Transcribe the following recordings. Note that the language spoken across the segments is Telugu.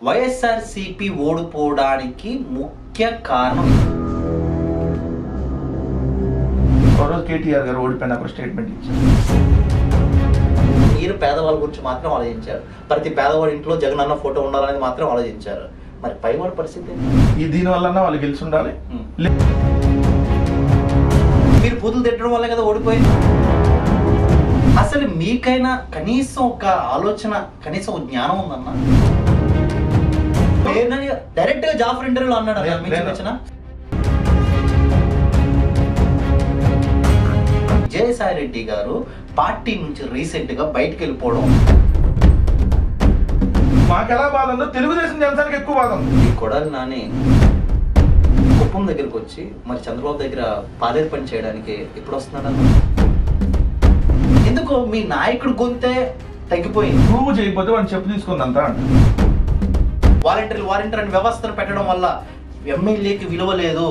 వైఎస్ఆర్సీపీ ఓడిపోవడానికి ముఖ్య కారణం కేటీఆర్ గారు ఓడిపోయినప్పుడు స్టేట్మెంట్ ఇచ్చారు. మీరు పేదవాళ్ళ గురించి మాత్రం ఆలోచించారు. ప్రతి పేదవాడి ఇంట్లో జగన్ అన్న ఫోటో ఉండాలని మాత్రం ఆలోచించారు. మరి పైవాడి పరిస్థితి ఈ దీని వల్ల వాళ్ళు గెలిచి ఉండాలి. మీరు బూతులు తిట్టడం వల్లే కదా ఓడిపోయింది. అసలు మీకైనా కనీసం ఒక ఆలోచన, కనీసం ఒక జ్ఞానం ఉందన్నా? డైరెక్ట్ గా జాఫర్ ఇంటర్వ్యూలో అన్నాడు విజయసాయి రెడ్డి గారు పార్టీ నుంచి రీసెంట్ గా బయటకు వెళ్ళిపోవడం మాకు ఎలా బాధ ఉందో తెలుగుదేశం జనసేనకి ఎక్కువ బాధ ఉంది. ఈ కొడాలి నాని కుప్పం దగ్గరకు వచ్చి మరి చంద్రబాబు దగ్గర పాలేరు పని చేయడానికి ఎప్పుడు వస్తున్నాడన్న? ఎందుకు మీ నాయకుడు గొంతే తగ్గిపోయింది. ప్రూవ్ చేయకపోతే వాడిని చెప్పు తీసుకుందంతా అంట. వాలంటీర్ అని వ్యవస్థను పెట్టడం వల్ల ఎమ్మెల్యేకి విలువ లేదు.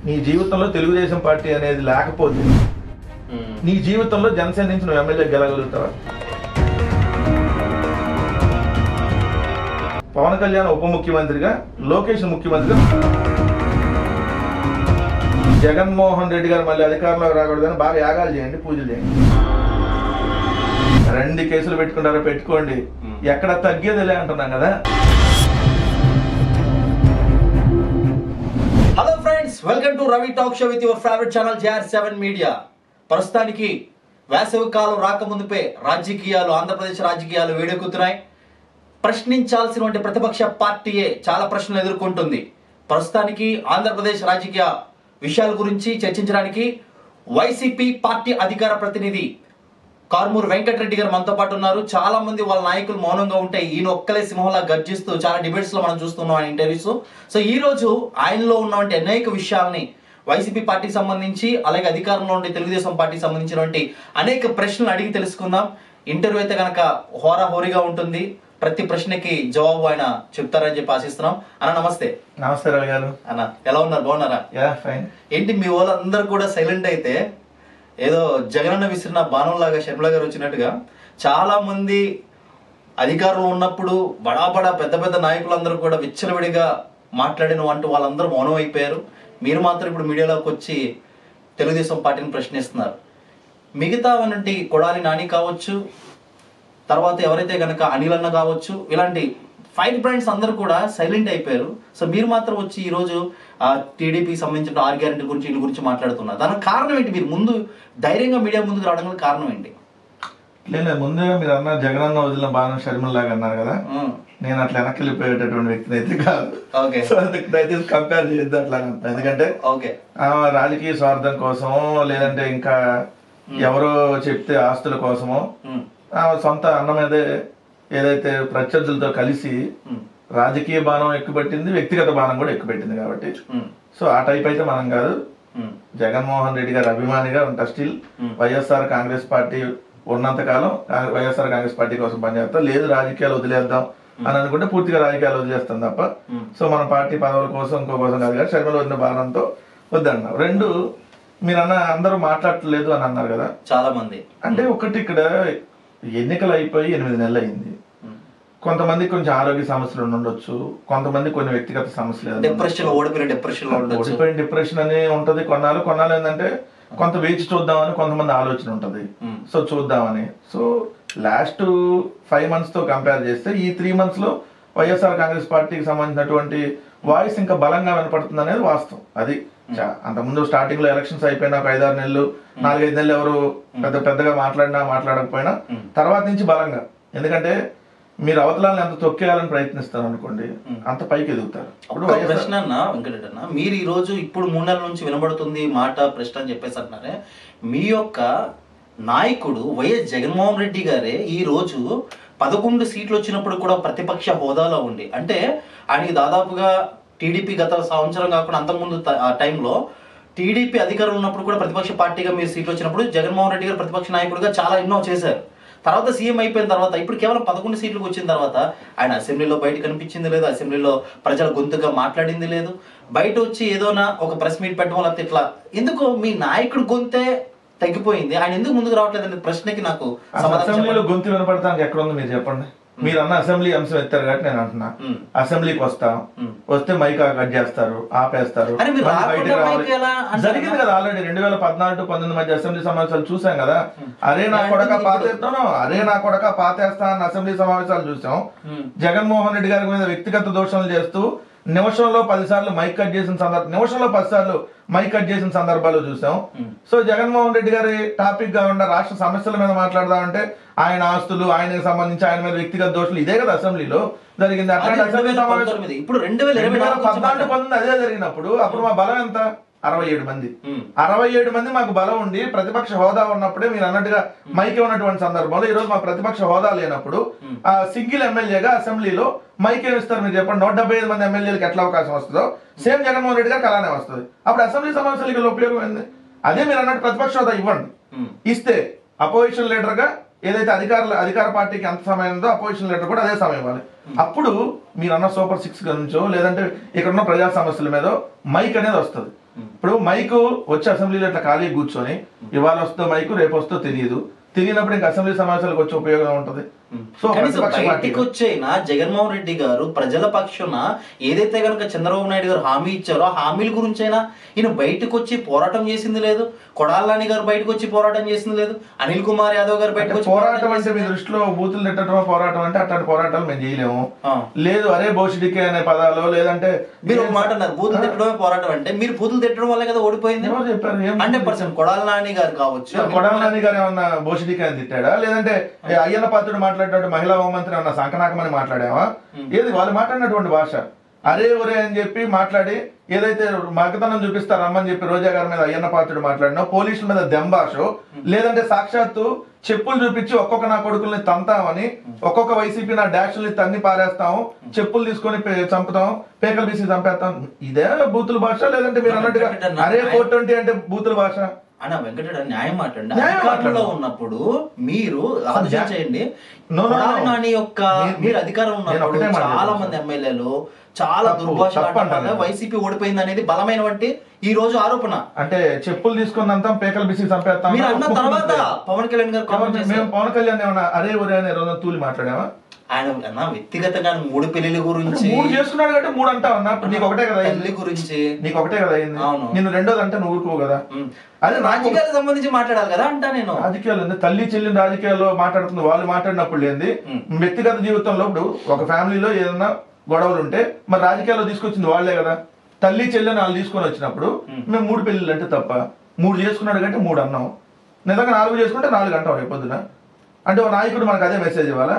నీ జీవితంలో తెలుగుదేశం పార్టీ అనేది లేకపోతే నీ జీవితంలో జనసేన నుంచి నువ్వు ఎమ్మెల్యే గెలగలుగుతావా? పవన్ కళ్యాణ్ ఉప ముఖ్యమంత్రిగా, లోకేష్ ముఖ్యమంత్రిగా, జగన్మోహన్ రెడ్డి గారు మళ్ళీ అధికారంలోకి రాకూడదని బాగా యాగాలు చేయండి, పూజలు చేయండి. 2 కేసులు పెట్టుకుంటారో పెట్టుకోండి, ఎక్కడ తగ్గేదిలే అంటున్నాం కదా. Hello friends, welcome to Ravi talk show with your favourite channel JR7 media. ప్రస్తుతానికి వేసవి కాలం రాకముందుపే ఆంధ్రప్రదేశ్ రాజకీయాలు వేడెక్కుతున్నాయి. ప్రశ్నించాల్సినటువంటి ప్రతిపక్ష పార్టీయే చాలా ప్రశ్నలు ఎదుర్కొంటుంది. ప్రస్తుతానికి ఆంధ్రప్రదేశ్ రాజకీయ విషయాల గురించి చర్చించడానికి వైసీపీ పార్టీ అధికార ప్రతినిధి కారుమూరి వెంకటరెడ్డి గారు మనతో పాటు ఉన్నారు. చాలా మంది వాళ్ళ నాయకులు మౌనంగా ఉంటే ఈయన ఒక్కలే సింహంలా గర్జిస్తూ చాలా డిబేట్స్ లో మనం చూస్తున్నాం ఆయన ఇంటర్వ్యూస్. సో ఈ రోజు ఆయనలో ఉన్నటువంటి అనేక విషయాల్ని వైసీపీ పార్టీకి సంబంధించి, అలాగే అధికారంలో ఉండే తెలుగుదేశం పార్టీకి సంబంధించినటువంటి అనేక ప్రశ్నలు అడిగి తెలుసుకుందాం. ఇంటర్వ్యూ అయితే కనుక హోరాహోరీగా ఉంటుంది. ప్రతి ప్రశ్నకి జవాబు ఆయన చెప్తారని చెప్పి ఆశిస్తున్నాం. అన్న నమస్తే. నమస్తే రవి గారు. అన్న ఎలా ఉన్నారు? బాగున్నారా? ఏంటి మీ వాళ్ళందరూ కూడా సైలెంట్ అయితే ఏదో జగనన్న విసిరిన బాణంలాగా షర్మిల గారు వచ్చినట్టుగా చాలా మంది అధికారంలో ఉన్నప్పుడు బడా పెద్ద పెద్ద నాయకులందరూ కూడా విచ్చలవిడిగా మాట్లాడిన వంటి వాళ్ళందరూ మౌనం అయిపోయారు. మీరు మాత్రం ఇప్పుడు మీడియాలోకి వచ్చి తెలుగుదేశం పార్టీని ప్రశ్నిస్తున్నారు. మిగతా వంటి కొడాలి నాని కావచ్చు, తర్వాత ఎవరైతే కనుక అనిల్ అన్న కావచ్చు, ఇలాంటి ఫైర్ బ్రాండ్స్ అందరూ కూడా సైలెంట్ అయిపోయారు. సో మీరు మాత్రం వచ్చి ఈరోజు టీడీపీకి సంబంధించిన 6 గ్యారెంటీ గురించి వీళ్ళ గురించి మాట్లాడుతున్నారు. దానికి కారణం ఏంటి? మీరు ముందు ధైర్యంగా మీడియా ముందుకు రావడానికి కారణం ఏంటి? లేదు, ముందుగా మీరు అన్నారు జగనన్న వదిలిన బాణం షర్మిలాగా అన్నారు కదా. నేను అట్లా వెనక్కి వెళ్ళిపోయేటటువంటి వ్యక్తిని అయితే కాదు. దయచేసి కంపేర్ చేయొద్దు అట్లా. ఎందుకంటే రాజకీయ స్వార్థం కోసమో లేదంటే ఇంకా ఎవరో చెప్తే ఆస్తుల కోసమో సొంత అన్న మీదే ఏదైతే ప్రత్యర్థులతో కలిసి రాజకీయ బాణం ఎక్కుపెట్టింది, వ్యక్తిగత బాణం కూడా ఎక్కుపెట్టింది. కాబట్టి సో ఆ టైప్ అయితే మనం కాదు. జగన్మోహన్ రెడ్డి గారి అభిమానిగా ఉంటా. స్టిల్ వైఎస్ఆర్ కాంగ్రెస్ పార్టీ ఉన్నంత కాలం వైఎస్ఆర్ కాంగ్రెస్ పార్టీ కోసం పనిచేస్తాం. లేదు రాజకీయాలు వదిలేద్దాం అని అనుకుంటే పూర్తిగా రాజకీయాలు వదిలేస్తాం తప్ప సో మన పార్టీ పదవుల కోసం ఇంకో కోసం కాదు కదా. షర్మిల వదిలిన బాణంతో వద్దన్నారు. 2 మీరు అందరూ మాట్లాడలేదు అని అన్నారు కదా చాలా మంది. అంటే ఒకటి, ఇక్కడ ఎన్నికలు అయిపోయి 8 నెలలు అయింది. కొంతమంది కొంచెం ఆరోగ్య సమస్యలు ఉండొచ్చు, కొంతమంది కొన్ని వ్యక్తిగత సమస్యలు, ఓడిపోయిన డిప్రెషన్ అని ఉంటది. కొన్నాళ్ళు ఏంటంటే కొంత వేచి చూద్దామని కొంతమంది ఆలోచన ఉంటది. సో చూద్దామని. సో లాస్ట్ 5 months తో కంపేర్ చేస్తే ఈ 3 months లో వైఎస్ఆర్ కాంగ్రెస్ పార్టీకి సంబంధించినటువంటి వాయిస్ ఇంకా బలంగా వినపడుతుంది అనేది వాస్తవం. అది అంతకుముందు స్టార్టింగ్ లో ఎలక్షన్స్ అయిపోయినా ఒక 5-6 నెలలు 4-5 నెలలు ఎవరు పెద్దగా మాట్లాడకపోయినా తర్వాత నుంచి బలంగా, ఎందుకంటే మీరు అవతలాలను ఎంత తొక్కేయాలని ప్రయత్నిస్తారు అనుకోండి అంత పైకి ఎదుగుతారు. ప్రశ్న అన్న వెంకటరెడ్డి, మీరు ఈ రోజు ఇప్పుడు 3 నెలల నుంచి వినబడుతుంది మాట ప్రశ్న అని చెప్పేసి అంటున్నారే. మీ యొక్క నాయకుడు వైఎస్ జగన్మోహన్ రెడ్డి గారే ఈ రోజు 11 సీట్లు వచ్చినప్పుడు కూడా ప్రతిపక్ష హోదాలో ఉండి, అంటే ఆయనకి దాదాపుగా టీడీపీ గత సంవత్సరం కాకుండా అంతకుముందు ఆ టైంలో టీడీపీ అధికారంలో ఉన్నప్పుడు కూడా ప్రతిపక్ష పార్టీగా మీరు సీట్లు వచ్చినప్పుడు జగన్మోహన్ రెడ్డి గారు ప్రతిపక్ష నాయకుడిగా చాలా ఎన్నో చేశారు. తర్వాత సీఎం అయిపోయిన తర్వాత ఇప్పుడు కేవలం 11 సీట్లకు వచ్చిన తర్వాత ఆయన అసెంబ్లీలో బయట కనిపించింది లేదు, అసెంబ్లీలో ప్రజల గొంతుగా మాట్లాడింది లేదు. బయట వచ్చి ఏదోనా ఒక ప్రెస్ మీట్ పెట్టడం లేకపోతే ఇట్లా ఎందుకు మీ నాయకుడు గొంతే తగ్గిపోయింది, ఆయన ఎందుకు ముందుకు రావట్లేదు అనే ప్రశ్నకి నాకు అసెంబ్లీలో గొంతు వినపడటానికి ఎక్కడ ఉంది మీరు చెప్పండి. మీరు అన్న అసెంబ్లీ అంశం ఎత్తారు కాబట్టి నేను అంటున్నా, అసెంబ్లీకి వస్తాం, వస్తే మైక్ కట్ చేస్తారు, ఆపేస్తారు, బయటకు రావాలి. జరిగింది కదా ఆల్రెడీ 2014-19 మధ్య అసెంబ్లీ సమావేశాలు చూసాం కదా. అరే నా కొడక పాతేస్తాను, అరే నా కొడక పాతేస్తా అన్న అసెంబ్లీ సమావేశాలు చూసాం. జగన్మోహన్ రెడ్డి గారి మీద వ్యక్తిగత దోషణలు చేస్తూ నిమిషంలో 10 సార్లు మైక్ కట్ చేసిన సందర్భం, నిమిషంలో 10 సార్లు మైక్ కట్ చేసిన సందర్భాలు చూసాం. సో జగన్మోహన్ రెడ్డి గారి టాపిక్ గా ఉన్న రాష్ట్ర సమస్యల మీద మాట్లాడదామంటే ఆయన ఆస్తులు, ఆయనకు సంబంధించి ఆయన మీద వ్యక్తిగత దోషులు, ఇదే కదా అసెంబ్లీలో జరిగింది. అట్లాంటి అసెంబ్లీ సమావేశం ఇప్పుడు 2014-19 అదే జరిగినప్పుడు అప్పుడు మా బలం ఎంత? 67 మంది. 67 మంది మాకు బలం ఉండి ప్రతిపక్ష హోదా ఉన్నప్పుడే మీరు అన్నట్టుగా మైక్ ఉన్నటువంటి సందర్భంలో ఈ రోజు మా ప్రతిపక్ష హోదా లేనప్పుడు ఆ సింగిల్ ఎమ్మెల్యేగా అసెంబ్లీలో మైక్ ఏమిస్తారు మీరు చెప్పండి? 175 మంది ఎమ్మెల్యేలకు ఎట్లా అవకాశం వస్తుందో సేమ్ జగన్మోహన్ రెడ్డి గారికి అలానే వస్తుంది. అప్పుడు అసెంబ్లీ సమావేశాలకు ఉపయోగం ఏంది? అదే మీరు అన్నట్టు ప్రతిపక్ష హోదా ఇవ్వండి, ఇస్తే అపోజిషన్ లీడర్ గా ఏదైతే అధికార పార్టీకి ఎంత సమయం ఉందో అపోజిషన్ లీడర్ కూడా అదే సమయం ఇవ్వాలి. అప్పుడు మీరు అన్న సూపర్ 6 గురించో లేదంటే ఇక్కడ ఉన్న ప్రజా సమస్యల మీద మైక్ అనేది వస్తుంది. ఇప్పుడు మైకు వచ్చి అసెంబ్లీలో ఇట్లా ఖాళీ కూర్చొని ఇవాళ వస్తుందో మైకు రేపు వస్తుందో తెలియదు, తెలియనప్పుడు ఇంకా అసెంబ్లీ సమావేశాలకు వచ్చే ఉపయోగం ఉంటుంది. సో బయటికి వచ్చేనా జగన్మోహన్ రెడ్డి గారు ప్రజల పక్షున ఏదైతే కనుక చంద్రబాబు నాయుడు గారు హామీ ఇచ్చారో హామీల గురించి అయినా ఈయన బయటకు వచ్చి పోరాటం చేసింది లేదు. కొడాల నాని గారు బయటకు వచ్చి పోరాటం చేసింది లేదు. అనిల్ కుమార్ యాదవ్ గారు బయటకు వచ్చి పోరాటం అంటే మీ దృష్టిలో బూతులు తిట్టడమో పోరాటం అంటే అట్లాంటి పోరాటాలు మేము చేయలేము. లేదు అరే బోషిడికే అనే పదాలు, లేదంటే మీరు ఒక మాట అన్నారు బూతులు తిట్టడమే పోరాటం అంటే, మీరు బూతులు తిట్టడం వల్ల కదా ఓడిపోయింది. ఎవరు చెప్పారు? 100% కొడాల నాని గారు కావచ్చు. కొడాల నాని గారు ఏమన్నా బోషిడికే అని తిట్టాడా? లేదంటే అయ్యన్న పాత్రుడు మాట్లాడినట్టు మహిళా హోంమంత్రి ఏమన్నా సంకనాకమని మాట్లాడావా? ఏది వాళ్ళు మాట్లాడినటువంటి భాష అరే ఒరే అని చెప్పి మాట్లాడి ఏదైతే మగతనం చూపిస్తారు రమ్మని చెప్పి రోజా గారి మీద అయ్యన్న పాత్రుడు మాట్లాడినా, పోలీసుల మీద దెంబాషో, లేదంటే సాక్షాత్తు చెప్పులు చూపించి ఒక్కొక్క నా కొడుకుల్ని తంతామని, ఒక్కొక్క వైసీపీ నా డాష్ని తన్ని పారేస్తాము, చెప్పులు తీసుకొని చంపుతాం, పేకలు బీసి చంపేస్తాం, ఇదే బూతుల భాష? లేదంటే మీరు అన్నట్టుగా అరే 420 అంటే బూతుల భాష? అన్న వెంకటరెడ్డి న్యాయం మాట్లాడండి. ఉన్నప్పుడు మీరు ఆలోచన చేయండి. నాని యొక్క మీరు అధికారం ఉన్నప్పుడు చాలా మంది ఎమ్మెల్యేలు చాలా దుర్భాష వైసీపీ ఓడిపోయింది అనేది బలమైనటువంటి ఈ రోజు ఆరోపణ. అంటే చెప్పులు తీసుకున్నంత పేకలు బిసి చంపేస్తాం మీరు అన్న తర్వాత పవన్ కళ్యాణ్ గారు మేము పవన్ కళ్యాణ్ ఏమన్నా అరే ఒరే అనే రోజు తూలి మాట్లాడామా? ఆయన వ్యక్తిగతంగా 3 పెళ్లి గురించి 3 చేసుకున్నాడు కాబట్టి 3 అంటావు అన్న. నీకు ఒకటే కదా పెళ్లి గురించి, నీకు ఒకటే కదా అయింది. నిన్ను రెండోది అంటే నువ్వు ఊరుకోవు కదా. అదే రాజకీయాలకు సంబంధించి మాట్లాడాలి కదా అంటా నేను. రాజకీయాలు తల్లి చెల్లిని రాజకీయాల్లో మాట్లాడుతుంది, వాళ్ళు మాట్లాడినప్పుడు లేని వ్యక్తిగత జీవితంలో ఇప్పుడు ఒక ఫ్యామిలీలో ఏదన్నా గొడవలు ఉంటే మరి రాజకీయాల్లో తీసుకొచ్చింది వాళ్లే కదా. తల్లి చెల్లిని వాళ్ళు తీసుకొని వచ్చినప్పుడు మేము 3 పెళ్లిళ్ళు అంటే తప్ప, 3 చేసుకున్నాడు కంటే 3 అన్నాం. నిజంగా 4 చేసుకుంటే 4 అంటాం రేపు పొద్దున. అంటే ఒక నాయకుడు మనకు అదే మెసేజ్ ఇవ్వాలా?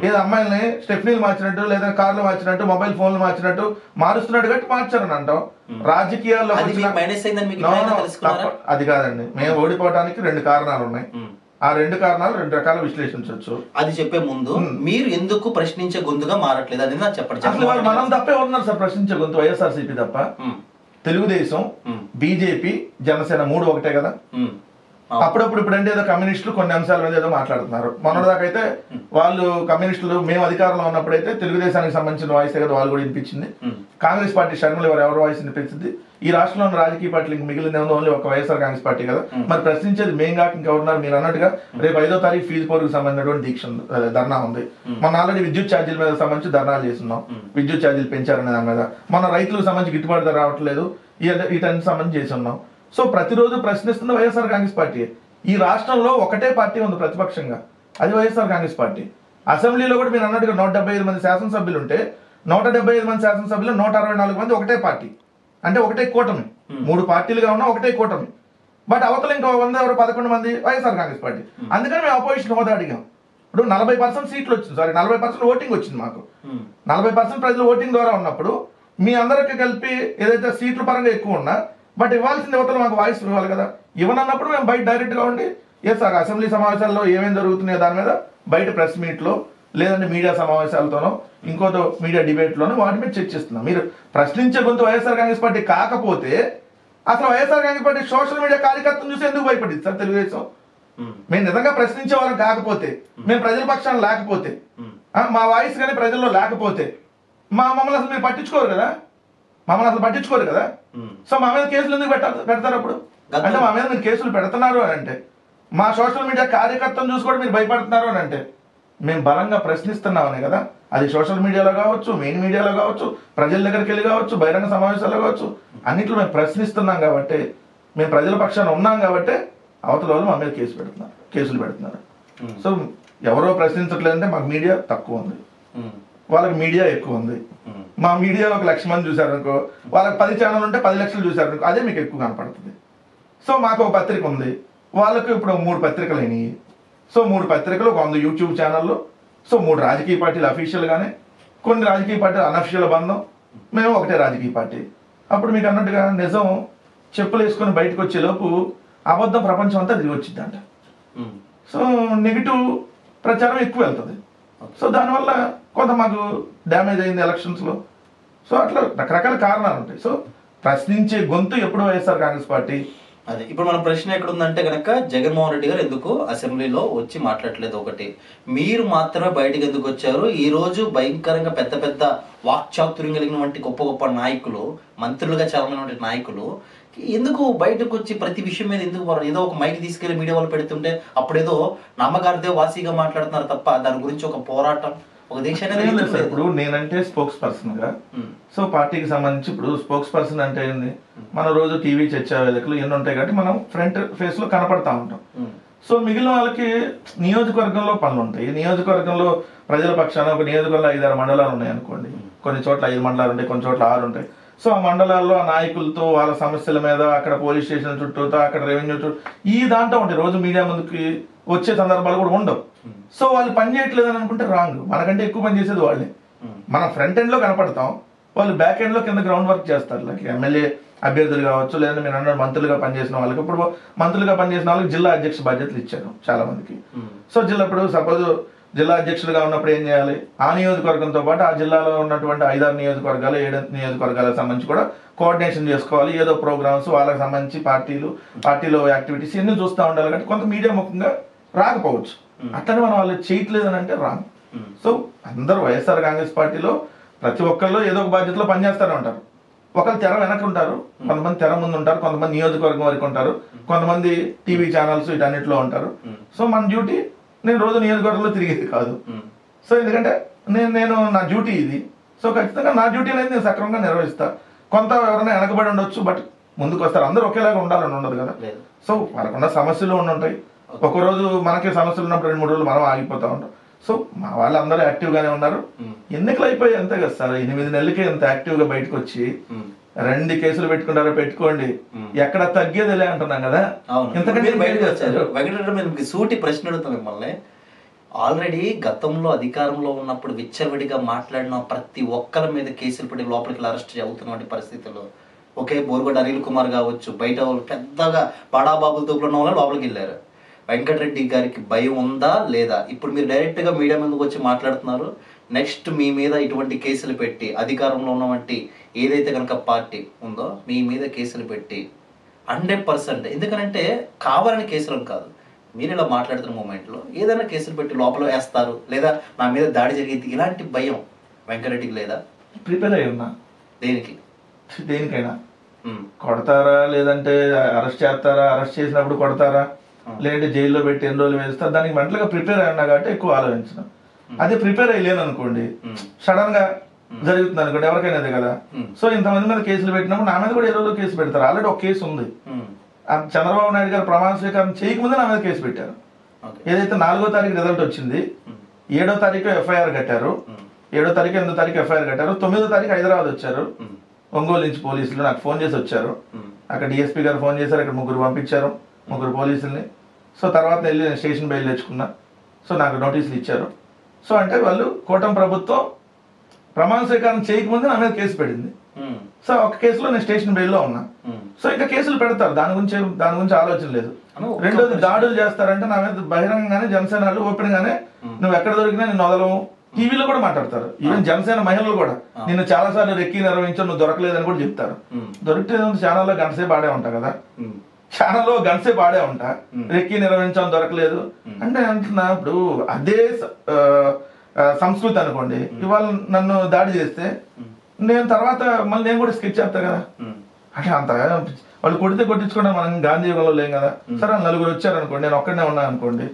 ఏదో అమ్మాయిల్ని స్టెఫ్నీలు మార్చినట్టు లేదా కార్లు మార్చినట్టు మొబైల్ ఫోన్లు మార్చినట్టు మారుస్తున్నాడు కాబట్టి మార్చారని అంటాం. రాజకీయాల్లో అది కాదండి. మేము ఓడిపోవడానికి 2 కారణాలు ఉన్నాయి. ఆ 2 కారణాలు 2 రకాల విశ్లేషించవచ్చు. అది చెప్పే ముందు మీరు ఎందుకు ప్రశ్నించే గొంతుగా మారట్లేదు అనేది నాకు చెప్పండి. అసలు మనం తప్పే ఉన్నారు సార్ ప్రశ్నించే గొంతు. వైఎస్ఆర్సీపీ తప్ప తెలుగుదేశం, బీజేపీ, జనసేన 3 ఒకటే కదా. అప్పుడప్పుడు ఇప్పుడంటే ఏదో కమ్యూనిస్టులు కొన్ని అంశాల మీద ఏదో మాట్లాడుతున్నారు. మొన్నటిదాకా అయితే వాళ్ళు కమ్యూనిస్టులు మేము అధికారంలో ఉన్నప్పుడైతే తెలుగుదేశానికి సంబంధించిన వాయిస్ కదా వాళ్ళు కూడా వినిపించింది. కాంగ్రెస్ పార్టీ షర్మిల ఎవరు వాయిస్ వినిపించింది. ఈ రాష్ట్రంలో ఉన్న రాజకీయ పార్టీలకు మిగిలిన ఓన్లీ ఒక వైఎస్ఆర్ కాంగ్రెస్ పార్టీ కదా. మరి ప్రశ్నించేది మేం కాక ఇంకెవరున్నారు? మీరు అన్నట్టుగా రేపు 5వ తారీఖు ఫీజు పోరుకు సంబంధించినటువంటి దీక్ష ధర్నా ఉంది. మన ఆల్రెడీ విద్యుత్ ఛార్జీల మీద సంబంధించి ధర్నాలు చేస్తున్నాం. విద్యుత్ ఛార్జీలు పెంచారనే దాని మీద. మన రైతులకు సంబంధించి గిట్టుబాటు ధర రావట్లేదు, వీటన్ని సంబంధించి చేసి ఉన్నాం. సో ప్రతిరోజు ప్రశ్నిస్తున్న వైఎస్ఆర్ కాంగ్రెస్ పార్టీ. ఈ రాష్ట్రంలో ఒకటే పార్టీ ఉంది ప్రతిపక్షంగా, అది వైఎస్ఆర్ కాంగ్రెస్ పార్టీ. అసెంబ్లీలో కూడా మీరు అన్నట్టుగా 175 మంది శాసనసభ్యులు ఉంటే 175 మంది శాసనసభ్యులు 164 మంది ఒకటే పార్టీ, అంటే ఒకటే కూటమి. 3 పార్టీలుగా ఉన్నా ఒకటే కూటమి. బట్ అవతల ఇంకో 11 మంది వైఎస్ఆర్ కాంగ్రెస్ పార్టీ. అందుకని మేము అపోజిషన్ హోదా అడిగాం. ఇప్పుడు 40% సీట్లు వచ్చింది, సారీ 40% ఓటింగ్ వచ్చింది మాకు. 40% ప్రజలు ఓటింగ్ ద్వారా ఉన్నప్పుడు మీ అందరికి కలిపి ఏదైతే సీట్ల పరంగా ఎక్కువ ఉన్నా బట్ ఇవ్వాల్సింది యువతలు మాకు వాయిస్ ఇవ్వాలి కదా. ఇవ్వనన్నప్పుడు మేము బయట డైరెక్ట్ గా ఉండి సార్ అసెంబ్లీ సమావేశాల్లో ఏమేమి జరుగుతున్నాయో దాని మీద బయట ప్రెస్ మీట్ లో లేదంటే మీడియా సమావేశాలతోనో ఇంకోతో మీడియా డిబేట్ లోనో వాటి మీద చర్చిస్తున్నాం. మీరు ప్రశ్నించే గొంతు వైఎస్ఆర్ కాంగ్రెస్ పార్టీ కాకపోతే అసలు YSR Congress party social media కార్యకర్తను చూసి ఎందుకు భయపడింది సార్ తెలుగుదేశం? మేము నిజంగా ప్రశ్నించే వాళ్ళం కాకపోతే, మేము ప్రజల పక్షాన్ని లేకపోతే, మా వాయిస్ కానీ ప్రజల్లో లేకపోతే మమ్మల్ని అసలు మీరు పట్టించుకోరు కదా. సో మా మీద కేసులు ఎందుకు పెడతారు? అప్పుడు అంటే మా మీద మీరు కేసులు పెడుతున్నారు అని అంటే, మా సోషల్ మీడియా కార్యకర్తను చూసి కూడా మీరు భయపడుతున్నారు అని అంటే, మేము బలంగా ప్రశ్నిస్తున్నామని కదా. అది సోషల్ మీడియాలో కావచ్చు, మెయిన్ మీడియాలో కావచ్చు, ప్రజల దగ్గరికి వెళ్ళి కావచ్చు, బహిరంగ సమావేశాల్లో కావచ్చు, అన్నింటిలో మేము ప్రశ్నిస్తున్నాం కాబట్టి, మేము ప్రజల పక్షాన ఉన్నాం కాబట్టి అవతల వాళ్ళు మా మీద కేసులు పెడుతున్నారు. సో ఎవరో ప్రశ్నించట్లేదంటే మాకు మీడియా తక్కువ ఉంది, వాళ్ళకి మీడియా ఎక్కువ ఉంది. మా మీడియాలో 1 లక్ష మంది చూసారనుకో, వాళ్ళకి 10 ఛానల్ ఉంటే 10 లక్షలు చూసారనుకో, అదే మీకు ఎక్కువ కనపడుతుంది. సో మాకు ఒక పత్రిక ఉంది, వాళ్ళకు ఇప్పుడు 3 పత్రికలు అయినాయి. సో 3 పత్రికలు, 100 యూట్యూబ్ ఛానళ్ళు, సో 3 రాజకీయ పార్టీలు అఫీషియల్గానే, కొన్ని రాజకీయ పార్టీలు అనఫిషియల్ బంధం, మేము ఒకటే రాజకీయ పార్టీ. అప్పుడు మీకు అన్నట్టుగా నిజం చెప్పులు వేసుకొని బయటకు వచ్చేలోపు అబద్ధం ప్రపంచం అంతా తిరిగి వచ్చిందంట. సో నెగిటివ్ ప్రచారం ఎక్కువ వెళ్తుంది. సో దానివల్ల కొంత మాకు డ్యామేజ్ అయింది ఎలక్షన్స్లో. సో అట్లా రకరకాల కారణాలు ఉంటాయి. సో ప్రశ్నించే గొంతు ఎప్పుడు వైఎస్ఆర్ కాంగ్రెస్ పార్టీ. అదే ఇప్పుడు మన ప్రశ్న ఎక్కడుందంటే కనుక జగన్మోహన్ రెడ్డి గారు ఎందుకు అసెంబ్లీలో వచ్చి మాట్లాడలేదు ఒకటి, మీరు మాత్రమే బయటకు ఎందుకు వచ్చారు? ఈ రోజు భయంకరంగా పెద్ద పెద్ద వాక్చాతుర్యం కలిగిన వంటి గొప్ప గొప్ప నాయకులు, మంత్రులుగా చాలమైనటువంటి నాయకులు ఎందుకు బయటకు వచ్చి ప్రతి విషయం మీద ఎందుకు ఏదో ఒక మైక్ తీసుకెళ్లి మీడియా వాళ్ళు పెడుతుంటే అప్పుడేదో నమ్మగారిదే వాసిగా మాట్లాడుతున్నారు తప్ప దాని గురించి ఒక పోరాటం, ఒక దేశాన్ని. ఇప్పుడు నేనంటే స్పోక్స్ పర్సన్ గా, సో పార్టీకి సంబంధించి ఇప్పుడు స్పోక్స్ పర్సన్ అంటే ఏంది, మనం రోజు టీవీ చర్చా వేదికలు ఎన్ని ఉంటాయి కాబట్టి మనం ఫ్రంట్ ఫేస్ లో కనపడతా ఉంటాం. సో మిగిలిన వాళ్ళకి నియోజకవర్గంలో పనులు ఉంటాయి. నియోజకవర్గంలో ప్రజల పక్షాన ఒక నియోజకవర్గంలో 5-6 మండలాలు ఉన్నాయి అనుకోండి, కొన్ని చోట్ల 5 మండలాలు ఉంటాయి, కొన్ని చోట్ల 6 ఉంటాయి. సో ఆ మండలాల్లో ఆ నాయకులతో వాళ్ళ సమస్యల మీద, అక్కడ పోలీస్ స్టేషన్ చుట్టూ, అక్కడ రెవెన్యూ చుట్టూ ఈ దాంట్లో ఉంటాయి. రోజు మీడియా ముందుకి వచ్చే సందర్భాలు కూడా ఉండవు. సో వాళ్ళు పని చేయట్లేదు అని అనుకుంటే రాంగ్. మనకంటే ఎక్కువ పని చేసేది వాళ్ళే. మనం ఫ్రంట్ ఎండ్ లో కనపడతాం, వాళ్ళు బ్యాక్ ఎండ్ లో కింద గ్రౌండ్ వర్క్ చేస్తారు. లైక్ ఎమ్మెల్యే అభ్యర్థులు కావచ్చు, లేదంటే మీరు అన్న మంత్రులుగా పనిచేసిన వాళ్ళకి, ఇప్పుడు మంత్రులుగా పనిచేసిన వాళ్ళకి జిల్లా అధ్యక్ష బాధ్యతలు ఇచ్చారు చాలా మందికి. సో జిల్లా ఇప్పుడు సపోజ్ జిల్లా అధ్యక్షులుగా ఉన్నప్పుడు ఏం చేయాలి, ఆ నియోజకవర్గంతో పాటు ఆ జిల్లాలో ఉన్నటువంటి 5-6 నియోజకవర్గాలు, 7 నియోజకవర్గాలకు సంబంధించి కూడా కోఆర్డినేషన్ చేసుకోవాలి. ఏదో ప్రోగ్రామ్స్ వాళ్ళకి సంబంధించి పార్టీలో యాక్టివిటీస్ ఎన్ని చూస్తూ ఉండాలి. కాబట్టి కొంత మీడియా ముఖంగా రాకపోవచ్చు. అట్లనే మనం వాళ్ళు చేయట్లేదు అని అంటే రాంగ్. సో అందరూ వైఎస్ఆర్ కాంగ్రెస్ పార్టీలో ప్రతి ఒక్కళ్ళు ఏదో ఒక బాధ్యతలో పనిచేస్తూనే ఉంటారు. ఒకళ్ళు తెర వెనక ఉంటారు, కొంతమంది తెర ముందు ఉంటారు, కొంతమంది నియోజకవర్గం వరకు ఉంటారు, కొంతమంది టీవీ ఛానల్స్ వీటన్నిటిలో ఉంటారు. సో మన డ్యూటీ, నేను రోజు నియోజకవర్గంలో తిరిగేది కాదు. సో ఎందుకంటే నేను నా డ్యూటీ ఇది. సో ఖచ్చితంగా నా డ్యూటీ అనేది నేను సక్రమంగా నిర్వహిస్తా. కొంత ఎవరైనా వెనకబడి ఉండొచ్చు, బట్ ముందుకు వస్తారు. అందరూ ఒకేలాగా ఉండాలని ఉండదు కదా. సో వాళ్ళకున్న సమస్యలు ఉంటాయి. ఒకరోజు మనకి సమస్యలు ఉన్నప్పుడు 2-3 రోజులు మనం ఆగిపోతా ఉంటాం. సో మా వాళ్ళందరూ యాక్టివ్ గానే ఉన్నారు. ఎన్నికలు అయిపోయి అంతే కదా సార్, 8 నెలలకే ఎంత యాక్టివ్ గా బయటకు వచ్చి 2 కేసులు పెట్టుకుంటారో పెట్టుకోండి, ఎక్కడ తగ్గేదిలే అంటున్నాం కదా. ఇంతకంటే బయటకు వచ్చారు. వెంకటరెడ్డి మీరు సూటి ప్రశ్న అడుగుతాం మిమ్మల్ని. ఆల్రెడీ గతంలో అధికారంలో ఉన్నప్పుడు విచ్చలవిడిగా మాట్లాడిన ప్రతి ఒక్కరి మీద కేసులు పెట్టి లోపలికి అరెస్ట్ అవుతున్నటువంటి పరిస్థితుల్లో ఒకే బోర్గొడ్డ అనిల్ కుమార్ కావచ్చు, బయట వాళ్ళు పెద్దగా బడాబాబులతో ఉన్న వాళ్ళు లోపలికి వెళ్ళారు. వెంకటరెడ్డి గారికి భయం ఉందా లేదా? ఇప్పుడు మీరు డైరెక్ట్ గా మీడియా ముందుకు వచ్చి మాట్లాడుతున్నారు. నెక్స్ట్ మీ మీద ఇటువంటి కేసులు పెట్టి, అధికారంలో ఉన్నటువంటి ఏదైతే కనుక పార్టీ ఉందో మీ మీద కేసులు పెట్టి 100%, ఎందుకనంటే కావాలని కేసులను కాదు, మీరు ఇలా మాట్లాడుతున్న మూమెంట్లో ఏదైనా కేసులు పెట్టి లోపల వేస్తారు, లేదా నా మీద దాడి జరిగింది, ఇలాంటి భయం వెంకటరెడ్డికి లేదా? ప్రిపేర్ అయి ఉన్నా దేనికైనా. కొడతారా, లేదంటే అరెస్ట్ చేస్తారా, అరెస్ట్ చేసినప్పుడు కొడతారా, లేదంటే జైల్లో పెట్టి ఎన్ని రోజులు వేస్తారు, దానికి మెంటల్గా ప్రిపేర్ అయి ఉన్నా కాబట్టి ఎక్కువ ఆలోచించిన. అదే ప్రిపేర్ అయ్యలేను అనుకోండి, సడన్ గా జరుగుతుంది అనుకోండి, ఎవరికైనా అదే కదా. సో ఇంతమంది మీద కేసులు పెట్టినప్పుడు నా మీద కూడా ఏ రోజు కేసు పెడతారు. ఆల్రెడీ ఒక కేసు ఉంది. చంద్రబాబు నాయుడు గారు ప్రమాణ స్వీకారం చేయకముందే నా మీద కేసు పెట్టారు. ఏదైతే 4వ తారీఖు రిజల్ట్ వచ్చింది, 7వ తారీఖు ఎఫ్ఐఆర్ కట్టారు, 7వ తారీఖు 8వ తారీఖు ఎఫ్ఐఆర్ కట్టారు, 9వ తారీఖు హైదరాబాద్ వచ్చారు. ఒంగోలు నుంచి పోలీసులు నాకు ఫోన్ చేసి వచ్చారు. అక్కడ డిఎస్పీ గారు ఫోన్ చేశారు, అక్కడ 3 పంపించారు, 3 పోలీసుల్ని. సో తర్వాత వెళ్ళి నేను స్టేషన్ బయలు తెచ్చుకున్నా. సో నాకు నోటీసులు ఇచ్చారు. సో అంటే వాళ్ళు కూటమి ప్రభుత్వం ప్రమాణ స్వీకారం చేయకముందే నా మీద కేసు పెట్టింది. సో ఒక కేసులో నేను స్టేషన్ బెయిల్లో ఉన్నా. సో ఇంకా కేసులు పెడతారు, దాని గురించి ఆలోచన లేదు. రెండోది దాడులు చేస్తారంటే నా మీద బహిరంగంగానే జనసేన వాళ్ళు ఓపెన్ గానే నువ్వు ఎక్కడ దొరికినా నేను వదలవు, టీవీలో కూడా మాట్లాడతారు. ఈవెన్ జనసేన మహిళలు కూడా నిన్ను చాలా సార్లు రెక్కి నిర్వహించావు, నువ్వు దొరకలేదని కూడా చెప్తారు. దొరికితే ఛానల్లో గంటసేపు ఆడే ఉంటా కదా, ఛానల్లో గంటసేపు ఆడే ఉంటా, రెక్కి నిర్వహించాం దొరకలేదు అంటే అంటున్నా. ఇప్పుడు అదే సంస్కృతి అనుకోండి, ఇవాళ నన్ను దాడి చేస్తే నేను తర్వాత మళ్ళీ నేను కూడా స్కెచ్ చేస్తా కదా. అంటే అంత వాళ్ళు కొడితే కొట్టించుకోవడం మనం గాంధీ యుగంలో లేం కదా. సరే నలుగురు వచ్చారు అనుకోండి, నేను ఒక్కడనే ఉన్నాను అనుకోండి,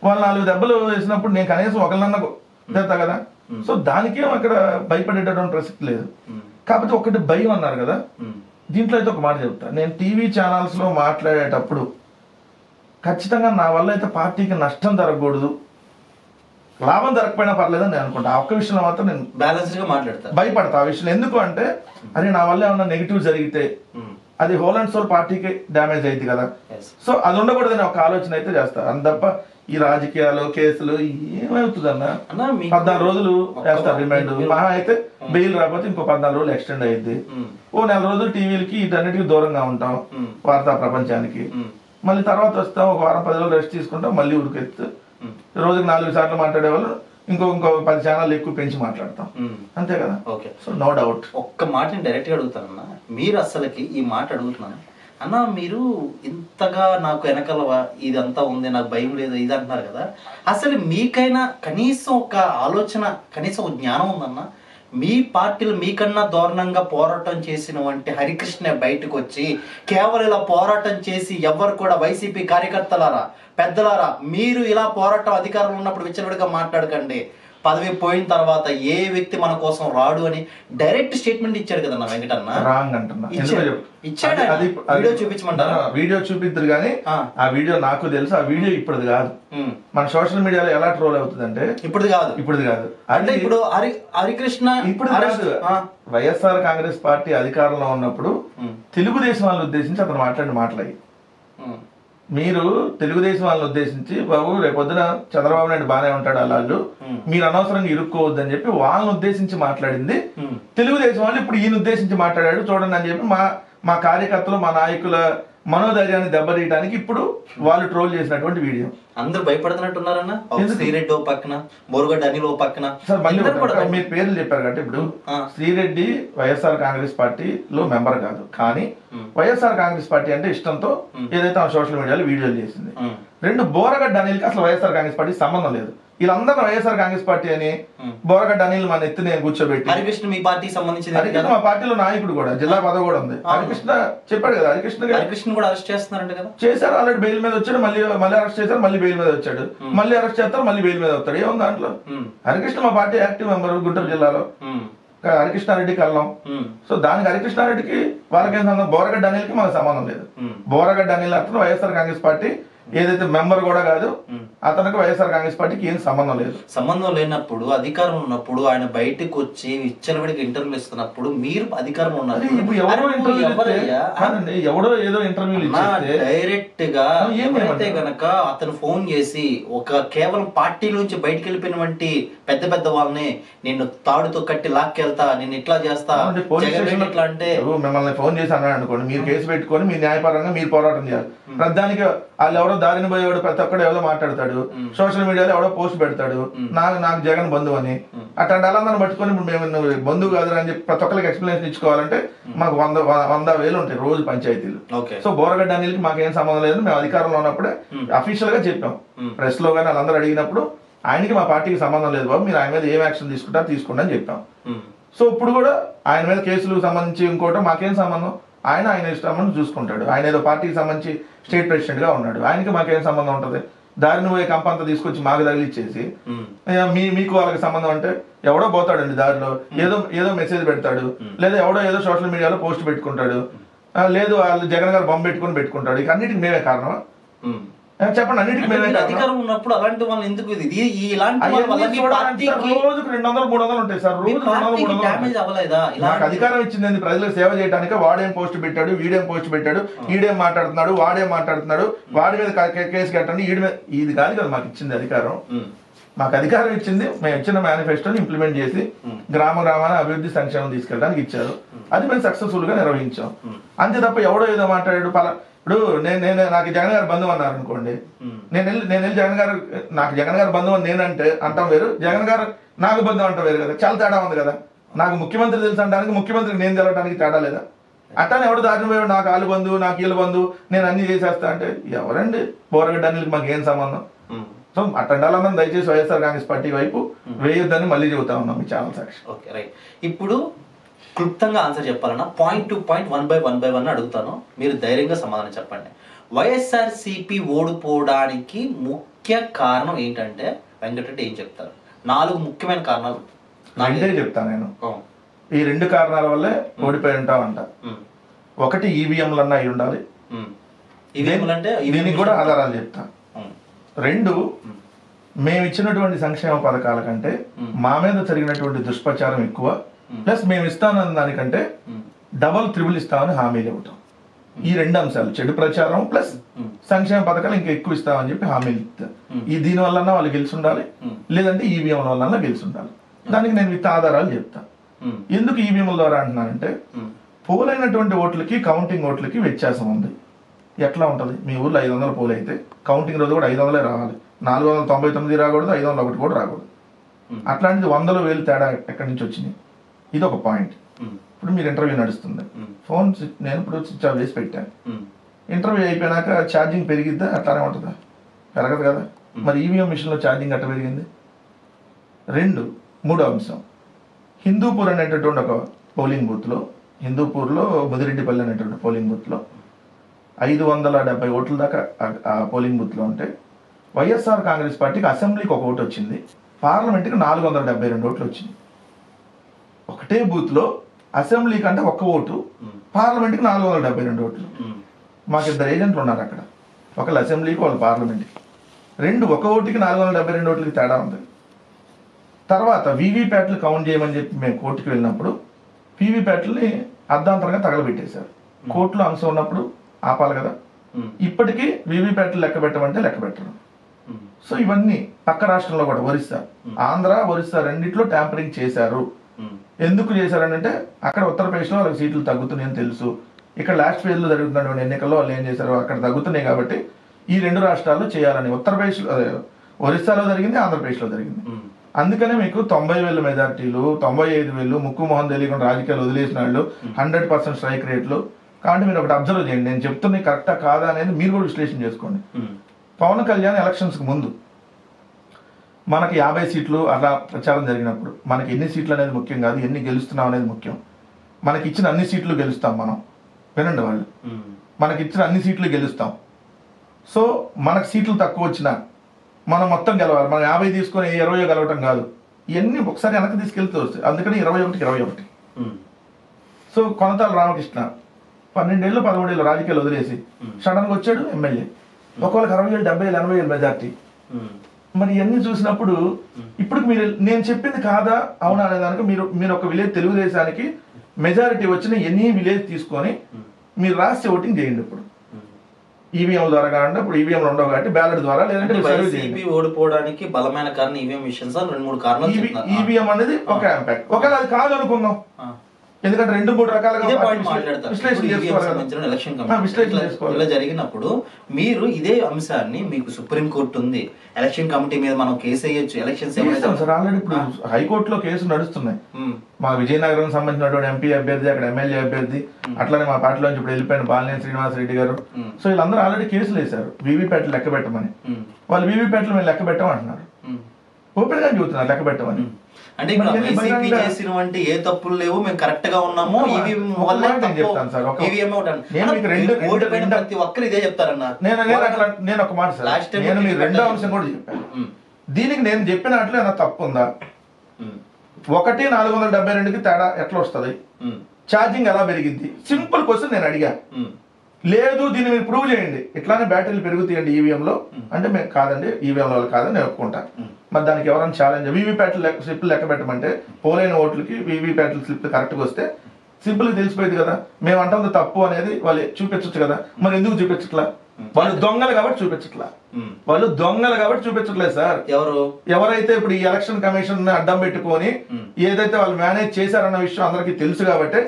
వాళ్ళు 4 దెబ్బలు వేసినప్పుడు నేను కనీసం ఒకళ్ళన్నా తిడతా కదా. సో దానికేం అక్కడ భయపడేటటువంటి ప్రసక్తి లేదు. కాకపోతే ఒకటి భయం అన్నారు కదా, దీంట్లో అయితే ఒక మాట చెప్తా. నేను టీవీ ఛానల్స్ లో మాట్లాడేటప్పుడు ఖచ్చితంగా నా వల్ల అయితే పార్టీకి నష్టం జరగకూడదు, లాభం జరగకపోయినా పర్లేదని నేను అనుకుంటా. ఆ ఒక్క విషయంలో మాత్రం నేను బ్యాలెన్స్ గా మాట్లాడతా, భయపడతా ఆ విషయంలో. ఎందుకు అంటే అది నా వల్ల ఏమన్నా నెగిటివ్ జరిగితే అది హోల్ అండ్ సోల్ పార్టీకి డ్యామేజ్ అయింది కదా. సో అది ఉండకూడదని ఒక ఆలోచన అయితే చేస్తా. అంత తప్ప ఈ రాజకీయాలు కేసులు ఏమవుతుందన్న 14 రోజులు వేస్తారు రిమాండ్, మహా అయితే బెయిల్ రాకపోతే ఇంకో 14 రోజులు ఎక్స్టెండ్ అయ్యింది. ఓ 4 రోజులు టీవీలకి వీటన్నిటికీ దూరంగా ఉంటాం, వార్తా ప్రపంచానికి. మళ్ళీ తర్వాత వస్తాం, ఒక వారం 10 రోజులు రెస్ట్ తీసుకుంటాం, మళ్ళీ ఉరికెత్తు. రోజుకి 4 సార్లు మాట్లాడే వాళ్ళు ఇంకో 10 ఛానల్ ఎక్కువ పెంచి మాట్లాడతాం, అంతే కదా. Okay, so no doubt. ఒక్క మాట నేను డైరెక్ట్ గా అడుగుతానన్నా, మీరు అసలుకి ఈ మాట అడుగుతున్నాను అన్నా, మీరు ఇంతగా నాకు వెనకాల ఇదంతా ఉంది, నాకు భయం లేదు ఇది అంటున్నారు కదా, అసలు మీకైనా కనీసం ఒక ఆలోచన, కనీసం ఒక జ్ఞానం ఉందన్నా? మీ పార్టీలు మీకన్నా దారుణంగా పోరాటం చేసిన వంటి హరికృష్ణ బయటకు వచ్చి కేవలం ఇలా పోరాటం చేసి ఎవరు కూడా వైసీపీ కార్యకర్తలారా, పెద్దలారా, మీరు ఇలా పోరాటం అధికారంలో ఉన్నప్పుడు విచ్చలవిడిగా మాట్లాడకండి, పదవి పోయిన తర్వాత ఏ వ్యక్తి మన కోసం రాడు అని డైరెక్ట్ స్టేట్మెంట్ ఇచ్చాడు కదన్నా వెంకటన్న. రాంగ్ అంటున్నా. వీడియో చూపించమంటారా? వీడియో చూపిద్దరు కానీ ఆ వీడియో నాకు తెలుసు, ఆ వీడియో ఇప్పుడుది కాదు. మన సోషల్ మీడియాలో ఎలా ట్రోల్ అవుతుంది అంటే ఇప్పుడుది కాదు. అంటే ఇప్పుడు హరికృష్ణ ఇప్పుడు కాదు, వైఎస్ఆర్ కాంగ్రెస్ పార్టీ అధికారంలో ఉన్నప్పుడు తెలుగుదేశం వాళ్ళని ఉద్దేశించి అతను మాట్లాడిన మాటలయ్యి. మీరు తెలుగుదేశం వాళ్ళని ఉద్దేశించి బాబు రేపొద్దున చంద్రబాబు నాయుడు బానే ఉంటాడు అలాళ్ళు, మీరు అనవసరంగా ఇరుక్కోవద్దని చెప్పి వాళ్ళని ఉద్దేశించి మాట్లాడింది తెలుగుదేశం వాళ్ళు. ఇప్పుడు ఈయన ఉద్దేశించి మాట్లాడాడు చూడండి అని చెప్పి మా కార్యకర్తలు, మా నాయకుల మనోధైర్యాన్ని దెబ్బతీయడానికి ఇప్పుడు వాళ్ళు ట్రోల్ చేసినటువంటి వీడియో. అందరూ భయపడుతున్నట్టున్నారన్నా. శ్రీరెడ్డి ఓ పక్కన, బోరుగడ్డ అనిల్ ఓ పక్కన. సార్ మళ్ళీ మీరు పేర్లు చెప్పారు కాబట్టి ఇప్పుడు శ్రీరెడ్డి వైఎస్ఆర్ కాంగ్రెస్ పార్టీలో మెంబర్ కాదు, కానీ వైఎస్ఆర్ కాంగ్రెస్ పార్టీ అంటే ఇష్టంతో ఏదైతే సోషల్ మీడియాలో వీడియోలు చేసింది. 2 బోరగడ్డ అనిల్కి అసలు వైఎస్ఆర్ కాంగ్రెస్ పార్టీ సంబంధం లేదు. వీళ్ళందరూ వైఎస్ఆర్ కాంగ్రెస్ పార్టీ అని బోరగడ్డ అనిల్ మన ఎత్తుని కూర్చోబెట్టి, హరికృష్ణ మీ పార్టీకి సంబంధించి హరికృష్ణ మా పార్టీలో నాయకుడు కూడా, జిల్లా పదవి కూడా ఉంది. హరికృష్ణ చెప్పాడు కదా, హరికృష్ణ కూడా అరెస్ట్ చేస్తున్నారంట కదా. చేశారు, ఆల్రెడీ బెయిల్ మీద వచ్చాడు, మళ్ళీ అరెస్ట్ చేశారు, మళ్ళీ బెయిల్ మీద వచ్చాడు, మళ్ళీ అరెస్ట్ చేస్తారు, మళ్ళీ బెయిల్ మీద వస్తాడు. ఏముంది దాంట్లో? హరికృష్ణ మా పార్టీ యాక్టివ్ మెంబర్ గుంటూరు జిల్లాలో, హరికృష్ణారెడ్డి కల్లం. సో దానికి హరికృష్ణారెడ్డికి వాళ్ళకేం సంబంధం? బోరగడ్డ అనిల్కి మనకు సంబంధం లేదు. బోరగడ్డ అనిల్ అతను వైఎస్ఆర్ కాంగ్రెస్ పార్టీ ఏదైతే మెంబర్ కూడా కాదు, అతనికి వైఎస్ఆర్ కాంగ్రెస్ పార్టీకి ఏం సంబంధం లేదు. సంబంధం లేనప్పుడు, అధికారం ఉన్నప్పుడు ఆయన బయటకు వచ్చి విచ్చలవిడికి ఇంటర్వ్యూలు ఇస్తున్నప్పుడు మీరు అధికారం ఉన్నారు. ఎవడో ఏదో ఇంటర్వ్యూలు డైరెక్ట్ గా ఎవరైతే గనక అతను ఫోన్ చేసి ఒక కేవలం పార్టీ నుంచి బయటకు వెళ్ళిపోయినటువంటి పెద్ద పెద్ద వాళ్ళని నిన్ను తాడుతో కట్టి లాక్కెళ్తా, నేను ఇట్లా చేస్తా, ఇట్లా అంటే మిమ్మల్ని ఫోన్ చేసి అన్నాడు అనుకోండి, మీరు కేసు పెట్టుకొని మీ న్యాయపరంగా మీరు పోరాటం చేయాలి. ప్రధానికి వాళ్ళు ఎవడో దారిని పోయేవాడు ప్రతి ఒక్కడు ఎవరో మాట్లాడతాడు, సోషల్ మీడియాలో ఎవడో పోస్ట్ పెడతాడు, నాకు జగన్ బంధువు అని. అట్లాంటి వాళ్ళందరిని పట్టుకొని ఇప్పుడు మేము బంధువు కాదు అని చెప్పి ప్రతి ఒక్కరికి ఎక్స్ప్లెనేషన్ ఇచ్చుకోవాలంటే మాకు 100,000 ఉంటాయి రోజు పంచాయతీలు. సో బోరగడ్డ అనిల్కి మాకేం సంబంధం లేదు, మేము అధికారంలో ఉన్నప్పుడే అఫీషియల్ గా చెప్పాం, ప్రెస్ లో కానీ వాళ్ళందరూ అడిగినప్పుడు ఆయనకి మా పార్టీకి సంబంధం లేదు బాబు, మీరు ఆయన మీద ఏం యాక్షన్ తీసుకుంటారో తీసుకోండి అని చెప్పాం. సో ఇప్పుడు కూడా ఆయన మీద కేసులకు సంబంధించి ఇంకోటి మాకేం సంబంధం, ఆయన ఇష్టమని చూసుకుంటాడు. ఆయన ఏదో పార్టీకి సంబంధించి స్టేట్ ప్రెసిడెంట్ గా ఉన్నాడు, ఆయనకి మాకేం సంబంధం ఉంటది? దారిని పోయే కంపంతా తీసుకొచ్చి మాకు తగిలిచ్చేసి మీకు వాళ్ళకి సంబంధం అంటే ఎవడో పోతాడండి దారిలో, ఏదో మెసేజ్ పెడతాడు, లేదా ఎవడో ఏదో సోషల్ మీడియాలో పోస్ట్ పెట్టుకుంటాడు, లేదు వాళ్ళు జగన్ గారు బొమ్మ పెట్టుకుంటాడు. ఇక అన్నిటికి మేమే కారణమా? చెప్పండి, అన్నిటికీ మేమే అధికారం ఉన్నప్పుడు అలాంటి వాళ్ళు ఎందుకు రోజుకు 200-300 ఉంటాయి సార్. రోజు డ్యామేజ్ అవ్వలేదా? నాకు అధికారం ఇచ్చింది ప్రజలకు సేవ చేయడానికి. వాడేం పోస్ట్ పెట్టాడు, వీడేం పోస్ట్ పెట్టాడు, ఈడేం మాట్లాడుతున్నాడు, వాడేం మాట్లాడుతున్నాడు, వాడి మీద కేసు కట్టండి, ఈడి మీద. ఇది కాదు కదా మాకు ఇచ్చింది అధికారం. మాకు అధికారం ఇచ్చింది, మేము ఇచ్చిన మేనిఫెస్టోని ఇంప్లిమెంట్ చేసి గ్రామాన అభివృద్ధి సంక్షేమం తీసుకెళ్ళడానికి ఇచ్చారు. అది మేము సక్సెస్ఫుల్ గా నిర్వహించాం. అంతే తప్ప ఎవడో ఏదో మాట్లాడాడు. ఇప్పుడు నేను నాకు జగన్ గారు బంధువు అన్నారు అనుకోండి, నేను వెళ్ళి జగన్ గారు నాకు జగన్ గారు బంధువు అని నేనంటే అంటాం వేరు, జగన్ గారు నాకు బంధువు అంటాం వేరు కదా. చాలా తేడా ఉంది కదా. నాకు ముఖ్యమంత్రి తెలుసు అంటానికి ముఖ్యమంత్రికి నేను తెలవడానికి తేడా లేదా? అట్లానే ఎవడు దారిని పోయాడు, నాకు వాళ్ళు బంధువు, నాకు వీళ్ళ బంధువు, నేను అన్ని చేసేస్తా అంటే ఎవరండి? బోరగడ్డ అనిల్కి మాకు ఏం సంబంధం? సో అట్టండాలన్నా దయచేసి వైఎస్ఆర్ కాంగ్రెస్ పార్టీ వైపు వేయొద్దని మళ్ళీ చెబుతా ఉన్నాం మీ ఛానల్ సాక్షి. Okay right. ఇప్పుడు క్లుప్తంగా ఆన్సర్ చెప్పాలన్నా పాయింట్ టు పాయింట్ 1 by 1 అడుగుతాను, మీరు ధైర్యంగా సమాధానం చెప్పండి. వైఎస్ఆర్సీపీ ఓడిపోవడానికి ముఖ్య కారణం ఏంటంటే వెంకటరెడ్డి ఏం చెప్తారు? 4 ముఖ్యమైన కారణాలు చెప్తాను నేను. ఈ 2 కారణాల వల్లే ఓడిపోయి ఉంటామంట. ఒకటి ఈవీఎంలన్నా అయి ఉండాలి, దీనికి కూడా ఆధారాలు చెప్తా. 2, మేము ఇచ్చినటువంటి సంక్షేమ పథకాల కంటే మా మీద జరిగినటువంటి దుష్ప్రచారం ఎక్కువ, ప్లస్ మేము ఇస్తానన్న దానికంటే డబల్ త్రిబుల్ ఇస్తామని హామీలు ఇవ్వటం. ఈ 2 అంశాలు, చెడు ప్రచారం ప్లస్ సంక్షేమ పథకాలు ఇంకా ఎక్కువ ఇస్తామని చెప్పి హామీలు ఇస్తారు. దీని వల్ల వాళ్ళు గెలిచి ఉండాలి, లేదంటే ఈవీఎంల వల్ల గెలిచి ఉండాలి. దానికి నేను విత్ ఆధారాలు చెప్తా. ఎందుకు ఈవీఎంల ద్వారా అంటున్నానంటే, పోలైనటువంటి ఓట్లకి కౌంటింగ్ ఓట్లకి వ్యత్యాసం ఉంది. ఎట్లా ఉంటుంది? మీ ఊర్లో 500 పోలు అయితే కౌంటింగ్ రోజు కూడా 500 రావాలి, 499 రాకూడదు, 501 కూడా రాకూడదు. అట్లాంటిది 100,000 తేడా ఎక్కడి నుంచి వచ్చినాయి? ఇది ఒక పాయింట్. ఇప్పుడు మీరు ఇంటర్వ్యూ నడుస్తుంది, ఫోన్ నేను ఇప్పుడు స్విచ్ ఆఫ్ చేసి పెట్టాను. ఇంటర్వ్యూ అయిపోయినాక ఛార్జింగ్ పెరిగిద్దా? అట్లానే ఉంటుందా? పెరగదు కదా. మరి ఈవీఎం మిషన్లో ఛార్జింగ్ అట్ట పెరిగింది. 2, 3వ అంశం, హిందూపూర్ అనేటటువంటి ఒక పోలింగ్ బూత్లో, హిందూపూర్లో ముదిరెడ్డిపల్లి అనేటువంటి పోలింగ్ బూత్లో 570 ఓట్ల దాకా ఆ పోలింగ్ బూత్లో ఉంటే వైఎస్ఆర్ కాంగ్రెస్ పార్టీకి అసెంబ్లీకి 1 ఓటు వచ్చింది, పార్లమెంట్కి 472 ఓట్లు వచ్చింది. ఒకటే బూత్లో అసెంబ్లీ కంటే 1 ఓటు, పార్లమెంట్కి 472 ఓట్లు. మాకు 2 ఏజెంట్లు ఉన్నారు అక్కడ, ఒకళ్ళు అసెంబ్లీకి, వాళ్ళు పార్లమెంట్కి. 2, 1 ఓటుకి 472 ఓట్లకి తేడా ఉంది. తర్వాత వీవీప్యాట్లు కౌంట్ చేయమని చెప్పి మేము కోర్టుకి వెళ్ళినప్పుడు వీవీప్యాట్లని అర్ధాంతరంగా తగలబెట్టేశారు. కోర్టులో అంశం ఉన్నప్పుడు ఆపాలి కదా. ఇప్పటికీ వీవీప్యాట్లు లెక్క పెట్టమంటే లెక్క పెట్టరు. సో ఇవన్నీ పక్క రాష్ట్రంలో కూడా, ఒరిస్సా, ఆంధ్ర, ఒరిస్సా రెండిట్లో ట్యాంపరింగ్ చేశారు. ఎందుకు చేశారనంటే, అక్కడ ఉత్తరప్రదేశ్లో వాళ్ళకి సీట్లు తగ్గుతున్నాయని తెలుసు, ఇక్కడ లాస్ట్ ఫేజ్ లో జరుగుతున్నటువంటి ఎన్నికల్లో వాళ్ళు ఏం చేశారు, అక్కడ తగ్గుతున్నాయి కాబట్టి ఈ 2 రాష్ట్రాల్లో చేయాలని ఉత్తరప్రదేశ్, ఒరిస్సాలో జరిగింది, ఆంధ్రప్రదేశ్లో జరిగింది. అందుకనే మీకు 90,000 మెజార్టీలు, 95,000 ముక్కు మొహం తెలియకుండా రాజకీయాలు వదిలేసిన వాళ్ళు, 100% స్ట్రైక్ రేట్లు. కాబట్టి మీరు ఒకటి అబ్జర్వ్ చేయండి, నేను చెప్తున్నది కరెక్టా కాదా అనేది మీరు కూడా విశ్లేషణ చేసుకోండి. పవన్ కళ్యాణ్ ఎలక్షన్స్కి ముందు మనకి 50 సీట్లు అలా ప్రచారం జరిగినప్పుడు, మనకి ఎన్ని సీట్లు అనేది ముఖ్యం కాదు, ఎన్ని గెలుస్తున్నాం అనేది ముఖ్యం. మనకి ఇచ్చిన అన్ని సీట్లు గెలుస్తాం మనం. వినండి, వాళ్ళు మనకి ఇచ్చిన అన్ని సీట్లు గెలుస్తాం. సో మనకు సీట్లు తక్కువ వచ్చినా మనం మొత్తం గెలవాలి. మనం 50 తీసుకొని 20 గెలవటం కాదు, ఇవన్నీ ఒకసారి వెనక్కి తీసుకెళ్తూ వస్తాయి. అందుకని 21. సో కొనతాల రామకృష్ణ 12 ఏళ్ళు 13 ఏళ్ళు రాజకీయాలు వదిలేసి సడన్ గా వచ్చాడు ఎమ్మెల్యే. ఒకవేళకి 60,000 70,000 80,000 మెజార్టీ. మరి ఇవన్నీ చూసినప్పుడు ఇప్పుడు మీరు నేను చెప్పింది కాదా అవునా అనే దానికి మీరు ఒక విలేజ్ తెలుగుదేశానికి మెజారిటీ వచ్చిన ఎన్ని విలేజ్ తీసుకొని మీరు రాసి ఓటింగ్ చేయండి. ఇప్పుడు ఈవీఎం ద్వారా కాకుండా, ఇప్పుడు ఈవీఎం ఉండవు కాబట్టి బ్యాలెట్ ద్వారా, లేదంటే ఓడిపోవడానికి బలమైన కారణం ఈవీఎం మిషన్స్ 2-3 కారణాలు. ఈవీఎం అనేది ఒక ఇంపాక్ట్. ఒకవేళ అది కాదు అనుకుందాం, ఎందుకంటే 2-3 రకాలుగా ఇలా జరిగినప్పుడు మీరు ఇదే అంశాన్ని, మీకు సుప్రీం కోర్టు ఉంది, ఎలక్షన్ కమిటీ మీద మనం కేసు వేయొచ్చు. ఎలక్షన్స్ ఆల్రెడీ ఇప్పుడు హైకోర్టులో కేసులు నడుస్తున్నాయి. మా విజయనగరం సంబంధించినటువంటి ఎంపీ అభ్యర్థి, అక్కడ ఎమ్మెల్యే అభ్యర్థి, అట్లానే మా పార్టీలోంచి ఇప్పుడు వెళ్ళిపోయిన బాలినేని శ్రీనివాస్ రెడ్డి గారు. సో వీళ్ళందరూ ఆల్రెడీ కేసులు వేశారు వీవీప్యాట్లు లెక్క పెట్టమని. వాళ్ళు వీవీప్యాట్లు మేము లెక్క పెట్టమంటున్నారు, ఓపెన్ గా చూస్తున్నారు లెక్క పెట్టమని. అంటే చేసినటువంటి ఏ తప్పులు లేవు, మేము కరెక్ట్ గా ఉన్నాము. ప్రతి ఒక్కరు ఇదే చెప్తారన్న. నేను ఒక మాట సార్, నేను మీ 2వ అంశం కూడా చెప్పాను. దీనికి నేను చెప్పినట్లు ఏమైనా తప్పు ఉందా? 472కి తేడా ఎట్లా వస్తుంది? ఛార్జింగ్ ఎలా పెరిగింది? సింపుల్ క్వశ్చన్ నేను అడిగా. లేదు దీన్ని మీరు ప్రూవ్ చేయండి, ఇట్లానే బ్యాటరీలు పెరుగుతాయండి ఈవీఎంలో అంటే, మేము కాదండి ఈవీఎంలో కాదని నేను ఒప్పుకుంటా. మరి దానికి ఎవరైనా ఛాలెంజ్, వీవీప్యాట్లు స్లిప్లు లెక్క పెట్టమంటే పోలైన ఓట్లకి వీవీప్యాట్లు స్లిప్ కరెక్ట్గా వస్తే సింపుల్ గా తెలిసిపోయింది కదా. మేము అంటుంది తప్పు అనేది వాళ్ళు చూపించచ్చు కదా. మరి ఎందుకు చూపించట్లా? వాళ్ళు దొంగలు కాబట్టి చూపించట్లా. వాళ్ళు దొంగలు కాబట్టి చూపించట్లేదు సార్. ఎవరైతే ఇప్పుడు ఈ ఎలక్షన్ కమిషన్ అడ్డం పెట్టుకొని ఏదైతే వాళ్ళు మేనేజ్ చేశారన్న విషయం అందరికి తెలుసు కాబట్టి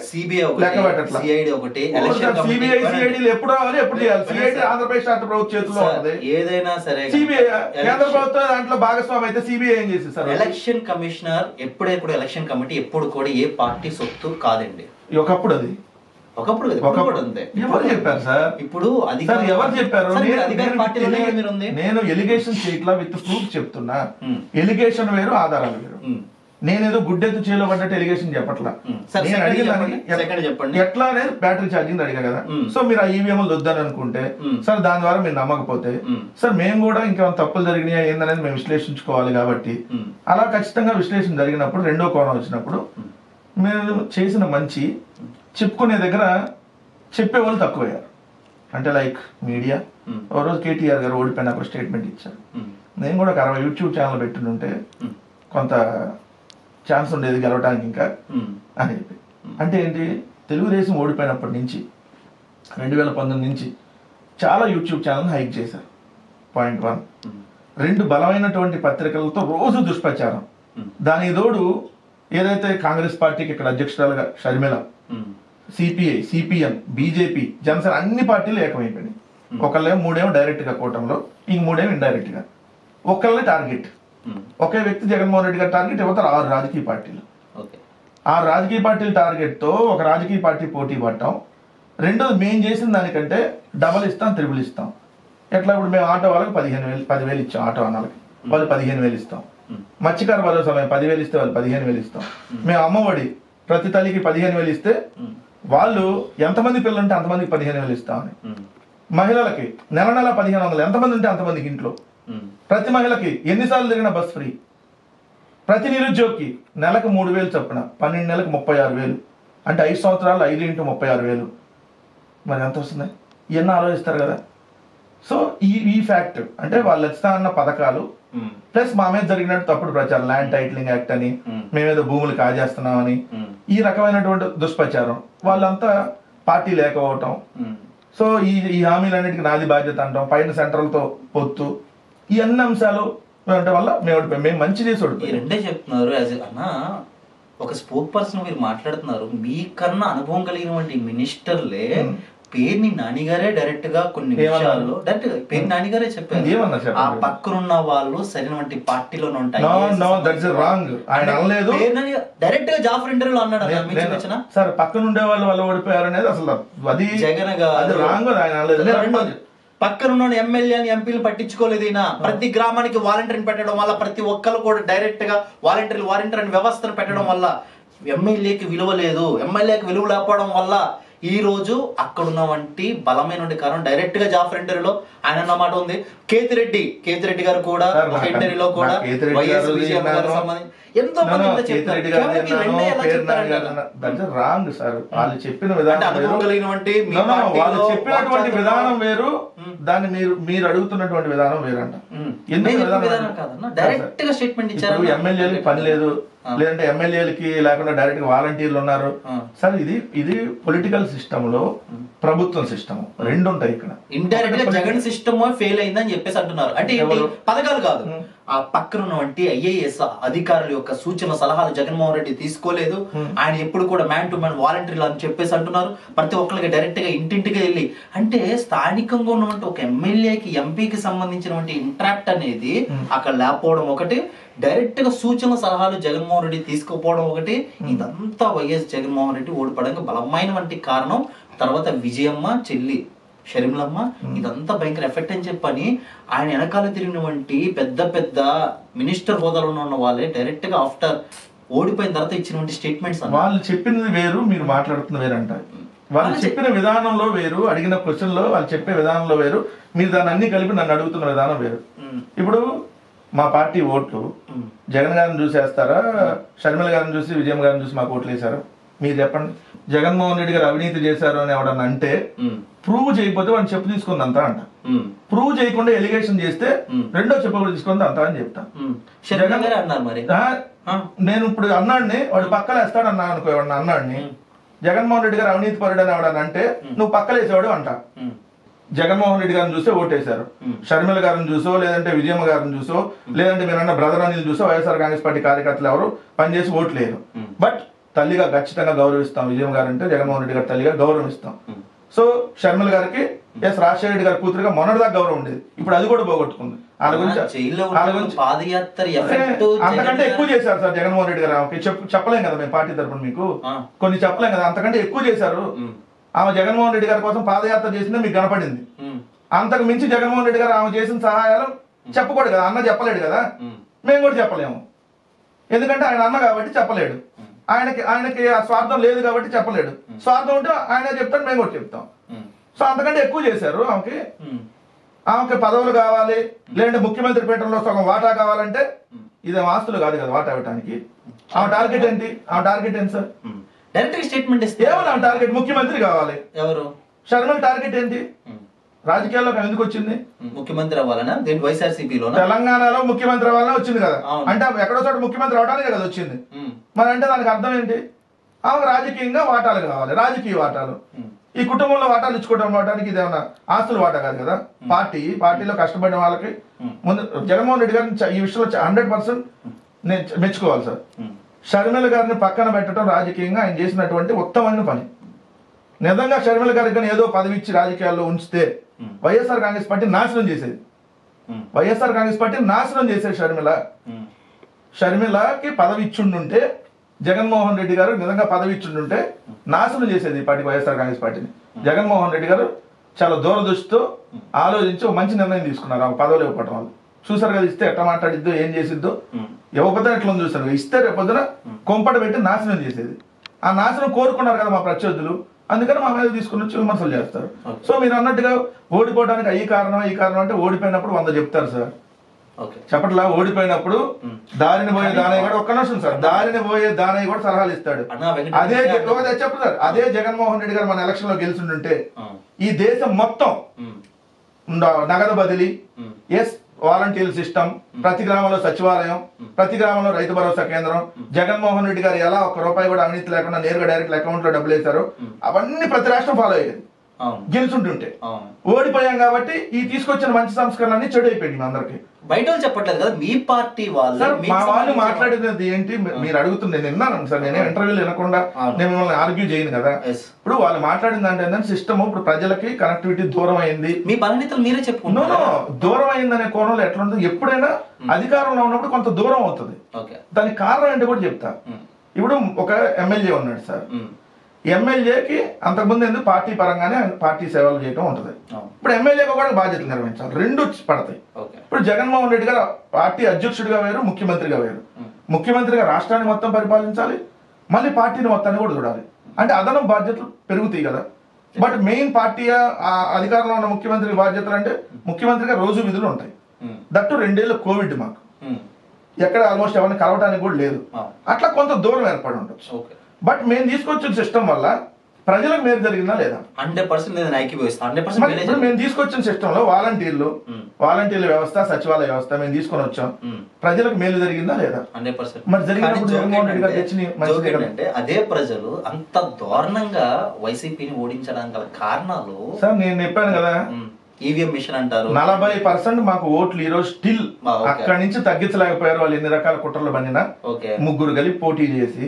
లెక్క పెట్టట్లా. సిబిఐ సిఐడీలు ఎప్పుడు రావాలి, ఎప్పుడు చేయాలి? సిఐడి ఆంధ్రప్రదేశ్ రాష్ట్ర ప్రభుత్వం చేతిలో ఉంటుంది. ఏదైనా సరే సిబిఐ కేంద్ర ప్రభుత్వం దాంట్లో భాగస్వామి అయితే సిబిఐ ఏం చేసి సార్? ఎలక్షన్ కమిషనర్ ఎప్పుడే కూడా ఎలక్షన్ కమిటీ ఎప్పుడు కూడా ఏ పార్టీ సొత్తు కాదండి. ఒకప్పుడు అది ఒకప్పుడు ఎవరు చెప్పారు సార్? ఇప్పుడు ఎవరు చెప్పారు? నేను ఎలిగేషన్ చేయట్లా, విత్ ప్రూఫ్ చెప్తున్నా. ఎలిగేషన్ వేరు, ఆధారాలు వేరు. నేనేదో గుడ్డెత్తు చేలో పడ్డట్టు ఎలిగేషన్ చెప్పట్లా. నేను అడిగిన ఎట్లా అనేది బ్యాటరీ ఛార్జింగ్ అడిగా కదా. సో మీరు ఆ ఈవీఎంలు వద్దని అనుకుంటే సార్ దాని ద్వారా మీరు నమ్మకపోతే సార్ మేము కూడా ఇంకేమైనా తప్పులు జరిగినాయా ఏందనేది మేము విశ్లేషించుకోవాలి. కాబట్టి అలా ఖచ్చితంగా విశ్లేషణ జరిగినప్పుడు రెండో కోణం వచ్చినప్పుడు మేము చేసిన మంచి చెప్పుకునే దగ్గర చెప్పేవాళ్ళు తక్కువయ్యారు. అంటే లైక్ మీడియా ఓ రోజు కేటీఆర్ గారు ఓడిపోయినప్పుడు స్టేట్మెంట్ ఇచ్చారు. నేను కూడా 60 యూట్యూబ్ ఛానల్ పెట్టినుంటే కొంత ఛాన్స్ ఉండేది గెలవడానికి ఇంకా అని చెప్పి. అంటే ఏంటి, తెలుగుదేశం ఓడిపోయినప్పటి నుంచి 2019 నుంచి చాలా యూట్యూబ్ ఛానల్ హైక్ చేశారు. పాయింట్ 1. 2 బలమైనటువంటి పత్రికలతో రోజు దుష్ప్రచారం. దానికి తోడు ఏదైతే కాంగ్రెస్ పార్టీకి ఇక్కడ అధ్యక్షురాలుగా Sharmila, CPI, CPM, BJP, Janasena అన్ని పార్టీలు ఏకమైపోయినాయి. ఒకళ్ళేమో 3 డైరెక్ట్ గా కూటమిలో, ఇంక 3 ఇండైరెక్ట్ గా. ఒకళ్ళే టార్గెట్, ఒకే వ్యక్తి జగన్మోహన్ రెడ్డి గారు టార్గెట్ ఇవ్వతారు 6 రాజకీయ పార్టీలు. 6 రాజకీయ పార్టీల టార్గెట్ తో ఒక రాజకీయ పార్టీ పోటీ పడటం. రెండోది మేము చేసిన దానికంటే డబల్ ఇస్తాం, త్రిబుల్ ఇస్తాం. ఎట్లా ఇప్పుడు మేము ఆటో వాళ్ళకి 10,000 ఇచ్చాం, ఆటో అన్నాళ్ళకి వాళ్ళు 15,000 ఇస్తాం. మత్స్యకార భరోసా మేము 10,000 ఇస్తే వాళ్ళు 15,000 ఇస్తాం. మేము అమ్మఒడి ప్రతి తల్లికి 15,000 ఇస్తే వాళ్ళు ఎంతమంది పిల్లలు ఉంటే అంతమందికి 15,000 ఇస్తామని. మహిళలకి నెల 1,500 ఎంతమంది ఉంటే అంతమందికి ఇంట్లో ప్రతి మహిళకి ఎన్నిసార్లు తిరిగిన బస్ ఫ్రీ. ప్రతి నిరుద్యోగికి నెలకు 3,000 చొప్పున 12 నెలలకు 36,000. అంటే 5 సంవత్సరాలు 5 × 36,000. మరి ఎంత వస్తుంది? ఇవన్నీ ఆలోచిస్తారు కదా. సో ఈ ఫ్యాక్ట్ అంటే వాళ్ళు ఇస్తా అన్న పథకాలు ప్లస్ మా మీద జరిగినట్టు తప్పుడు ప్రచారం, ల్యాండ్ టైటిలింగ్ యాక్ట్ అని, మేమేదో భూములు కాజేస్తున్నామని, ఈ రకమైనటువంటి దుష్ప్రచారం, వాళ్ళంతా పార్టీ లేకపోవటం. సో ఈ హామీలన్నిటికీ నాది బాధ్యత అంటాం, పైన సెంట్రల్తో పొత్తు, ఈ అన్ని అంశాలు ఉండటం వల్ల మేము మంచి చేసి రెండే చెప్తున్నారు. అన్న ఒక స్పోక్ పర్సన్ మీరు మాట్లాడుతున్నారు, మీకన్నా అనుభవం కలిగినటువంటి మినిస్టర్లే పేరుని నానిగారే డైరెక్ట్ గా కొన్ని విషయాల్లో డైరెక్ట్ గా పేరు నానిగారే చెప్పారు. ఆ పక్కనున్న వాళ్ళు సరైనటువంటి పార్టీలోనే ఉంటాయి. డైరెక్ట్ గా జాఫర్ ఇంటర్వ్యూలో అన్నాడు సార్ పక్కన ఉండే వాళ్ళు ఓడిపోయారు అనేది అసలు అది జగన్ గారు పక్కనున్న ఎమ్మెల్యేని ఎంపీలు పట్టించుకోలేదు. ఈయన ప్రతి గ్రామానికి వాలంటీర్ని పెట్టడం వల్ల, ప్రతి ఒక్కరు కూడా డైరెక్ట్ గా వాలంటీర్ అని వ్యవస్థను పెట్టడం వల్ల ఎమ్మెల్యేకి విలువ లేదు. ఎమ్మెల్యేకి విలువ లేకపోవడం వల్ల ఈ రోజు అక్కడున్న వంటి బలమైన కారణం డైరెక్ట్ గా జాఫర్ ఇంటర్వ్యూలో ఆయన అన్నమాట ఉంది. కేతిరెడ్డి గారు కూడా ఒక ఇంటర్వ్యూలో కూడా వైఎస్ విజయమ్మ గారు సంబంధించి ఎంతో రాంగ్ సార్. వాళ్ళు చెప్పిన చెప్పినటువంటి విధానం వేరు, దాన్ని మీరు అడుగుతున్నటువంటి విధానం వేరంట. డైరెక్ట్ గా స్టేట్మెంట్ ఇచ్చారు. ఎమ్మెల్యేలకి పని లేదు, లేదంటే ఎమ్మెల్యేలకి లేకుండా డైరెక్ట్ గా వాలంటీర్లు ఉన్నారు సార్. ఇది పొలిటికల్ సిస్టమ్ లో ప్రభుత్వం సిస్టమ్ రెండు ఉంటాయి. ఇక్కడ ఇండైరెక్ట్ గా జగన్ సిస్టమ్ ఫెయిల్ అయిందని చెప్పేసి అంటున్నారు. అంటే ఏంటి, పథకాలు కాదు, ఆ పక్కన ఉన్నటువంటి IAS అధికారుల యొక్క సూచన సలహాలు జగన్మోహన్ రెడ్డి తీసుకోలేదు. ఆయన ఎప్పుడు కూడా మ్యాన్ టు మ్యాన్ వాలంటీర్లు అని చెప్పేసి అంటున్నారు. ప్రతి ఒక్కరికి డైరెక్ట్ గా ఇంటింటికి వెళ్ళి, అంటే స్థానికంగా ఉన్నటువంటి ఒక ఎమ్మెల్యేకి ఎంపీకి సంబంధించినటువంటి ఇంట్రాక్ట్ అనేది అక్కడ లేకపోవడం ఒకటి, డైరెక్ట్ గా సూచన సలహాలు జగన్మోహన్ రెడ్డి తీసుకోపోవడం ఒకటి. ఇదంతా వైఎస్ జగన్మోహన్ రెడ్డి ఓడిపోవడానికి బలమైనటువంటి కారణం. తర్వాత విజయమ్మ చెల్లి షర్మిలమ్మ, ఇదంతా భయంకర ఎఫెక్ట్ అని చెప్పని ఆయన వెనకాల తిరిగినటువంటి పెద్ద పెద్ద మినిస్టర్ హోదాలో ఉన్న వాళ్ళే డైరెక్ట్ గా ఆఫ్టర్ ఓడిపోయిన తర్వాత ఇచ్చినటువంటి స్టేట్మెంట్స్. వాళ్ళు చెప్పింది వేరు, మీరు మాట్లాడుతున్న వేరు అంట. వాళ్ళు చెప్పిన విధానంలో వేరు, అడిగిన క్వశ్చన్ లో వాళ్ళు చెప్పే విధానంలో వేరు, మీరు దాన్ని అన్ని కలిపి నన్ను అడుగుతున్న విధానం వేరు. ఇప్పుడు మా పార్టీ ఓట్లు జగన్ గారిని చూసేస్తారా, షర్మిల గారిని చూసి విజయమ్మ గారిని చూసి మాకు ఓట్లు వేసారా? మీరు చెప్పండి. జగన్మోహన్ రెడ్డి గారు అవినీతి చేశారు అని ఎవడన్నా అంటే ప్రూవ్ చేయకపోతే వాడిని చెప్పు తీసుకుంది అంతా అంట. ప్రూవ్ చేయకుండా ఎలిగేషన్ చేస్తే రెండో చెప్పు కూడా తీసుకుంది అంతా అని చెప్తా. నేను ఇప్పుడు అన్నాడిని వాడు పక్కన వేస్తాడు అన్నా అనుకో, ఎవడన్నా అన్నాడిని జగన్మోహన్ రెడ్డి గారు అవినీతి పరుడు అని ఎవడన్నా అంటే నువ్వు పక్కన వేసేవాడు అంట. జగన్మోహన్ రెడ్డి గారిని చూస్తే ఓటేశారు, షర్మిల గారిని చూసో లేదంటే విజయమ్మ గారిని చూసో లేదంటే మీరన్న బ్రదర్ అనిల్ చూసో వైఎస్ఆర్ కాంగ్రెస్ పార్టీ కార్యకర్తలు ఎవరు పనిచేసి ఓట్లు లేరు. బట్ తల్లిగా ఖచ్చితంగా గౌరవిస్తాం. విజయమ్మ గారు అంటే జగన్మోహన్ రెడ్డి గారి తల్లిగా గౌరవిస్తాం. సో షర్మిల గారికి ఎస్ రాజశేఖర రెడ్డి గారి కూతురుగా మొన్నటిదాకా గౌరవం ఉండేది, ఇప్పుడు అది కూడా పోగొట్టుకుంది. అంతకంటే ఎక్కువ చేశారు సార్ జగన్మోహన్ రెడ్డి గారు. చెప్పలేం కదా మేము పార్టీ తరఫున మీకు కొన్ని చెప్పలేం కదా, అంతకంటే ఎక్కువ చేశారు. ఆమె జగన్మోహన్ రెడ్డి గారి కోసం పాదయాత్ర చేసిందే మీకు కనపడింది. అంతకు మించి జగన్మోహన్ రెడ్డి గారు ఆమె చేసిన సహాయాలు చెప్పకూడదు కదా, అన్న చెప్పలేడు కదా, మేము కూడా చెప్పలేము. ఎందుకంటే ఆయన అన్న కాబట్టి చెప్పలేడు, ఆయనకి ఆ స్వార్థం లేదు కాబట్టి చెప్పలేడు. స్వార్థం ఉంటే ఆయన చెప్తాడు, మేము కూడా చెప్తాం. సో అంతకంటే ఎక్కువ చేశారు ఆమెకి పదవులు కావాలి, లేదంటే ముఖ్యమంత్రి పీఠంలో సగం వాటా కావాలంటే ఇది ఆస్తులు కాదు కదా వాటా ఇవ్వడానికి. ఆమె టార్గెట్ ఏంటి? సార్ డైరెక్ట్ స్టేట్మెంట్ ఇస్తే ఏమన్నా టార్గెట్ ముఖ్యమంత్రి కావాలి. ఎవరు? షర్మిల టార్గెట్ ఏంటి? రాజకీయాల్లో ఎందుకు వచ్చింది? ముఖ్యమంత్రి అవ్వాలనా? వైఎస్ఆర్సీపీలో తెలంగాణలో ముఖ్యమంత్రి అవ్వాలనే వచ్చింది కదా. అంటే ఎక్కడో చోట ముఖ్యమంత్రి అవడానికి కదా వచ్చింది. మరి అంటే దానికి అర్థం ఏంటి? ఆమెకు రాజకీయంగా వాటాలు కావాలి, రాజకీయ వాటాలు. ఈ కుటుంబంలో వాటాలు ఇచ్చుకోవడానికి ఇది ఏమన్నా ఆస్తులు వాటా కాదు కదా. పార్టీలో కష్టపడిన వాళ్ళకి ముందు జగన్మోహన్ రెడ్డి గారిని ఈ విషయంలో 100% నేను మెచ్చుకోవాలి సార్. షర్మిల గారిని పక్కన పెట్టడం రాజకీయంగా ఆయన చేసినటువంటి ఉత్తమమైన పని. నిజంగా షర్మిల గారికి కానీ ఏదో పదవి ఇచ్చి రాజకీయాల్లో ఉంచితే వైఎస్ఆర్ కాంగ్రెస్ పార్టీ నాశనం చేసేది. షర్మిలకి పదవి ఇచ్చుండుంటే, జగన్మోహన్ రెడ్డి గారు నిజంగా పదవి ఇచ్చుండుంటే నాశనం చేసేది ఈ పార్టీ, వైఎస్ఆర్ కాంగ్రెస్ పార్టీని. జగన్మోహన్ రెడ్డి గారు చాలా దూరదృష్టితో ఆలోచించి ఒక మంచి నిర్ణయం తీసుకున్నారు. ఆ పదవులు ఇవ్వటం వాళ్ళు చూసారు కదా. ఇస్తే ఎట్లా మాట్లాడిద్దో, ఏం చేసిద్దో, ఇవ్వకపోతే ఎట్లా చూసారు. ఇస్తే రేపొద్దున కొంపట పెట్టి నాశనం చేసేది. ఆ నాశనం కోరుకున్నారు కదా మా ప్రత్యర్థులు, అందుకని మా మీద తీసుకుని వచ్చి విమర్శలు చేస్తారు. సో మీరు అన్నట్టుగా ఓడిపోవడానికి ఈ కారణం అంటే ఓడిపోయినప్పుడు 100 చెప్తారు సార్. చెప్పట్లా? ఓడిపోయినప్పుడు దారిని పోయే దానయ్య కూడా, ఒక్క నిమిషం సార్, దారిని పోయే దానయ్య కూడా సలహాలు ఇస్తాడు. అదే చెప్పు సార్, అదే జగన్మోహన్ రెడ్డి గారు మన ఎలక్షన్ లో గెలిచిండుంటే ఈ దేశం మొత్తం నగదు బదిలీ, వాలంటీర్ సిస్టమ్, ప్రతి గ్రామంలో సచివాలయం, ప్రతి గ్రామంలో రైతు భరోసా కేంద్రం, జగన్మోహన్ రెడ్డి గారు ఎలా ₹1 కూడా అవినీతి లేకుండా నేరుగా డైరెక్ట్ అకౌంట్ లో డబ్బులు వేశారు, అవన్నీ ప్రతి రాష్ట్రం ఫాలో అయ్యేది గెలుచుంటుంటే. ఓడిపోయాం కాబట్టి ఈ తీసుకొచ్చిన మంచి సంస్కరణలన్నీ చెడు అయిపోయింది మీ అందరికి. బయట చెప్పట్లేదు కదా మీ పార్టీ వాళ్ళు. మా వాళ్ళు మాట్లాడేది ఏంటి మీరు అడుగుతుంది, నేను విన్నాను సార్. నేనే ఇంటర్వ్యూలు వినకుండా నేను మిమ్మల్ని ఆర్గ్యూ చేయను కదా. ఇప్పుడు వాళ్ళు మాట్లాడింది అంటే సిస్టమ్ ఇప్పుడు ప్రజలకి కనెక్టివిటీ దూరం అయింది. మీ పరిణితులు మీరే చెప్పుకున్నారు. దూరం అయింది అనే కోణంలో ఎట్లా ఉంటుంది, ఎప్పుడైనా అధికారంలో ఉన్నప్పుడు కొంత దూరం అవుతుంది. దానికి కారణం ఏంటో కూడా చెప్తా. ఇప్పుడు ఒక ఎమ్మెల్యే ఉన్నాడు సార్. ఎమ్మెల్యేకి అంతకుముందు ఎందుకు పార్టీ పరంగానే పార్టీ సేవలు చేయడం ఉంటుంది. ఇప్పుడు ఎమ్మెల్యేగా కూడా బాధ్యతలు నిర్వహించాలి, రెండు పడతాయి. ఇప్పుడు జగన్మోహన్ రెడ్డి గారు పార్టీ అధ్యక్షుడిగా వేరు, ముఖ్యమంత్రిగా వేరు. ముఖ్యమంత్రిగా రాష్ట్రాన్ని మొత్తం పరిపాలించాలి, మళ్ళీ పార్టీని మొత్తాన్ని కూడా చూడాలి. అంటే అదనం బాధ్యతలు పెరుగుతాయి కదా. బట్ మెయిన్ పార్టీ అధికారంలో ఉన్న ముఖ్యమంత్రి బాధ్యతలు అంటే ముఖ్యమంత్రిగా రోజు విధులు ఉంటాయి. దట్టు 2 ఏళ్ళు కోవిడ్ మాకు ఎక్కడ ఆల్మోస్ట్ ఎవరిని కలవటానికి కూడా లేదు. అట్లా కొంత దూరం ఏర్పడి ఉండొచ్చు. బట్ మేము తీసుకొచ్చిన సిస్టమ్ వల్ల ప్రజలకు మేలు జరిగిందా లేదా? 100% మేము తీసుకొచ్చిన సిస్టమ్ లో వాలంటీర్ల వ్యవస్థ, సచివాలయ వ్యవస్థ మేము తీసుకొని వచ్చాం. ప్రజలకు మేలు జరిగిందా లేదా? 100%. మరి జరిగినప్పుడు జగన్మోహన్ రెడ్డి గారు తెచ్చిన అంటే అదే ప్రజలు అంత దారుణంగా వైసీపీని ఓడించడానికి గల కారణాలు సార్ నేను చెప్పాను కదా. ఈవీఎం మిషన్ అంటారు. 40% మాకు ఓట్లు ఈ రోజు స్టిల్ అక్కడి నుంచి తగ్గించలేకపోయారు. వాళ్ళు ఎన్ని రకాల కుట్రలు బండినా, 3 కలిపి పోటీ చేసి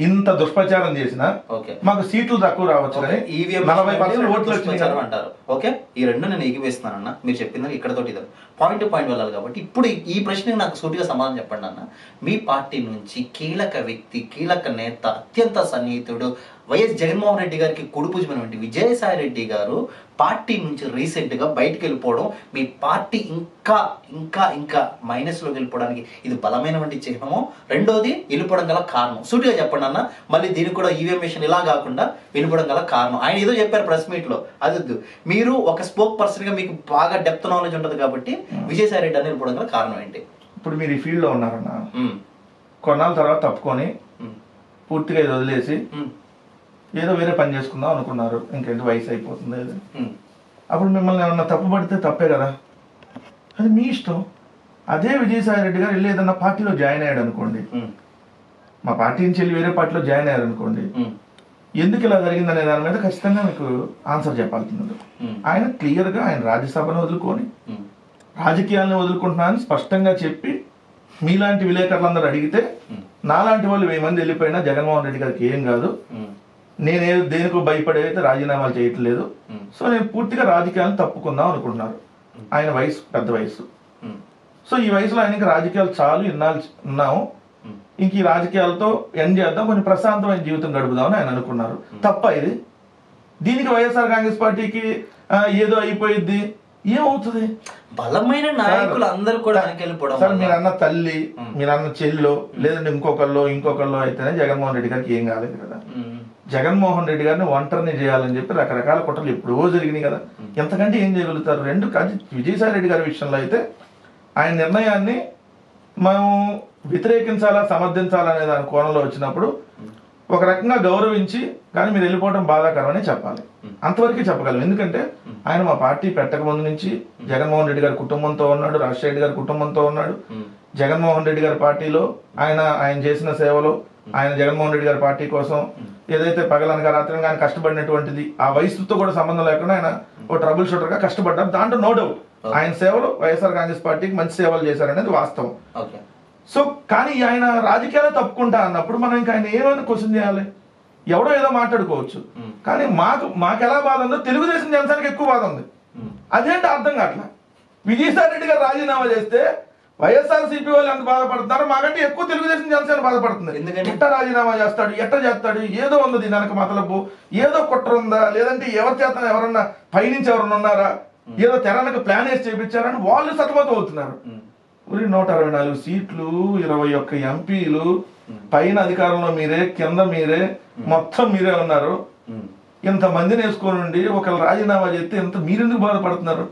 ఇంత దుష్ప్రచారం చేసినా మాకు సీట్లు తక్కువ రావచ్చు కానీ 40% ఓట్లు వచ్చినాయి అంటారు. ఓకే, ఈ రెండు నేను ఎగివేస్తున్నానన్న. మీరు చెప్పిందని ఇక్కడతోటి పాయింట్ టు పాయింట్ వెళ్ళాలి కాబట్టి ఇప్పుడు ఈ ప్రశ్నకి నాకు సూటిగా సమాధానం చెప్పండి అన్న. మీ పార్టీ నుంచి కీలక వ్యక్తి, కీలక నేత, అత్యంత సన్నిహితుడు వైఎస్ జగన్మోహన్ రెడ్డి గారికి కొడుపుజమైనటువంటి విజయసాయి రెడ్డి గారు పార్టీ నుంచి రీసెంట్ గా బయటకు వెళ్ళిపోవడం మీ పార్టీ ఇంకా ఇంకా ఇంకా మైనస్ లోకి వెళ్ళిపోవడానికి ఇది బలమైనటువంటి చిహ్నము. రెండోది వెళ్ళిపోవడం గల కారణం సూటిగా చెప్పండి అన్న. మళ్ళీ దీనికి కూడా ఈవీఎం మిషన్ ఇలా కాకుండా వెళ్ళిపోవడం గల కారణం ఆయన ఏదో చెప్పారు ప్రెస్ మీట్ లో, అది మీరు ఒక స్పోక్ పర్సన్ గా మీకు బాగా డెప్త్ నాలెడ్జ్ ఉంటుంది కాబట్టి విజయసాయి రెడ్డి అని వెళ్ళిపోవడం గల కారణం ఏంటి? ఇప్పుడు మీరు ఈ ఫీల్డ్ లో ఉన్నారన్న, కొన్నాళ్ళ తర్వాత తప్పుకొని పూర్తిగా ఇది వదిలేసి ఏదో వేరే పని చేసుకుందాం అనుకున్నారు. ఇంకేంటి వయసు అయిపోతుంది, అప్పుడు మిమ్మల్ని ఏమన్నా తప్పు పడితే తప్పే కదా, అది మీ ఇష్టం. అదే విజయసాయి రెడ్డి గారు వెళ్ళి ఏదన్నా పార్టీలో జాయిన్ అయ్యాడు అనుకోండి, మా పార్టీ నుంచి వెళ్ళి వేరే పార్టీలో జాయిన్ అయ్యారు అనుకోండి, ఎందుకు ఇలా జరిగిందనే దాని మీద ఖచ్చితంగా మీకు ఆన్సర్ చెప్పాల్సింది. ఆయన క్లియర్ గా ఆయన రాజ్యసభను వదులుకొని రాజకీయాలను వదులుకుంటున్నానని స్పష్టంగా చెప్పి మీలాంటి విలేకరులందరూ అడిగితే నాలాంటి వాళ్ళు 1000 మంది వెళ్ళిపోయినా జగన్మోహన్ రెడ్డి గారికి ఏం కాదు, నేనే దేనికో భయపడేదైతే రాజీనామాలు చేయట్లేదు, సో నేను పూర్తిగా రాజకీయాలను తప్పుకుందాం అనుకుంటున్నారు. ఆయన వయసు పెద్ద వయసు, సో ఈ వయసులో ఆయనకి రాజకీయాలు చాలు, ఇన్నాళ్ళు ఉన్నాము, ఇంక ఈ రాజకీయాలతో ఎండ్ చేద్దాం, కొంచెం ప్రశాంతమైన జీవితం గడుపుదామని ఆయన అనుకున్నారు. తప్ప ఇది? దీనికి వైఎస్ఆర్ కాంగ్రెస్ పార్టీకి ఏదో అయిపోయిద్ది, ఏమవుతుంది? బలమైన నాయకులు అందరూ కూడా వెనకెళ్ళిపోవడం. సార్ మీరు అన్న తల్లి, మీరు అన్న చెల్లో, లేదంటే ఇంకొకళ్ళు అయితేనే జగన్మోహన్ రెడ్డి గారికి ఏం కాలేదు కదా. జగన్మోహన్ రెడ్డి గారిని ఒంటరిని చేయాలని చెప్పి రకరకాల కుట్రలు ఎప్పుడో జరిగినాయి కదా. ఎంతకంటే ఏం చేయగలుగుతారు? రెండు విజయసాయి రెడ్డి గారి విషయంలో అయితే ఆయన నిర్ణయాన్ని మనం వ్యతిరేకించాలా సమర్థించాలా అనే దాని కోణంలో వచ్చినప్పుడు ఒక రకంగా గౌరవించి, కానీ మీరు వెళ్ళిపోవడం బాధాకరం అని చెప్పాలి. అంతవరకే చెప్పగలం. ఎందుకంటే ఆయన మా పార్టీ పెట్టక ముందు నుంచి జగన్మోహన్ రెడ్డి గారి కుటుంబంతో ఉన్నాడు, రాజశేఖర రెడ్డి గారి కుటుంబంతో ఉన్నాడు. జగన్మోహన్ రెడ్డి గారి పార్టీలో ఆయన చేసిన సేవలో, ఆయన జగన్మోహన్ రెడ్డి గారి పార్టీ కోసం ఏదైతే పగలనగా రాత్రిగా ఆయన కష్టపడినటువంటిది, ఆ వయసుతో కూడా సంబంధం లేకుండా ఆయన ఒక ట్రబుల్ షూటర్ గా కష్టపడ్డారు. దాంట్లో నో డౌట్ ఆయన సేవలు వైఎస్ఆర్ కాంగ్రెస్ పార్టీకి మంచి సేవలు చేశారనేది వాస్తవం. సో కానీ ఆయన రాజకీయాలు తప్పుకుంటా అన్నప్పుడు మనం ఇంకా ఆయన ఏమైనా క్వశ్చన్ చేయాలి? ఎవడో ఏదో మాట్లాడుకోవచ్చు, కానీ మాకు ఎలా బాధ ఉందో తెలుగుదేశం జనసేనకి ఎక్కువ బాధ ఉంది. అదేంటి అర్థం కావట్లా. విజయసాయి రెడ్డి గారు రాజీనామా చేస్తే వైఎస్ఆర్ సిపి వాళ్ళు ఎంత బాధపడుతున్నారు, మాకంటే ఎక్కువ తెలుగుదేశం జనసేన బాధపడుతుంది. ఎందుకంటే ఎట్ట రాజీనామా చేస్తాడు, ఎట్ట చేస్తాడు, ఏదో ఉంది దీని వెనక మతలబు, ఏదో కుట్ర ఉందా, లేదంటే ఎవరి చేత ఎవరన్నా పైనుంచి ఎవరన్నా ఉన్నారా, ఏదో తెరానికి ప్లాన్ వేసి చేయించారని వాళ్ళు సతమతం అవుతున్నారు. 164 సీట్లు, 21 ఎంపీలు, పైన అధికారంలో మీరే, కింద మీరే, మొత్తం మీరే ఉన్నారు. ఇంతమందిని వేసుకోనండి ఒకళ్ళు రాజీనామా చేస్తే ఇంత మీరెందుకు బాధపడుతున్నారు?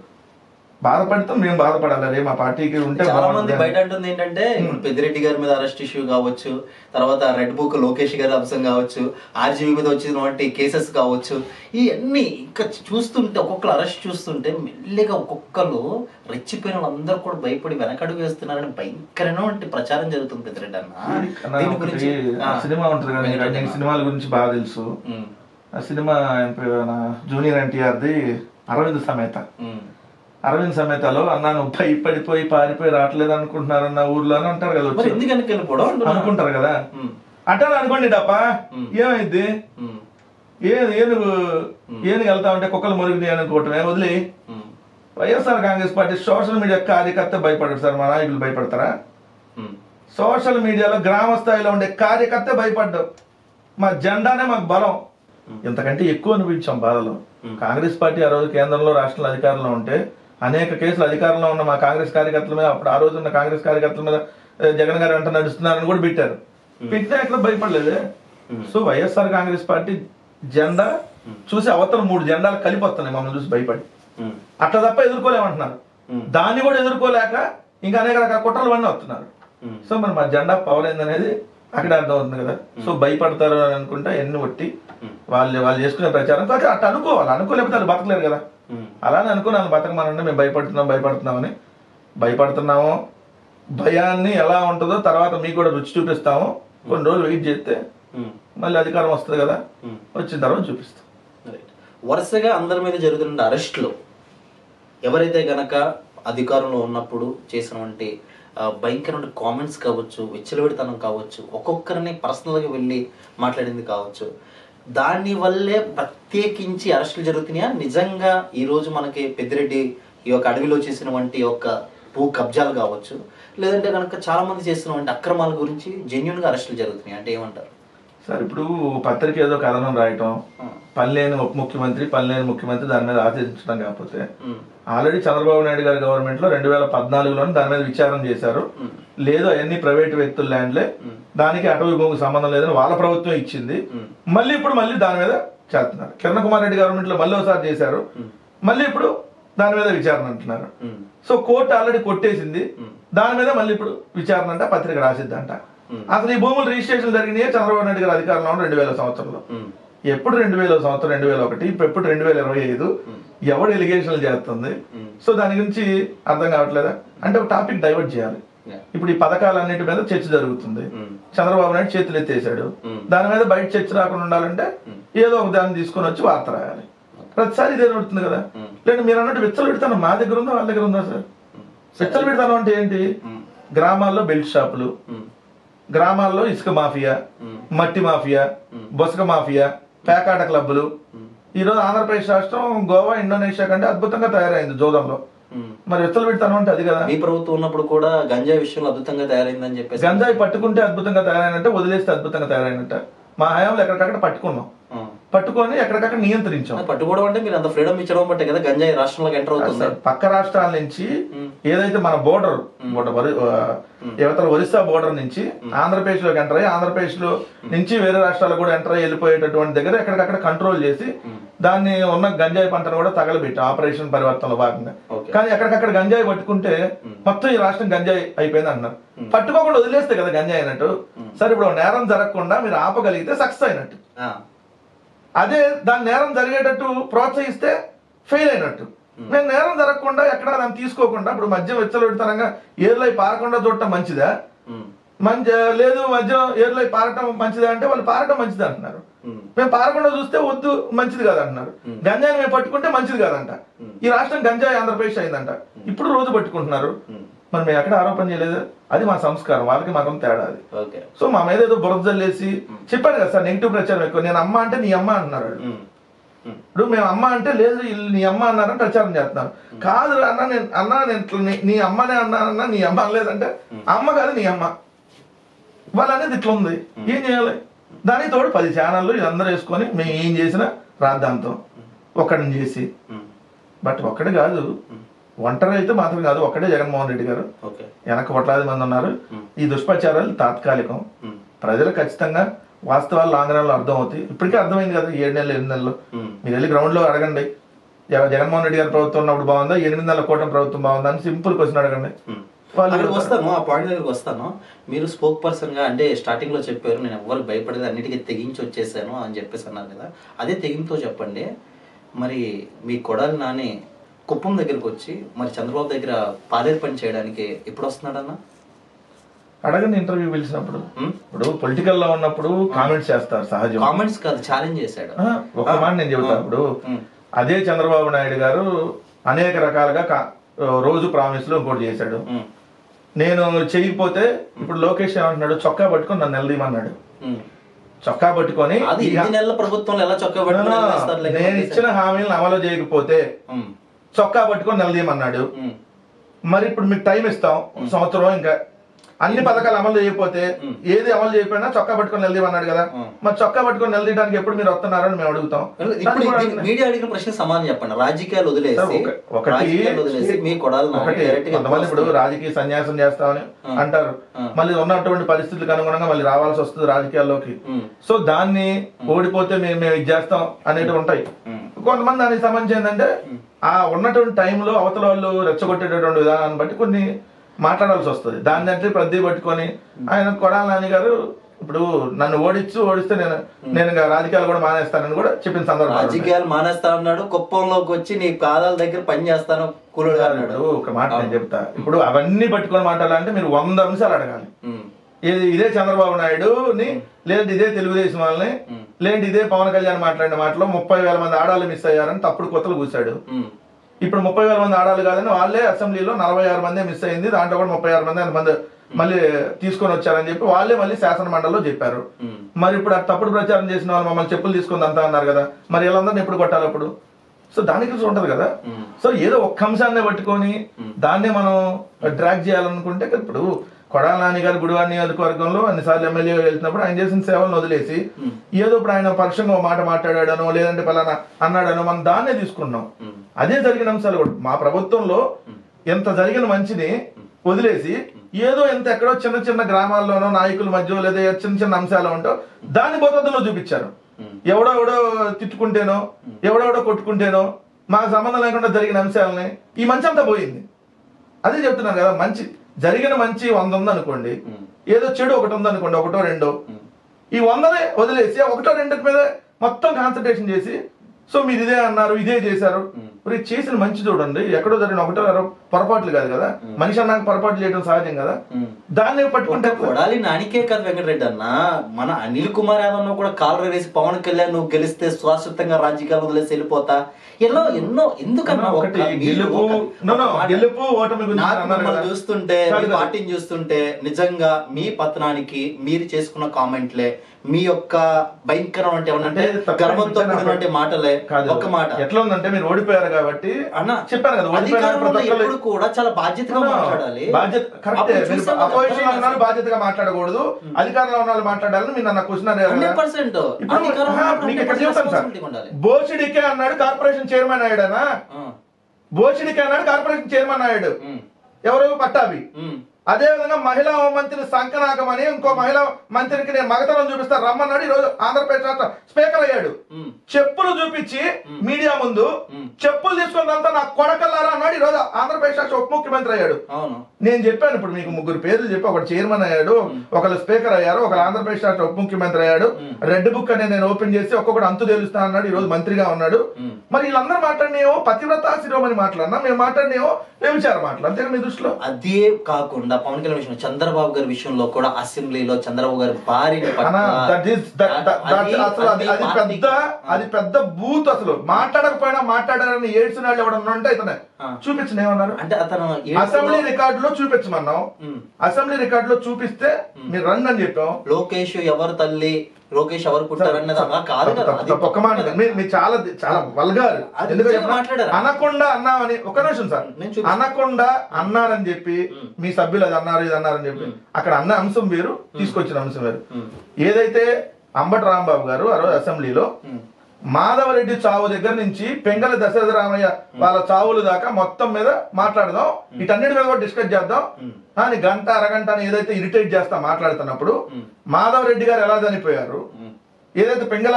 బాధపడితే మేము బాధపడాలి. అరే మా పార్టీకి ఉంటే. చాలా మంది బయట అంటుంది ఏంటంటే పెద్దిరెడ్డి గారి మీద అరెస్ట్ ఇష్యూ కావచ్చు, తర్వాత రెడ్ బుక్ లోకేష్ గారి అంశం కావచ్చు, ఆర్జీవీ మీద వచ్చినటువంటి కేసెస్ కావచ్చు, ఇవన్నీ ఇంకా చూస్తుంటే ఒక్కొక్కరు అరెస్ట్ చూస్తుంటే మెల్లిగా ఒక్కొక్కరు రెచ్చిపోయిన వాళ్ళందరూ కూడా భయపడి వెనకడుగు వేస్తున్నారని భయంకరమైన ప్రచారం జరుగుతుంది పెద్దిరెడ్డి అన్న. దీని గురించి సినిమా ఉంటుంది కదా, నేను సినిమాల గురించి బాగా తెలుసు. ఆ సినిమా జూనియర్ ఎన్టీఆర్ది అరవింద్ సమేతలో అన్నా నువ్వు భయపడిపోయి పారిపోయి రావట్లేదు అనుకుంటున్నారన్న ఊర్లో అని అంటారు కదా, అనుకుంటారు కదా. అంటారు అనుకోండి డబ్బా, ఏమైంది ఏనుగు వెళ్తా ఉంటే కుక్కలు మురిగి అనుకోవటమే వదిలి. YSR Congress party social media కార్యకర్త భయపడరు సార్, మా నాయకులు భయపడతారా? సోషల్ మీడియాలో గ్రామ స్థాయిలో ఉండే కార్యకర్త భయపడ్డావు. మా జెండానే మాకు బలం. ఇంతకంటే ఎక్కువ అనిపించాం బాధలో. కాంగ్రెస్ పార్టీ ఆ రోజు కేంద్రంలో రాష్ట్రంలో అధికారంలో ఉంటే అనేక కేసులు అధికారంలో ఉన్న మా కాంగ్రెస్ కార్యకర్తల మీద, అప్పుడు ఆ రోజు ఉన్న కాంగ్రెస్ కార్యకర్తల మీద జగన్ గారు వెంట నడుస్తున్నారని కూడా పెట్టారు. పెట్టినా ఎట్లా భయపడలేదే. సో వైఎస్ఆర్ కాంగ్రెస్ పార్టీ జెండా చూసి అవతల 3 జెండాలు కలిపి వస్తున్నాయి మమ్మల్ని చూసి భయపడి. అట్లా తప్ప ఎదుర్కోలేమంటున్నారు. దాన్ని కూడా ఎదుర్కోలేక ఇంకా అనేక రకాల కుట్రలు అన్నీ వస్తున్నారు. సో మరి మా జెండా పవర్ ఏందనేది అక్కడ అర్థం అవుతుంది కదా. సో భయపడతారు అని అనుకుంటే ఎన్ని కొట్టి వాళ్ళు చేసుకునే ప్రచారం అట్లా అనుకోవాలి. అనుకోలేకపోతే వాళ్ళు బతకలేరు కదా. అలానే అనుకున్నాను బతకమనంటే మేము భయపడుతున్నామని. భయపడుతున్నాము, భయాన్ని ఎలా ఉంటుందో తర్వాత మీకు కూడా రుచి చూపిస్తాము. కొన్ని రోజులు వెయిట్ చేస్తే మళ్ళీ అధికారం వస్తుంది కదా, వచ్చిన తర్వాత చూపిస్తాం. వరుసగా అందరి మీద జరుగుతున్న అరెస్టులు ఎవరైతే గనక అధికారంలో ఉన్నప్పుడు చేసినటువంటి భయంకరమైన కామెంట్స్ కావచ్చు, విచ్చలవిడితనం కావచ్చు, ఒక్కొక్కరిని పర్సనల్గా వెళ్ళి మాట్లాడింది కావచ్చు, దాని వల్లే ప్రత్యేకించి అరెస్టులు జరుగుతున్నాయా? నిజంగా ఈరోజు మనకి పెద్దిరెడ్డి ఈ యొక్క అడవిలో చేసినటువంటి యొక్క భూ కబ్జాలు కావచ్చు, లేదంటే కనుక చాలా మంది చేస్తున్నటువంటి అక్రమాల గురించి జెన్యున్గా అరెస్టులు జరుగుతున్నాయి అంటే ఏమంటారు సార్? ఇప్పుడు పత్రిక ఏదో కథనం రాయటం, పనిలేని ముఖ్యమంత్రి దాని మీద ఆచరించడం కాకపోతే ఆల్రెడీ చంద్రబాబు నాయుడు గారి గవర్నమెంట్ లో 2014లోనే దాని మీద విచారణ చేశారు. లేదు అవన్నీ ప్రైవేట్ వ్యక్తుల ల్యాండ్లే, దానికి అటవీ భూమికి సంబంధం లేదని వాళ్ళ ప్రభుత్వం ఇచ్చింది. ఇప్పుడు దాని మీద చేస్తున్నారు. కిరణ్ కుమార్ రెడ్డి గవర్నమెంట్ లో మళ్ళీ ఒకసారి చేశారు, మళ్ళీ ఇప్పుడు దాని మీద విచారణ అంటున్నారు. సో కోర్టు ఆల్రెడీ కొట్టేసింది, దాని మీద మళ్ళీ ఇప్పుడు విచారణ అంట, పత్రిక రాసిద్దంట. అసలు ఈ భూములు రిజిస్ట్రేషన్ జరిగినాయి చంద్రబాబు నాయుడు గారి అధికారంలో 2000 సంవత్సరంలో. ఎప్పుడు 2000 సంవత్సరం, 2001, ఇప్పుడు ఎప్పుడు 2025. ఎవడు ఎలిగేషన్లు చేస్తుంది? సో దాని గురించి అర్థం కావట్లేదా? అంటే ఒక టాపిక్ డైవర్ట్ చేయాలి. ఇప్పుడు ఈ పథకాలన్నిటి మీద చర్చ జరుగుతుంది. చంద్రబాబు నాయుడు చేతులు ఎత్తేసాడు, దాని మీద బయట చర్చ రాకుండా ఉండాలంటే ఏదో ఒక దాన్ని తీసుకొని వచ్చి వార్త రాయాలి. ప్రతిసారి ఇదే నడుతుంది కదా. లేదు మీరు అన్నట్టు విచ్చలు పెడతాను మా దగ్గర ఉందా వాళ్ళ దగ్గర ఉందా సార్? విచ్చలు పెడతాను అంటే ఏంటి? గ్రామాల్లో బెల్ట్ షాపులు, గ్రామాల్లో ఇసుక మాఫియా, మట్టి మాఫియా, బొసక మాఫియా, పేకాట క్లబ్బులు. ఈ రోజు ఆంధ్రప్రదేశ్ రాష్ట్రం గోవా, ఇండోనేషియా కంటే అద్భుతంగా తయారైంది జోదంలో. మరి విత్తలు పెడతాను అంటే అది కదా. మీ ప్రభుత్వం ఉన్నప్పుడు కూడా గంజాయి విషయంలో అద్భుతంగా తయారైందని చెప్పేసి, గంజాయి పట్టుకుంటే అద్భుతంగా తయారైనట్ట, వదిలేస్తే అద్భుతంగా తయారైనట్ట. మా హయాంలో ఎక్కడికక్కడ పట్టుకున్నాం. పట్టుకొని ఎక్కడికక్కడ నియంత్రించాం. పట్టుకోవడం అంటే మీరు అంత ఫ్రీడమ్ ఇచ్చడం బట్టే కదా గంజాయి రాష్ట్రంలోకి ఎంటర్ అవుతుంది. పక్క రాష్ట్రాల నుంచి ఏదైతే మన బోర్డర్ యువతల ఒరిస్సా బోర్డర్ నుంచి ఆంధ్రప్రదేశ్ లోకి ఎంటర్ అయ్యి ఆంధ్రప్రదేశ్ లో నుంచి వేరే రాష్ట్రాలకు కూడా ఎంటర్ అయ్యి వెళ్ళిపోయేటటువంటి దగ్గర ఎక్కడికక్కడ కంట్రోల్ చేసి దాన్ని ఉన్న గంజాయి పంటను కూడా తగలబెట్టి ఆపరేషన్ పరివర్తనలో భాగంగా. కానీ ఎక్కడికక్కడ గంజాయి పట్టుకుంటే మొత్తం ఈ రాష్ట్రం గంజాయి అయిపోయింది అంటున్నారు. పట్టుకోకుండా వదిలేస్తే కదా గంజాయి అయినట్టు. సరే ఇప్పుడు నేరం జరగకుండా మీరు ఆపగలిగితే సక్సెస్ అయినట్టు. అదే దాని నేరం జరిగేటట్టు ప్రోత్సహిస్తే ఫెయిల్ అయినట్టు. నేను నేరం జరగకుండా ఎక్కడ దాన్ని తీసుకోకుండా ఇప్పుడు మద్యం వెచ్చలెడతానంగా ఏర్లై పారకుండా చూడటం మంచిదా? లేదు మద్యం ఏర్లై పారటం మంచిదా అంటే వాళ్ళు పారటం మంచిది అంటున్నారు. మేము పారకుండా చూస్తే వద్దు మంచిది కాదు అంటున్నారు. గంజాయి మేము పట్టుకుంటే మంచిది కాదంట. ఈ రాష్ట్రం గంజాయి ఆంధ్రప్రదేశ్ అయిందంట. ఇప్పుడు రోజు పట్టుకుంటున్నారు. మరి మేము ఎక్కడ ఆరోపణ చేయలేదు. అది మా సంస్కారం, వాళ్ళకి మాత్రం తేడా అది. సో మా మీద ఏదో బురద జల్లేసి చెప్పాను కదా సార్, నెగిటివ్ ప్రచారం ఎక్కువ. నేను అమ్మ అంటే నీ అమ్మ అంటున్నారు. ఇప్పుడు మేము అమ్మ అంటే లేదు నీ అమ్మ అన్నారని ప్రచారం చేస్తున్నారు. కాదు నేను నీ అమ్మనే అన్నానన్నా నీ అమ్మ అనలేదంటే అమ్మ కాదు నీ అమ్మ. వాళ్ళు అనేది ఇట్లా ఉంది, ఏం చేయాలి? దానికి తోడు 10 ఛానళ్ళు ఇదందరూ వేసుకొని మేము ఏం చేసినా రాద్దాంతం ఒక్కడిని చేసి. బట్ ఒక్కడే కాదు, ఒంటరి అయితే మాత్రం కాదు, ఒక్కడే జగన్మోహన్ రెడ్డి గారు. వెనక కోట్లాది మంది ఉన్నారు. ఈ దుష్ప్రచారాలు తాత్కాలికం. ప్రజలు ఖచ్చితంగా వాస్తవాలు లాంగరంలో అర్థం అవుతాయి. ఇప్పటికే అర్థమైంది కదా, 7 నెలలు 8 నెలలు. మీరు వెళ్ళి గ్రౌండ్ లో అడగండి, జగన్మోహన్ రెడ్డి గారి ప్రభుత్వం ఉన్నప్పుడు బాగుందా, 8 నెలల కూటమి ప్రభుత్వం బాగుందా అని సింపుల్ క్వశ్చన్ అడగండి. వస్తాను, ఆ పాయింట్ దగ్గరికి వస్తాను. మీరు స్పోక్ పర్సన్ గా అంటే స్టార్టింగ్ లో చెప్పారు నేను ఎవరికి భయపడేది అన్నిటికీ తెగించి వచ్చేసాను అని చెప్పేసి అన్నారు కదా, అదే తెగింపుతో చెప్పండి. మరి మీ కొడాలి నాని కుప్పం దగ్గరకు వచ్చి మరి చంద్రబాబు దగ్గర పాలేరు పని చేయడానికి ఎప్పుడు వస్తున్నాడన్నా? అడగండి, ఇంటర్వ్యూ పిలిచినప్పుడు. ఇప్పుడు పొలిటికల్ లో ఉన్నప్పుడు కామెంట్స్ చేస్తారు, సహజం. కామెంట్స్ కాదు, ఛాలెంజ్ చేశాడు. ఒక మాట నేను చెబుతాను. ఇప్పుడు అదే చంద్రబాబు నాయుడు గారు అనేక రకాలుగా రోజు ప్రామిస్లు ఇంకోటి చేశాడు. నేను చేయకపోతే ఇప్పుడు లోకేష్ ఏమంటున్నాడు, చొక్కా పట్టుకొని నన్ను నిలదీయమన్నాడు. చొక్కా పట్టుకొని నేను ఇచ్చిన హామీలను అమలు చేయకపోతే చొక్కా పట్టుకొని నిలదీయమన్నాడు. మరి ఇప్పుడు మీకు టైం ఇస్తాం, సంవత్సరం, ఇంకా అన్ని పథకాలు అమలు చేయకపోతే ఏది అమలు చేయకపోయినా చొక్కా పట్టుకొని నిలదీయమన్నాడు కదా. మరి చొక్కా పట్టుకొని నిలదీయడానికి ఎప్పుడు మీరు వస్తున్నారని మేము అడుగుతాం. మీడియా అడిగిన ప్రశ్న సమాధానం చెప్పండి. రాజకీయాలు వదిలేసి కొంతమంది ఇప్పుడు రాజకీయ సన్యాసం చేస్తామని అంటారు, మళ్ళీ ఉన్నటువంటి పరిస్థితులకు అనుగుణంగా మళ్ళీ రావాల్సి వస్తుంది రాజకీయాల్లోకి. సో దాన్ని ఓడిపోతే మేము ఇది చేస్తాం అనేవి ఉంటాయి. కొంతమంది దానికి సంబంధించి ఏంటంటే ఆ ఉన్నటువంటి టైంలో అవతల వాళ్ళు రెచ్చగొట్టేటటువంటి విధానాన్ని బట్టి కొన్ని మాట్లాడాల్సి వస్తుంది. దాన్ని అంటే ప్రతి పట్టుకొని ఆయన కొడాలి నాని గారు ఇప్పుడు నన్ను ఓడిస్తే నేను రాజకీయాలు కూడా మానేస్తానని కూడా చెప్పిన సందర్భం. రాజకీయాలు మానేస్తా అన్నాడు, కుప్పంలోకి వచ్చి నీ పాదాల దగ్గర పని చేస్తాను కూలుడు అన్నాడు. ఒక మాట నేను చెప్తా, ఇప్పుడు అవన్నీ పట్టుకొని మాట్లాడాలంటే మీరు 100 అంశాలు అడగాలి. ఇదే చంద్రబాబు నాయుడుని, లేదంటే ఇదే తెలుగుదేశం వాళ్ళని, లేదంటే ఇదే పవన్ కళ్యాణ్ మాట్లాడిన మాటలో 30,000 మంది ఆడాళ్ళు మిస్ అయ్యారని తప్పుడు కొత్తలు కూర్చాడు. ఇప్పుడు 30,000 మంది ఆడాలి కాదని వాళ్ళే అసెంబ్లీలో 46 మందే మిస్ అయింది, దాంట్లో కూడా 36 మంది మళ్ళీ తీసుకొని వచ్చారని చెప్పి వాళ్ళే మళ్ళీ శాసన మండలిలో చెప్పారు. మరి ఇప్పుడు తప్పుడు ప్రచారం చేసిన వాళ్ళు మమ్మల్ని చెప్పులు తీసుకుంది అంతా అన్నారు కదా, మరి వీళ్ళందరినీ ఎప్పుడు కొట్టాలి అప్పుడు? సో దానికి ఉంటది కదా. సో ఏదో ఒక్క అంశాన్నే పట్టుకొని దాన్నే మనం డ్రాగ్ చేయాలనుకుంటే, ఇప్పుడు కొడాలి నాని గారు గుడివాడ నియోజకవర్గంలో అన్నిసార్లు ఎమ్మెల్యే వెళ్తున్నప్పుడు ఆయన చేసిన సేవలను వదిలేసి ఏదో ఇప్పుడు ఆయన పరుషంగా మాట మాట్లాడాడనో లేదంటే పలానా అన్నాడనో మనం దాన్నే తీసుకున్నాం. అదే జరిగిన అంశాలు కూడా మా ప్రభుత్వంలో ఎంత జరిగిన మంచిని వదిలేసి ఏదో ఎంత ఎక్కడో చిన్న చిన్న గ్రామాల్లోనో నాయకుల మధ్య లేదా చిన్న చిన్న అంశాలు ఉంటో దాన్ని బోధనలో చూపించారు. ఎవడో తిట్టుకుంటేనో ఎవడెవడో కొట్టుకుంటేనో మాకు సంబంధం లేకుండా జరిగిన అంశాలని ఈ మంచి అంతా పోయింది. అదే చెప్తున్నాను కదా, మంచి జరిగిన మంచి 100 ఉందనుకోండి, ఏదో చెడు 1 ఉందనుకోండి, 1 2 ఈ 100నే వదిలేసి 1 2 మీద మొత్తం కాన్సన్ట్రేషన్ చేసి సో మీరు ఇదే అన్నారు ఇదే చేశారు. మరి చేసిన మంచి చూడండి, ఎక్కడో జరిగిన 1 2 పొరపాట్లు కాదు కదా, మనిషి అన్నాక పొరపాట్లు చేయడం సహజం కదా. దాన్ని పట్టుకుంటే కొడాలి నానికే కాదు వెంకటరెడ్డి అన్న, మన అనిల్ కుమార్ యాదవ్ కూడా కాలర్ వేసి పవన్ కళ్యాణ్ నువ్వు గెలిస్తే శాశ్వతంగా రాజకీయాలు వదిలేసి వెళ్ళిపోతా ఎన్నో ఎందుకన్నా గెలుపు ఓటమి చూస్తుంటే పార్టీని చూస్తుంటే నిజంగా మీ పతనానికి మీరు చేసుకున్న కామెంట్లే మీ యొక్క భయంకరం అంటే గర్వంతో కూడినటువంటి మాటలే. ఒక్క మాట ఎట్లా ఉందంటే మీరు ఓడిపోయారు కాబట్టి అన్న చెప్పాను కదా, కూడా చాలా బాధ్యతగా మాట్లాడాలి. అపోజిషన్ లో ఉన్న బాధ్యతగా మాట్లాడకూడదు, అధికారంలో ఉన్న వాళ్ళు మాట్లాడాలని మీరు నన్ను క్వశ్చన్ బోసిడికే అన్నాడు కార్పొరేషన్ చైర్మన్ అయ్యాడనా? బోసిడికే అన్నాడు కార్పొరేషన్ చైర్మన్ అయ్యాడు. ఎవరు? పట్టాభి. అదే విధంగా మహిళా మంత్రి సంకనాకమని ఇంకో మహిళా మంత్రికి నేను మగతనం చూపిస్తాను రమ్మన్నాడు. ఈ రోజు ఆంధ్రప్రదేశ్ రాష్ట్ర స్పీకర్ అయ్యాడు. చెప్పులు చూపించి మీడియా ముందు చెప్పులు తీసుకున్నంతా నా కొడకల్లారా అన్నాడు. ఈ రోజు ఆంధ్రప్రదేశ్ రాష్ట్ర ఉప ముఖ్యమంత్రి అయ్యాడు. నేను చెప్పాను ఇప్పుడు మీకు 3 పేర్లు చెప్పి, ఒకటి చైర్మన్ అయ్యాడు, ఒకళ్ళు స్పీకర్ అయ్యారు, ఒకళ్ళు ఆంధ్రప్రదేశ్ రాష్ట్ర ఉప ముఖ్యమంత్రి అయ్యాడు. రెడ్ బుక్ అని నేను ఓపెన్ చేసి ఒక్కొక్కటి అంతు తెలుస్తా అన్నాడు. ఈ రోజు మంత్రిగా ఉన్నాడు. మరి వీళ్ళందరూ మాట్లాడినేమో పతివ్రత శిరోమణి మాట్లాడినా, మేము మాట్లాడినేమో వ్యభిచార మాటలు. అంతేగా మీ దృష్టిలో? అదే కాకుండా పవన్ కళ్యాణ్ విషయం, చంద్రబాబు గారి విషయంలో కూడా అసెంబ్లీలో చంద్రబాబు గారి భార్య అది పెద్ద బూత్. అసలు మాట్లాడకపోయినా మాట్లాడారని ఏడ్చిన వాళ్ళు ఎవడన్నా ఉంటే ఇతనే చూపించిన ఏమన్నారు అంటే అతను అసెంబ్లీ రికార్డులో చూపించమన్నాం. అసెంబ్లీ రికార్డులో చూపిస్తే మీరు రండి అని చెప్పాం. లోకేష్ ఎవరు తల్లి, లోకేష్ ఎవరు పుట్టారన్నది చాలా చాలా వల్గారు. అనకుండా అన్నామని ఒక నిమిషం సార్, అనకుండా అన్నారని చెప్పి మీ సభ్యులు అది అన్నారు ఇది అన్నారని చెప్పి అక్కడ అన్న అంశం వేరు, తీసుకొచ్చిన అంశం వేరు. ఏదైతే అంబటి రాంబాబు గారు ఆ రోజు అసెంబ్లీలో మాధవరెడ్డి చావు దగ్గర నుంచి పెంగళ దశరథ రామయ్య వాళ్ళ చావుల దాకా మొత్తం మీద మాట్లాడదాం, వీటన్నిటి మీద కూడా డిస్కస్ చేద్దాం అని గంట అరగంట అని ఏదైతే ఇరిటేట్ చేస్తా మాట్లాడుతున్నప్పుడు మాధవరెడ్డి గారు ఎలా చనిపోయారు, ఏదైతే పెంగళ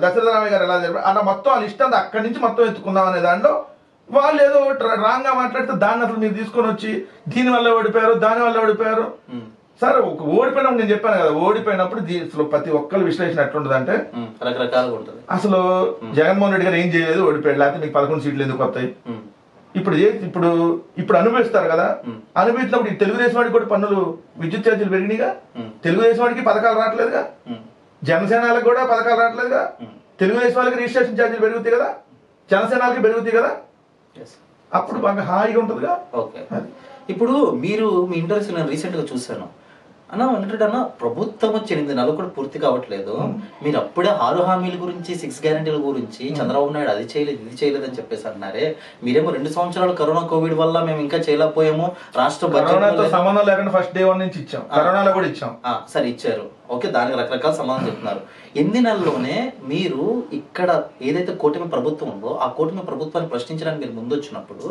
దశరథ రామయ్య గారు ఎలా చనిపోయారు అలా మొత్తం ఆ లిస్ట్ అంతా అక్కడి నుంచి మొత్తం ఎత్తుకుందాం అనే దాంట్లో వాళ్ళు ఏదో రాంగ్ గా మాట్లాడితే దాన్ని అసలు మీరు తీసుకొని వచ్చి దీని వల్ల ఓడిపోయారు దాని వల్ల ఓడిపోయారు. సరే ఓడిపోయినప్పుడు నేను చెప్పాను కదా, ఓడిపోయినప్పుడు అసలు ప్రతి ఒక్కరు విశ్లేషణ ఎట్లుంటది అంటే రకరకాలుగా ఉంటుంది. అసలు జగన్మోహన్ రెడ్డి గారు ఏం చేయలేదు, ఓడిపోయాడు, లేకపోతే మీకు 11 సీట్లు ఎందుకు వస్తాయి? ఇప్పుడు అనుభవిస్తారు కదా, అనుభవించినప్పుడు తెలుగుదేశం వాడికి కూడా పన్నులు విద్యుత్ ఛార్జీలు పెరిగినాయిగా, తెలుగుదేశం వాడికి పథకాలు రావట్లేదుగా, జనసేనలకు కూడా పథకాలు రావట్లేదుగా, తెలుగుదేశం వాళ్ళకి రిజిస్ట్రేషన్ ఛార్జీలు పెరుగుతాయి కదా, జనసేనకి పెరుగుతాయి కదా, అప్పుడు బాగా హాయిగా ఉంటుందిగా. ఇప్పుడు మీరు మీ ఇంటర్వ్యూస్ నేను రీసెంట్ గా చూసాను అన్న, అన్న ప్రభుత్వం వచ్చి 8 నెలలు కూడా పూర్తి కావట్లేదు, మీరు అప్పుడే 6 హామీల గురించి 6 గ్యారెంటీల గురించి చంద్రబాబు నాయుడు అది చేయలేదు ఇది చేయలేదు అని చెప్పేసి అన్నారే. మీరేమో 2 సంవత్సరాలు కరోనా కోవిడ్ వల్ల మేము ఇంకా చేయలేకపోయాము, రాష్ట్ర బడ్జెట్ సంబంధం లేకుండా ఫస్ట్ డే 1 నుంచి ఇచ్చాం, కరోనాలో కూడా ఇచ్చాం. సరే ఇచ్చారు, ఓకే, దానికి రకరకాల సమాధానం చెప్తున్నారు. 8 నెలల్లోనే మీరు ఇక్కడ ఏదైతే కూటమి ప్రభుత్వం ఉందో ఆ కూటమి ప్రభుత్వాన్ని ప్రశ్నించడానికి మీరు ముందు వచ్చినప్పుడు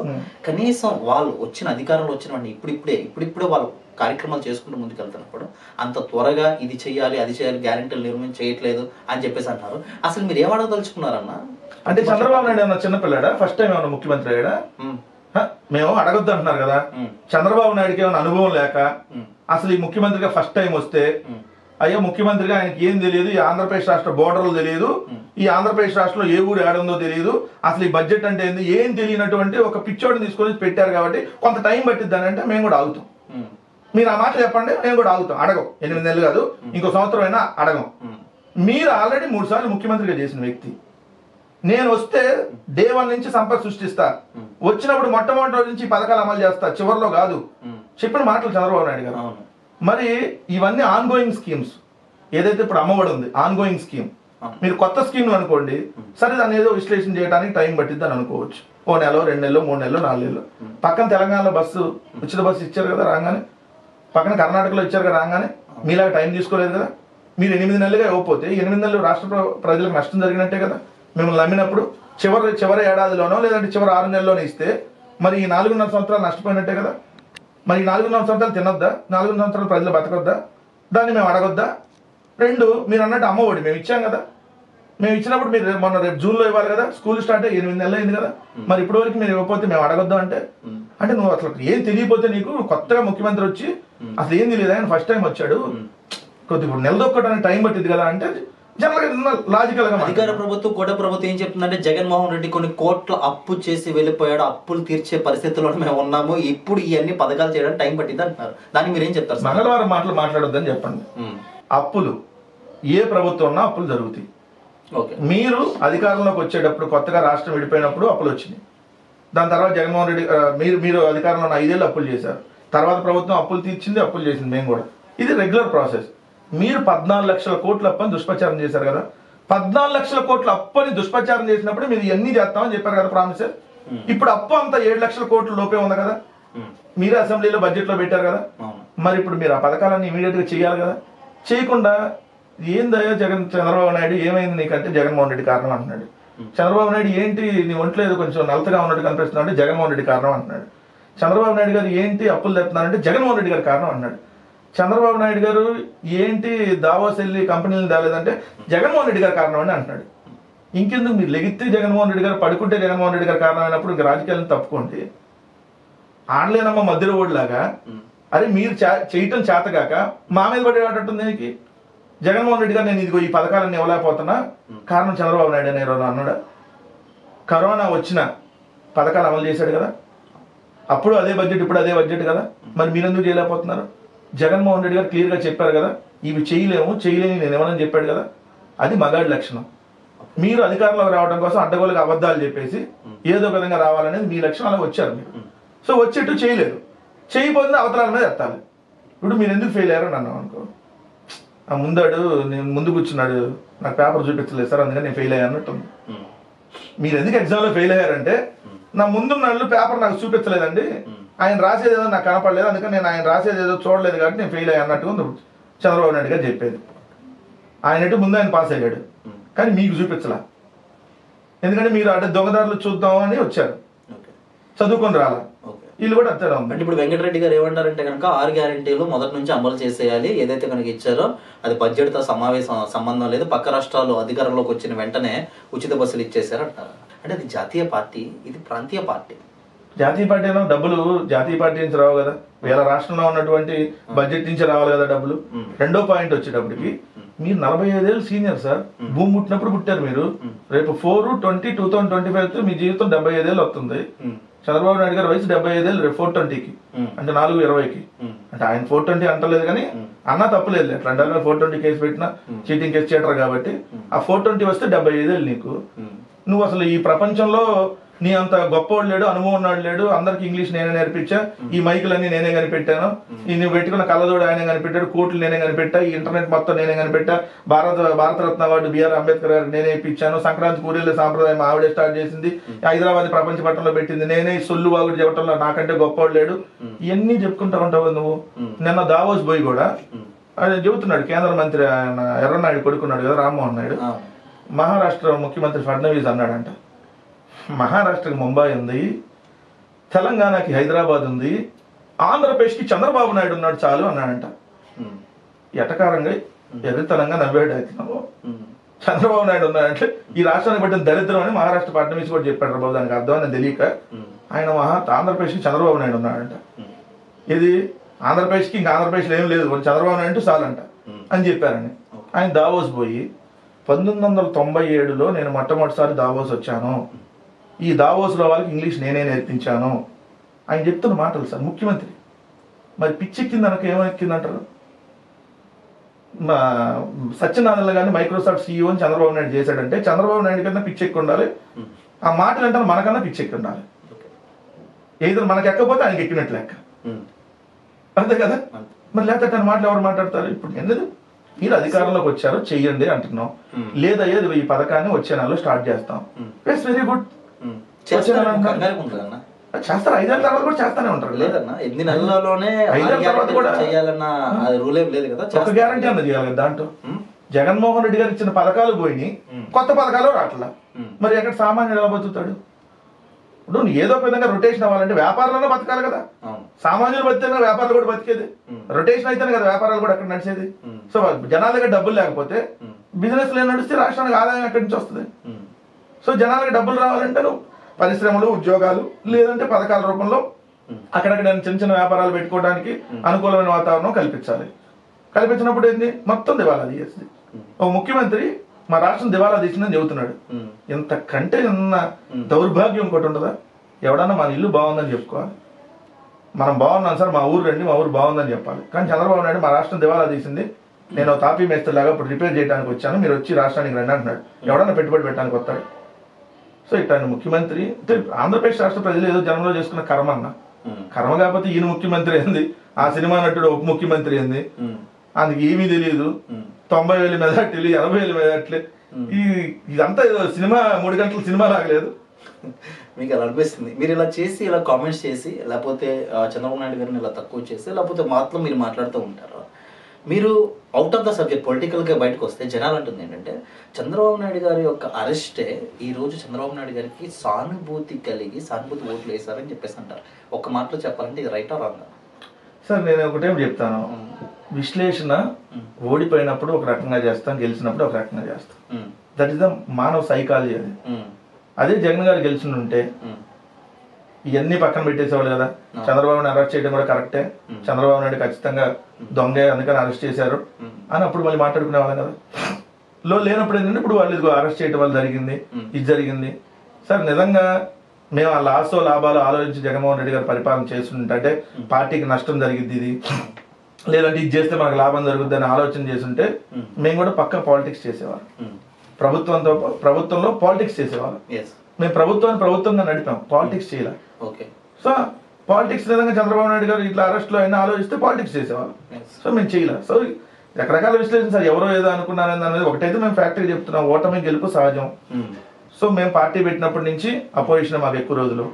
కనీసం వాళ్ళు వచ్చిన అధికారంలో వచ్చిన వాడిని ఇప్పుడిప్పుడే వాళ్ళు కార్యక్రమాలు చేసుకుంటూ ముందుకు వెళ్తున్నప్పుడు అంత త్వరగా ఇది చేయాలి అది చేయాలి గ్యారెంటీలు చేయట్లేదు అని చెప్పేసి అంటారు. అసలు మీరు ఏం అడగదలుచుకున్నారన్నా? అంటే చంద్రబాబు నాయుడు ఏమన్నా చిన్నపిల్లాడా? ఫస్ట్ టైం ఏమన్నా ముఖ్యమంత్రి అయ్యాడా? మేము అడగొద్దు అంటున్నారు కదా. చంద్రబాబు నాయుడుకి ఏమైనా అనుభవం లేక అసలు ఈ ముఖ్యమంత్రిగా ఫస్ట్ టైం వస్తే అయ్యో ముఖ్యమంత్రిగా ఆయనకి ఏం తెలియదు, ఈ ఆంధ్రప్రదేశ్ రాష్ట్ర బోర్డర్లు తెలియదు, ఈ ఆంధ్రప్రదేశ్ రాష్ట్రంలో ఏ ఊరు ఏడుందో తెలియదు, అసలు ఈ బడ్జెట్ అంటే ఏంది ఏం తెలియనటువంటి ఒక పిచ్చోడిని తీసుకొని పెట్టారు కాబట్టి కొంత టైం పట్టిద్దని అంటే మేము కూడా ఆగుతాం. మీరు ఆ మాట చెప్పండి, మేము కూడా ఆగుతాం. అడగం, 8 నెలలు కాదు, ఇంకో సంవత్సరం అయినా అడగం. మీరు ఆల్రెడీ 3 సార్లు ముఖ్యమంత్రిగా చేసిన వ్యక్తి, నేను వస్తే డే 1 నుంచి సంపద సృష్టిస్తా, వచ్చినప్పుడు మొట్టమొదటి రోజు నుంచి పథకాలు అమలు చేస్తా, చివరిలో కాదు చెప్పిన మాటలు చంద్రబాబు నాయుడు గారు. మరి ఇవన్నీ ఆన్ గోయింగ్ స్కీమ్స్. ఏదైతే ఇప్పుడు అమ్మఒడి ఉంది ఆన్ గోయింగ్ స్కీమ్, మీరు కొత్త స్కీమ్ అనుకోండి, సరే దాన్ని ఏదో విశ్లేషణ చేయడానికి టైం పట్టిద్ది అని అనుకోవచ్చు. 1 నెల 2 నెలలు 3 నెలలు 4 నెలలు. పక్కన తెలంగాణలో ఉచిత బస్సు ఇచ్చారు కదా రాగానే, పక్కన కర్ణాటకలో ఇచ్చారు కదా రాగానే, మీలాగా టైం తీసుకోలేదు కదా. మీరు 8 నెలలుగా ఇవ్వకపోతే 8 నెలలు రాష్ట్ర ప్రజలకు నష్టం జరిగినట్టే కదా. మిమ్మల్ని నమ్మినప్పుడు చివరి ఏడాదిలోనో లేదంటే చివరి 6 నెలల్లోనే ఇస్తే మరి ఈ 4.5 సంవత్సరాలు నష్టపోయినట్టే కదా. మరి 4.5 సంవత్సరాలు తినొద్దా? 4 సంవత్సరాలు ప్రజలు బతకొద్దా? దాన్ని మేము అడగొద్దా? 2 మీరు అన్నట్టు అమ్మఒడి మేము ఇచ్చాం కదా, మేము ఇచ్చినప్పుడు మీరు మొన్న రేపు జూన్లో ఇవ్వాలి కదా, స్కూల్ స్టార్ట్ అయ్యి 8 నెలలు అయింది కదా, మరి ఇప్పటి వరకు మీరు ఇవ్వకపోతే మేము అడగొద్దాం అంటే నువ్వు అసలు ఏం తెలియపోతే నీకు కొత్తగా ముఖ్యమంత్రి వచ్చి అసలు ఏం తెలియదు, ఆయన ఫస్ట్ టైం వచ్చాడు, కొద్దిగా నిలదొక్కడానికి టైం పట్టింది కదా అంటే లాజికల్ గా. అధికార ప్రభుత్వం కూడా ప్రభుత్వం ఏం చెప్తుందంటే జగన్మోహన్ రెడ్డి కొన్ని కోట్ల అప్పు చేసి వెళ్ళిపోయాడు, అప్పులు తీర్చే పరిస్థితుల్లో మేము ఉన్నాము, ఇప్పుడు ఇవన్నీ పథకాలు చేయడానికి టైం పట్టింది అంటున్నారు. దానికి మీరు ఏం చెప్తారు? మంగళవారం మాట్లాడొద్దని చెప్పండి. అప్పులు ఏ ప్రభుత్వం ఉన్నా అప్పులు జరుగుతాయి. మీరు అధికారంలోకి వచ్చేటప్పుడు కొత్తగా రాష్ట్రం విడిపోయినప్పుడు అప్పులు వచ్చినాయి, దాని తర్వాత జగన్మోహన్ రెడ్డి మీరు అధికారంలో ఉన్న 5 ఏళ్ళు అప్పులు చేశారు, తర్వాత ప్రభుత్వం అప్పులు తీర్చింది అప్పులు చేసింది, మేము కూడా ఇది రెగ్యులర్ ప్రాసెస్. మీరు 14 లక్షల కోట్ల అప్పని దుష్ప్రచారం చేశారు కదా, 14 లక్షల కోట్ల అప్పని దుష్ప్రచారం చేసినప్పుడు మీరు ఇవన్నీ చేస్తామని చెప్పారు కదా ప్రామిసెస్. ఇప్పుడు అప్పు అంతా 7 లక్షల కోట్ల లోపే ఉంది కదా, మీరే అసెంబ్లీలో బడ్జెట్ లో పెట్టారు కదా. మరి ఇప్పుడు మీరు ఆ పథకాలన్నీ ఇమీడియట్ గా చేయాలి కదా. చేయకుండా ఏందయ్యా చంద్రబాబు నాయుడు ఏమైంది నీకంటే జగన్మోహన్ రెడ్డి కారణం అంటున్నాడు. చంద్రబాబు నాయుడు ఏంటి నీ ఒంట్లో ఏదో కొంచెం నలతగా ఉన్నట్టు కనిపిస్తున్నావు అంటే జగన్మోహన్ రెడ్డి కారణం అంటున్నాడు. చంద్రబాబు నాయుడు గారు ఏంటి అప్పులు తెస్తున్నారంటే జగన్మోహన్ రెడ్డి గారు కారణం అన్నాడు. చంద్రబాబు నాయుడు గారు ఏంటి దావోస్ వెళ్ళి కంపెనీలు తేలేదంటే జగన్మోహన్ రెడ్డి గారు కారణం అని అంటున్నాడు. ఇంకెందుకు మీరు లెగితే జగన్మోహన్ రెడ్డి గారు, పడుకుంటే జగన్మోహన్ రెడ్డి గారు కారణం అయినప్పుడు ఇంకా రాజకీయాలను తప్పుకోండి. ఆడలేనమ్మ మధ్యలో ఓడిలాగా అరే మీరు చేయటం చేతగాక మా మీద పడేటట్టుంది దీనికి. జగన్మోహన్ రెడ్డి గారు నేను ఇదిగో ఈ పథకాలన్నీ ఇవ్వలేకపోతున్నా కారణం చంద్రబాబు నాయుడు అనే అన్నాడు. కరోనా వచ్చిన పథకాలు అమలు చేశాడు కదా, అప్పుడు అదే బడ్జెట్ ఇప్పుడు అదే బడ్జెట్ కదా, మరి మీరెందుకు చేయలేకపోతున్నారు? జగన్మోహన్ రెడ్డి గారు క్లియర్ గా చెప్పారు కదా, ఇవి చేయలేని నేను ఏమని చెప్పాడు కదా, అది మగాడి లక్షణం. మీరు అధికారంలోకి రావడం కోసం అడ్డగోలుగా అబద్ధాలు చెప్పేసి ఏదో విధంగా రావాలనేది మీ లక్షణాలకు వచ్చారు మీరు. సో వచ్చేట్టు చేయలేదు, చేయబోతుంది అవతరాల మీద ఎత్తాలి. ఇప్పుడు మీరు ఎందుకు ఫెయిల్ అయ్యారని అన్నాం అనుకో, ఆ ముందాడు నేను ముందు కూర్చున్నాడు నాకు పేపర్ చూపించలేదు సార్ అందుకని నేను ఫెయిల్ అయ్యా అన్నట్టుంది. మీరు ఎందుకు ఎగ్జామ్లో ఫెయిల్ అయ్యారంటే నా ముందున్న పేపర్ నాకు చూపించలేదండి, ఆయన రాసేది ఏదో నాకు కనపడలేదు అందుకని నేను ఆయన రాసేది ఏదో చూడలేదు కాబట్టి నేను ఫెయిల్ అయ్యా అన్నట్టుగా చంద్రబాబు నాయుడు గారు చెప్పేది. ఆయన ముందు ఆయన పాస్ అయ్యాడు కానీ మీకు చూపించలా, ఎందుకంటే మీరు అంటే దొంగదారులు చూద్దాం అని వచ్చారు, చదువుకొని రాలా. వీళ్ళు కూడా అంతే ఉంది. అంటే ఇప్పుడు వెంకటరెడ్డి గారు ఏమంటారంటే కనుక 6 గ్యారెంటీలు మొదటి నుంచి అమలు చేసేయాలి, ఏదైతే కనుక ఇచ్చారో అది బడ్జెట్ తో సంబంధం లేదు, పక్క రాష్ట్రాలు అధికారంలోకి వచ్చిన వెంటనే ఉచిత బస్సులు ఇచ్చేసారు అంటారు. అంటే అది జాతీయ పార్టీ, ఇది ప్రాంతీయ పార్టీ. జాతీయ పార్టీ అయినా డబ్బులు జాతీయ పార్టీ నుంచి రావు కదా, వేరే రాష్ట్రంలో ఉన్నటువంటి బడ్జెట్ నుంచి రావాలి కదా డబ్బులు. రెండో పాయింట్ వచ్చేటప్పటికి మీరు 45 ఏళ్ళు సీనియర్ సార్, భూమి పుట్టినప్పుడు పుట్టారు మీరు, రేపు 4/20/2025 మీ జీవితం 75 ఏళ్ళు వస్తుంది. చంద్రబాబు నాయుడు గారి వయసు 75 ఏళ్ళు, రేపు 420కి అంటే 4/20కి, అంటే ఆయన 420 అంటలేదు కానీ అన్నా తప్పులేదు, అట్లా అంటే 420 కేసు పెట్టినా చీటింగ్ కేసు చేయటరు కాబట్టి ఆ 420 వస్తే 75 ఏళ్ళు నీకు. నువ్వు అసలు ఈ ప్రపంచంలో నీ అంత గొప్పవాడు లేడు, అనుభవం ఉన్నాడు లేడు, అందరికి ఇంగ్లీష్ నేనే నేర్పించా, ఈ మైకులన్నీ నేనే కనిపెట్టాను, నువ్వు పెట్టుకున్న కళ్ళజోడు ఆయనే కనిపెట్టాడు, కోట్లు నేనే కనిపెట్టా, ఈ ఇంటర్నెట్ మొత్తం నేనే కనిపెట్టా, భారతరత్న అవార్డు బిఆర్ అంబేద్కర్ గారు నేనే ఇప్పించాను, సంక్రాంతి కూలీల సాంప్రదాయం ఆవిడే స్టార్ట్ చేసింది, హైదరాబాద్ ప్రపంచ పట్టణంలో పెట్టింది నేనే, సొల్లు వాగుడు చెప్పటంలో నాకంటే గొప్పవాడు లేడు, ఇవన్నీ చెప్పుకుంటా ఉంటావు నువ్వు. నిన్న దావోస్ పోయి కూడా ఆయన చెబుతున్నాడు, కేంద్ర మంత్రి ఆయన ఎర్రనాయుడు కొడుకున్నాడు కదా రామ్మోహన్ నాయుడు, మహారాష్ట్ర ముఖ్యమంత్రి ఫడ్నవీస్ అన్నాడంట, మహారాష్ట్రకి ముంబై ఉంది, తెలంగాణకి హైదరాబాద్ ఉంది, ఆంధ్రప్రదేశ్కి చంద్రబాబు నాయుడు ఉన్నాడు చాలు అన్నాడంట. ఎటకారంగా ఎర్రితనంగా నవ్వాడు అవుతున్నావు. చంద్రబాబు నాయుడు ఉన్నాడంటే ఈ రాష్ట్రానికి పట్టిన దరిద్రం అని మహారాష్ట్ర ఫడ్నవీస్ కూడా చెప్పాడు బాబు, దానికి అర్థం అని తెలియక ఆయన ఆంధ్రప్రదేశ్కి చంద్రబాబు నాయుడు ఉన్నాడంట. ఇది ఆంధ్రప్రదేశ్కి ఇంకా ఆంధ్రప్రదేశ్లో ఏం లేదు చంద్రబాబు నాయుడు చాలంట అని చెప్పారని. ఆయన దావోస్ పోయి 1997లో నేను మొట్టమొదటిసారి దావోస్ వచ్చాను, ఈ దావోస్లో వాళ్ళకి ఇంగ్లీష్ నేనే నేర్పించాను ఆయన చెప్తున్న మాటలు సార్ ముఖ్యమంత్రి. మరి పిచ్చెక్కింది అనక ఏమెక్కిందంటారు? సత్యనారాయణ గారిని మైక్రోసాఫ్ట్ సీఈఓ అని చంద్రబాబు నాయుడు చేశాడంటే చంద్రబాబు నాయుడు కన్నా పిచ్చెక్కి ఉండాలి, ఆ మాటలు అంటే మనకన్నా పిచ్చెక్కి ఉండాలి. ఏదో మనకి ఎక్కపోతే ఆయనకి ఎక్కినట్టు లెక్క, అంతే కదా. మరి లేకపోతే తన మాటలు ఎవరు మాట్లాడతారు? ఇప్పుడు ఎందుకు మీరు అధికారంలోకి వచ్చారో చెయ్యండి అంటున్నాం, లేదయ్యా ఈ పథకాన్ని వచ్చే నెలలో స్టార్ట్ చేస్తాం, ఇట్స్ వెరీ గుడ్ చేస్తారు. 5 ఏళ్ళ తర్వాత కూడా చేస్తానే ఉంటారు లేదన్నా, 8 నెలల్లోనే 5 ఏళ్ళ తర్వాత కూడా చేయాలన్న రూల్ ఏం లేదు కదా, ఒక గ్యారంటీ అన్నది చేయాలి కదా. దాంట్లో జగన్మోహన్ రెడ్డి గారు ఇచ్చిన పథకాలు పోయినాయి, కొత్త పథకాలు రావట్లా, మరి ఎక్కడ సామాన్యుడు ఎలా బతుకుతాడు? ఇప్పుడు ఏదో ఒక విధంగా రొటేషన్ అవ్వాలంటే వ్యాపారంలోనే బతకాలి కదా, సామాన్యులు బతికేనా వ్యాపారాలు కూడా బతికేది, రొటేషన్ అయితేనే కదా వ్యాపారాలు కూడా అక్కడ నడిచేది. సో జనాల దగ్గర డబ్బులు లేకపోతే బిజినెస్ లో నడిస్తే రాష్ట్రానికి ఆదాయం ఎక్కడి నుంచి వస్తుంది? సో జనాలకి డబ్బులు రావాలంటే పరిశ్రమలు, ఉద్యోగాలు, లేదంటే పథకాల రూపంలో అక్కడక్కడ చిన్న చిన్న వ్యాపారాలు పెట్టుకోవడానికి అనుకూలమైన వాతావరణం కల్పించాలి. కల్పించినప్పుడు ఏంటి మొత్తం దివాలా తీసేస్తుంది. ఒక ముఖ్యమంత్రి మా రాష్ట్రం దివాలా తీసిందని చెబుతున్నాడు, ఇంతకంటే ఉన్న దౌర్భాగ్యం ఇంకోటి ఉంటుందా? ఎవడన్నా మన ఇల్లు బాగుందని చెప్పుకోవాలి, మనం బాగున్నాం సార్ మా ఊరు రండి మా ఊరు బాగుందని చెప్పాలి. కానీ చంద్రబాబు నాయుడు మా రాష్ట్రం దివాలా తీసింది, నేను తాపీ మేస్త్రిలాగా ఇప్పుడు రిపేర్ చేయడానికి వచ్చాను, మీరు వచ్చి రాష్ట్రానికి రండి అంటున్నాడు. ఎవడన్నా పెట్టుబడి పెట్టడానికి వస్తాడు? సో ఇట్లాంటి ముఖ్యమంత్రి ఆంధ్రప్రదేశ్ రాష్ట్ర ప్రజలు ఏదో జనంలో చేసుకున్న కర్మ అన్న, కర్మ కాకపోతే ఈయన ముఖ్యమంత్రి ఏంది, ఆ సినిమా నటుడు ఉప ముఖ్యమంత్రి ఏంది, అందుకు ఏమీ తెలియదు. 90,000 మెజార్టీలు 80,000 మెజార్టీలు, ఇదంతా ఏదో సినిమా 3 గంటల సినిమా లాగలేదు. మీకు అలా అనిపిస్తుంది మీరు ఇలా చేసి ఇలా కామెంట్స్ చేసి లేకపోతే చంద్రబాబు నాయుడు గారిని ఇలా తక్కువ చేసి లేకపోతే మాటలు మీరు మాట్లాడుతూ ఉంటారు. మీరు అవుట్ ఆఫ్ ద సబ్జెక్ట్ పొలిటికల్గా బయటకు వస్తే జనాలు అంటుంది ఏంటంటే చంద్రబాబు నాయుడు గారి యొక్క అరెస్టే ఈరోజు చంద్రబాబు నాయుడు గారికి సానుభూతి ఓట్లు వేశారని చెప్పేసి అంటారు. ఒక్క మాటలో చెప్పాలంటే ఇది రైట్ ఆర్ రాంగ్? సార్ నేను ఒకటే చెప్తాను, విశ్లేషణ ఓడిపోయినప్పుడు ఒక రకంగా చేస్తాం, గెలిచినప్పుడు ఒక రకంగా చేస్తాం. దట్ ఈస్ ద మానవ సైకాలజీ. అది అదే జగన్ గారు గెలిచి ఉంటే ఇవన్నీ పక్కన పెట్టేసేవాళ్ళు కదా. చంద్రబాబుని అరెస్ట్ చేయడం కూడా కరెక్టే, చంద్రబాబు నాయుడు ఖచ్చితంగా దొంగే అందుకని అరెస్ట్ చేశారు అని అప్పుడు మళ్ళీ మాట్లాడుకునే వాళ్ళం కదా. లేనప్పుడు ఏంటంటే ఇప్పుడు వాళ్ళు అరెస్ట్ చేయడం వల్ల జరిగింది, ఇది జరిగింది. సార్ నిజంగా మేము ఆ లాభాలు ఆలోచించి జగన్మోహన్ రెడ్డి గారు పరిపాలన చేస్తుంటే పార్టీకి నష్టం జరిగింది ఇది, లేదంటే ఇది చేస్తే మనకు లాభం జరుగుద్ది అని ఆలోచన చేస్తుంటే మేము కూడా పక్క పాలిటిక్స్ చేసేవాళ్ళం. ప్రభుత్వంలో పాలిటిక్స్ చేసేవాళ్ళం. మేము ప్రభుత్వంగా నడిపాం, పాలిటిక్స్ చేయాలి. సో పాలిటిక్స్ విధంగా చంద్రబాబు నాయుడు గారు ఇట్లా అరెస్ట్లో అయినా ఆలోచిస్తే పాలిటిక్స్ చేసేవాళ్ళం. సో మేము చేయలేదు. సో రకరకాల విశ్లేషణ సార్, ఎవరో ఏదో అనుకున్నారని దాని మీద ఒకటైతే మేము ఫ్యాక్టరీ చెప్తున్నాం, ఓటమి గెలుపు సహజం. సో మేము పార్టీ పెట్టినప్పటి నుంచి అపోజిషన్ మాకు ఎక్కువ రోజులు,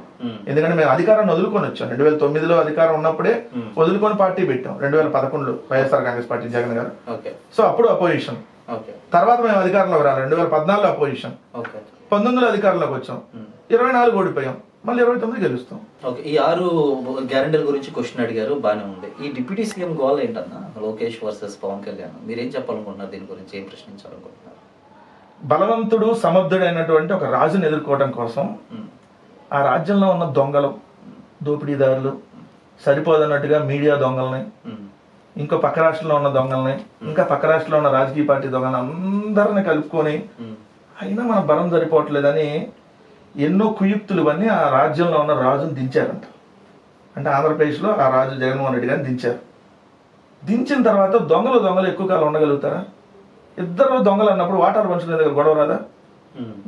ఎందుకంటే మేము అధికారాన్ని వదులుకొని వచ్చాం. 2009లో అధికారం ఉన్నప్పుడే వదులుకొని పార్టీ పెట్టాం. 2011లో వైఎస్ఆర్ కాంగ్రెస్ పార్టీ జగన్ గారు. సో అప్పుడు అపోజిషన్. తర్వాత మేము అధికారంలోకి రాలి 2014లో అపోజిషన్, 19లో అధికారంలోకి వచ్చాం, 24 ఓడిపోయాం, మళ్ళీ 29 గెలుస్తాం. ఈ 6 గ్యారెంటీల గురించి క్వశ్చన్ అడిగారు, బాగానే ఉంది. ఈ డిప్యూటీ సీఎం గోల్ ఏంటన్నా, లోకేష్ వర్సెస్ పవన్ కళ్యాణ్, మీరేం చెప్పాలనుకుంటున్నారు? దీని గురించి ఏం ప్రశ్నించాలనుకుంటున్నారు? బలవంతుడు సమర్థుడైనటువంటి ఒక రాజుని ఎదుర్కోవడం కోసం ఆ రాజ్యంలో ఉన్న దొంగలు, దోపిడీదారులు, సరిపోదన్నట్టుగా మీడియా దొంగల్ని, ఇంకో పక్క రాష్ట్రంలో ఉన్న దొంగల్ని, ఇంకా పక్క రాష్ట్రంలో ఉన్న రాజకీయ పార్టీ దొంగల్ని అందరిని కలుపుకొని అయినా మన బలం సరిపోవట్లేదని ఎన్నో కుయుక్తులు అన్నీ ఆ రాజ్యంలో ఉన్న రాజును దించారంట. అంటే ఆంధ్రప్రదేశ్లో ఆ రాజు జగన్మోహన్ రెడ్డి గారిని దించారు. దించిన తర్వాత దొంగలు ఎక్కువ కాలం ఉండగలుగుతారా? ఇద్దరు దొంగలు అన్నప్పుడు వాటాలు పంచుకునే దగ్గర గొడవ రాదా?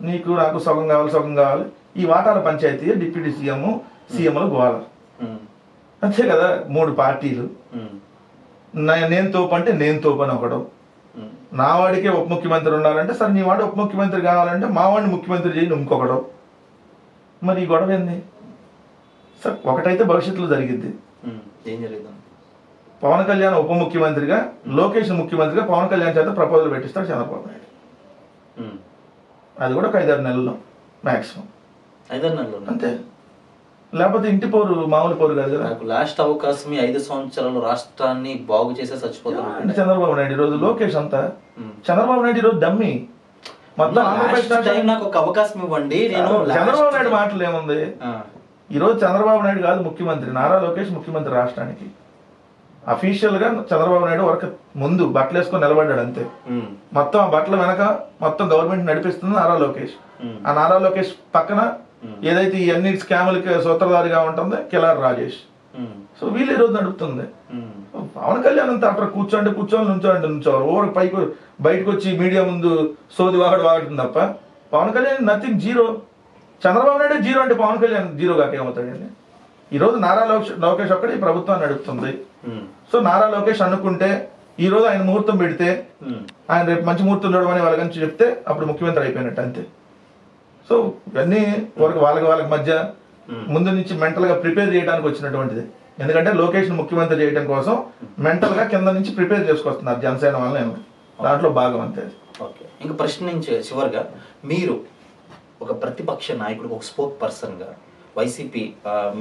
నీకు నాకు సగం కావాలి. ఈ వాటాల పంచాయతీ డిప్యూటీ సీఎంలు గోవాల, అంతే కదా. 3 పార్టీలు, నేను తోపు అంటే నేను తోపు అని ఒకడు, నా వాడికే ఉప ముఖ్యమంత్రి ఉండాలంటే సరే నీ వాడు ఉప ముఖ్యమంత్రి కావాలంటే మా వాడిని ముఖ్యమంత్రి చేయండి ఇంకొకడు. మరి ఈ గొడవ ఏంది సార్? ఒకటైతే భవిష్యత్తులో జరిగిద్ది. ఏం జరుగుతుంది? పవన్ కళ్యాణ్ ఉప ముఖ్యమంత్రిగా, లోకేష్ ముఖ్యమంత్రిగా పవన్ కళ్యాణ్ చేత ప్రపోజల్ పెట్టిస్తాడు చంద్రబాబు నాయుడు. అది కూడా ఒక 5-6 నెలల్లో మ్యాక్సిమం. 5-6 నెలలు అంతే. లేకపోతే ఇంటి పోరు మామూలు పోరు కాదు కదా. లాస్ట్ అవకాశం 5 సంవత్సరాలు రాష్ట్రాన్ని బాగు చేసే చచ్చిపోతారు అంటే చంద్రబాబు నాయుడు రోజు లోకేష్ అంతా, చంద్రబాబు నాయుడు రోజు డమ్మి మొత్తం. నాకు ఒక అవకాశం ఇవ్వండి. చంద్రబాబు నాయుడు మాటలు ఏముంది? ఈ రోజు చంద్రబాబు నాయుడు కాదు ముఖ్యమంత్రి, నారా లోకేష్ ముఖ్యమంత్రి రాష్ట్రానికి. అఫీషియల్ గా చంద్రబాబు నాయుడు వరకు ముందు బట్టలు వేసుకొని నిలబడ్డాడు అంతే. మొత్తం ఆ బట్టల వెనక మొత్తం గవర్నమెంట్ నడిపిస్తుంది నారా లోకేష్. ఆ నారా లోకేష్ పక్కన ఏదైతే ఈ అన్ని స్కాములకి సూత్రధారిగా ఉంటుంది కిలార్ రాజేష్. సో వీళ్ళు ఈ రోజు నడుపుతుంది. పవన్ కళ్యాణ్ అంతా అక్కడ కూర్చోని నుంచోవాలి. ఓవర్ పైకి బయటకు వచ్చి మీడియా ముందు సోది వాడుతుంది తప్ప Pawan Kalyan nothing, zero. Chandrababu Naidu zero అంటే పవన్ కళ్యాణ్ జీరో కాక ఏమవుతాడండి? ఈ రోజు నారా లోకేష్ ఒక్కడే ఈ ప్రభుత్వాన్ని నడుపుతుంది. సో నారా లోకేష్ అనుకుంటే ఈ రోజు ఆయన ముహూర్తం పెడితే ఆయన రేపు మంచి ముహూర్తం చూడమని వాళ్ళకి చెప్తే అప్పుడు ముఖ్యమంత్రి అయిపోయినట్టు అంతే. సో ఇవన్నీ వాళ్ళకి మధ్య ముందు నుంచి మెంటల్ గా ప్రిపేర్ చేయడానికి వచ్చినటువంటిది. ఎందుకంటే లోకేష్ ముఖ్యమంత్రి చేయడం కోసం మెంటల్ గా కింద నుంచి ప్రిపేర్ చేసుకొస్తున్నారు జనసేన వల్ల, దాంట్లో భాగం అంతే. ఇంకా ప్రశ్నించే చివరిగా, మీరు ఒక ప్రతిపక్ష నాయకుడు, ఒక స్పోక్ పర్సన్ గా, వైసీపీ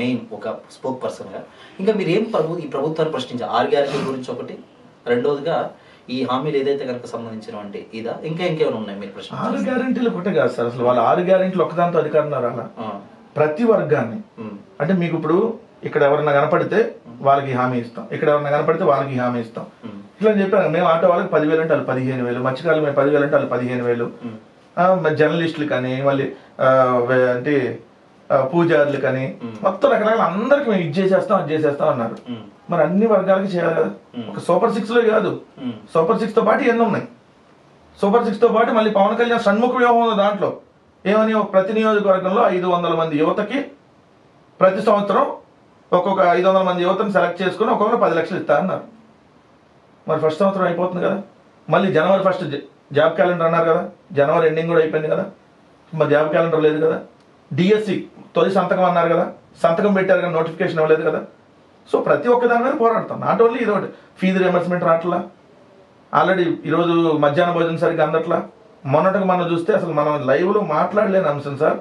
మెయిన్ ఒక స్పోక్ పర్సన్ గా, ఇంకా మీరు ఏం ఈ ప్రభుత్వాన్ని ప్రశ్నించారు? 6 గ్యారెంటీల గురించి ఒకటి, రెండోదిగా ఈ హామీలు ఏదైతే కనుక సంబంధించినవంటి ఇదా ఇంకేమైనా ఉన్నాయి మీరు ప్రశ్న? 6 గ్యారెంటీలు ఒకటే కాదు సార్, అసలు వాళ్ళ 6 గ్యారెంటీలు ఒకదాంతో అధికారంలో రాలా. ప్రతి వర్గాన్ని, అంటే మీకు ఇప్పుడు ఇక్కడ ఎవరన్నా కనపడితే వాళ్ళకి హామీ ఇస్తాం, ఇక్కడ ఎవరన్నా కనపడితే వాళ్ళకి హామీ ఇస్తాం, ఇట్లా చెప్పారు. మేము ఆటో వాళ్ళకి 10,000 అంటే వాళ్ళు 15,000, మత్స్యకారులు మేము 10,000 అంటే వాళ్ళు 15,000, జర్నలిస్టులు కానీ మళ్ళీ అంటే పూజారులు కానీ మొత్తం రకరకాల అందరికి మేము ఇది చేసేస్తాం అది చేసేస్తాం అన్నారు. మరి అన్ని వర్గాలకి చేయాలి కదా. ఒక సూపర్ 6లో కాదు, సూపర్ 6 తో పాటు ఎన్ని ఉన్నాయి. సూపర్ 6 తో పాటు మళ్ళీ పవన్ కళ్యాణ్ షణ్ముఖ వ్యూహం ఉంది. దాంట్లో ఏమని, ప్రతి నియోజకవర్గంలో 500 మంది యువతకి ప్రతి సంవత్సరం ఒక్కొక్క 500 మంది యువతని సెలెక్ట్ చేసుకుని ఒక్కొక్కరు 10 లక్షలు ఇస్తారన్నారు. మరి ఫస్ట్ సంవత్సరం అయిపోతుంది కదా. మళ్ళీ జనవరి 1 జాబ్ క్యాలెండర్ అన్నారు కదా, జనవరి ఎండింగ్ కూడా అయిపోయింది కదా, మరి జాబ్ క్యాలెండర్ లేదు కదా. డిఎస్సి తొలి సంతకం అన్నారు కదా, సంతకం పెట్టారు కానీ నోటిఫికేషన్ ఇవ్వలేదు కదా. సో ప్రతి ఒక్క దాని మీద పోరాడతాం. నాట్ ఓన్లీ ఇదొకటి, ఫీజు రియంబర్స్మెంట్ రావట్లా, ఆల్రెడీ ఈరోజు మధ్యాహ్న భోజనం సరిగ్గా అందట్లా. మొన్నటికి మనం చూస్తే అసలు మనం లైవ్లో మాట్లాడలేని అంశం సార్.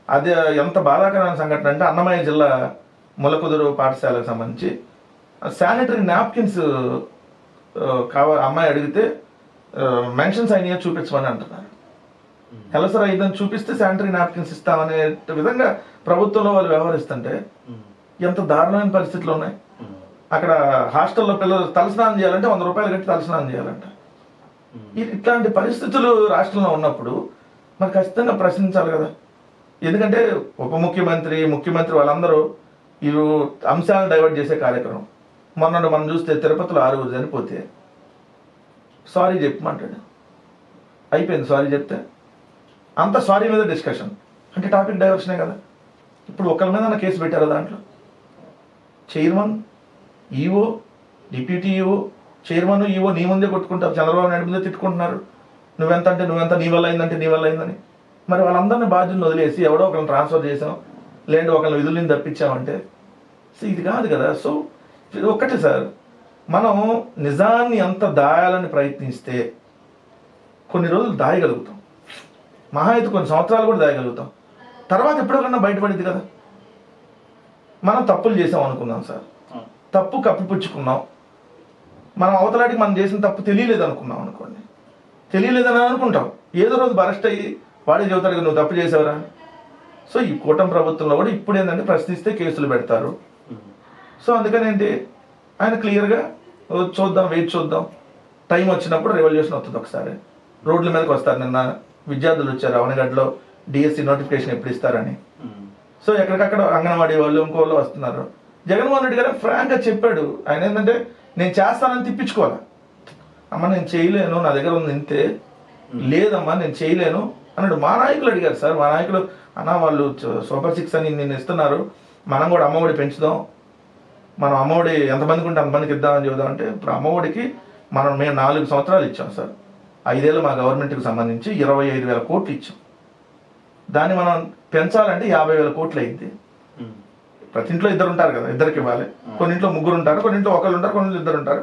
అది ఎంత బాధాకరమైన సంఘటన అంటే, అన్నమయ్య జిల్లా ములకుదురు పాఠశాలకు సంబంధించి శానిటరీ నాప్కిన్స్ అమ్మాయి అడిగితే మెన్షన్స్ అయినా చూపించమని అంటున్నారు. ఎలా సార్ ఇదని చూపిస్తే శానిటరీ నాప్కిన్స్ ఇస్తామనే విధంగా ప్రభుత్వంలో వాళ్ళు వ్యవహరిస్తుంటే ఎంత దారుణమైన పరిస్థితులు ఉన్నాయి. అక్కడ హాస్టల్లో పిల్లలు తలస్నానం చేయాలంటే 100 రూపాయలు కట్టి తలస్నానం చేయాలంట. ఇట్లాంటి పరిస్థితులు రాష్ట్రంలో ఉన్నప్పుడు మరి ఖచ్చితంగా ప్రశ్నించాలి కదా. ఎందుకంటే ఉప ముఖ్యమంత్రి, ముఖ్యమంత్రి వాళ్ళందరూ ఈ అంశాలను డైవర్ట్ చేసే కార్యక్రమం. మొన్న మనం చూస్తే తిరుపతిలో 6 చనిపోతే సారీ చెప్పమంటాడు, అయిపోయింది సారీ చెప్తే అంత సారీ మీద డిస్కషన్, అంటే టాపిక్ డైవర్షనే కదా. ఇప్పుడు ఒకరి మీద కేసు పెట్టారు, దాంట్లో chairman, EO, deputy EO, chairman, EO నీ ముందే కొట్టుకుంటారు, చంద్రబాబు నాయుడు ముందే తిట్టుకుంటున్నారు. నువ్వెంత అంటే నువ్వెంత, నీ వల్ల అయిందంటే నీ వల్ల అయిందని. మరి వాళ్ళందరినీ బాధ్యతను వదిలేసి ఎవడో ఒకరిని ట్రాన్స్ఫర్ చేసాం, లేదంటే ఒకరిని విధులను తప్పించామంటే ఇది కాదు కదా. సో ఇది ఒక్కటే సార్, మనం నిజాన్ని ఎంత దాయాలని ప్రయత్నిస్తే కొన్ని రోజులు దాయగలుగుతాం, మహా అయితే కొన్ని సంవత్సరాలు కూడా దాయగలుగుతాం. తర్వాత ఎప్పుడోకన్నా బయటపడింది కదా. మనం తప్పులు చేసాం అనుకుందాం సార్, తప్పు కప్పిపుచ్చుకున్నాం, మనం అవతలాడికి మనం చేసిన తప్పు తెలియలేదు అనుకున్నాం అనుకోండి, తెలియలేదని అనుకుంటాం, ఏదో రోజు బరెస్ట్ అయ్యి వాడే చెబుతాడు నువ్వు తప్పు చేసావురా. సో ఈ కూటమి ప్రభుత్వంలో కూడా ఇప్పుడు ఏంటంటే ప్రశ్నిస్తే కేసులు పెడతారు. సో అందుకని ఏంటి, ఆయన క్లియర్గా చూద్దాం, వెయిట్ చూద్దాం, టైం వచ్చినప్పుడు రెవల్యూషన్ వస్తుంది. ఒకసారి రోడ్ల మీదకి వస్తారు. నిన్న విద్యార్థులు వచ్చారు అవనగడ్డలో, డిఎస్సి నోటిఫికేషన్ ఎప్పుడు ఇస్తారని. సో ఎక్కడికక్కడ అంగన్వాడీ వాళ్ళు ఇంకోళ్ళు వస్తున్నారు. జగన్మోహన్ రెడ్డి గారు ఫ్రాంక్గా చెప్పాడు, ఆయన ఏంటంటే నేను చేస్తానని తిప్పించుకోవాలి. అమ్మ నేను చేయలేను, నా దగ్గర ఉంది ఇంతే, లేదమ్మా నేను చేయలేను అన్నాడు. మా నాయకులు అడిగారు సార్, మా నాయకులు అన్న వాళ్ళు సూపర్ 6 అని నేను ఇస్తున్నారు, మనం కూడా అమ్మఒడి పెంచుదాం, మనం అమ్మఒడి ఎంతమందికి ఉంటే అంతమందికి ఇద్దామని చెబుదాం అంటే, ఇప్పుడు అమ్మఒడికి మేము 4 సంవత్సరాలు ఇచ్చాం సార్. 5 ఏళ్ళు మా గవర్నమెంట్కి సంబంధించి 25,000 కోట్లు ఇచ్చాం. దాన్ని మనం పెంచాలంటే 50,000 కోట్లు అయింది. ప్రతి ఇంట్లో 2 ఉంటారు కదా, 2కి ఇవ్వాలి. కొన్నింట్లో 3 ఉంటారు, కొన్నింట్లో 1 ఉంటారు, కొన్నింట్లో 2 ఉంటారు.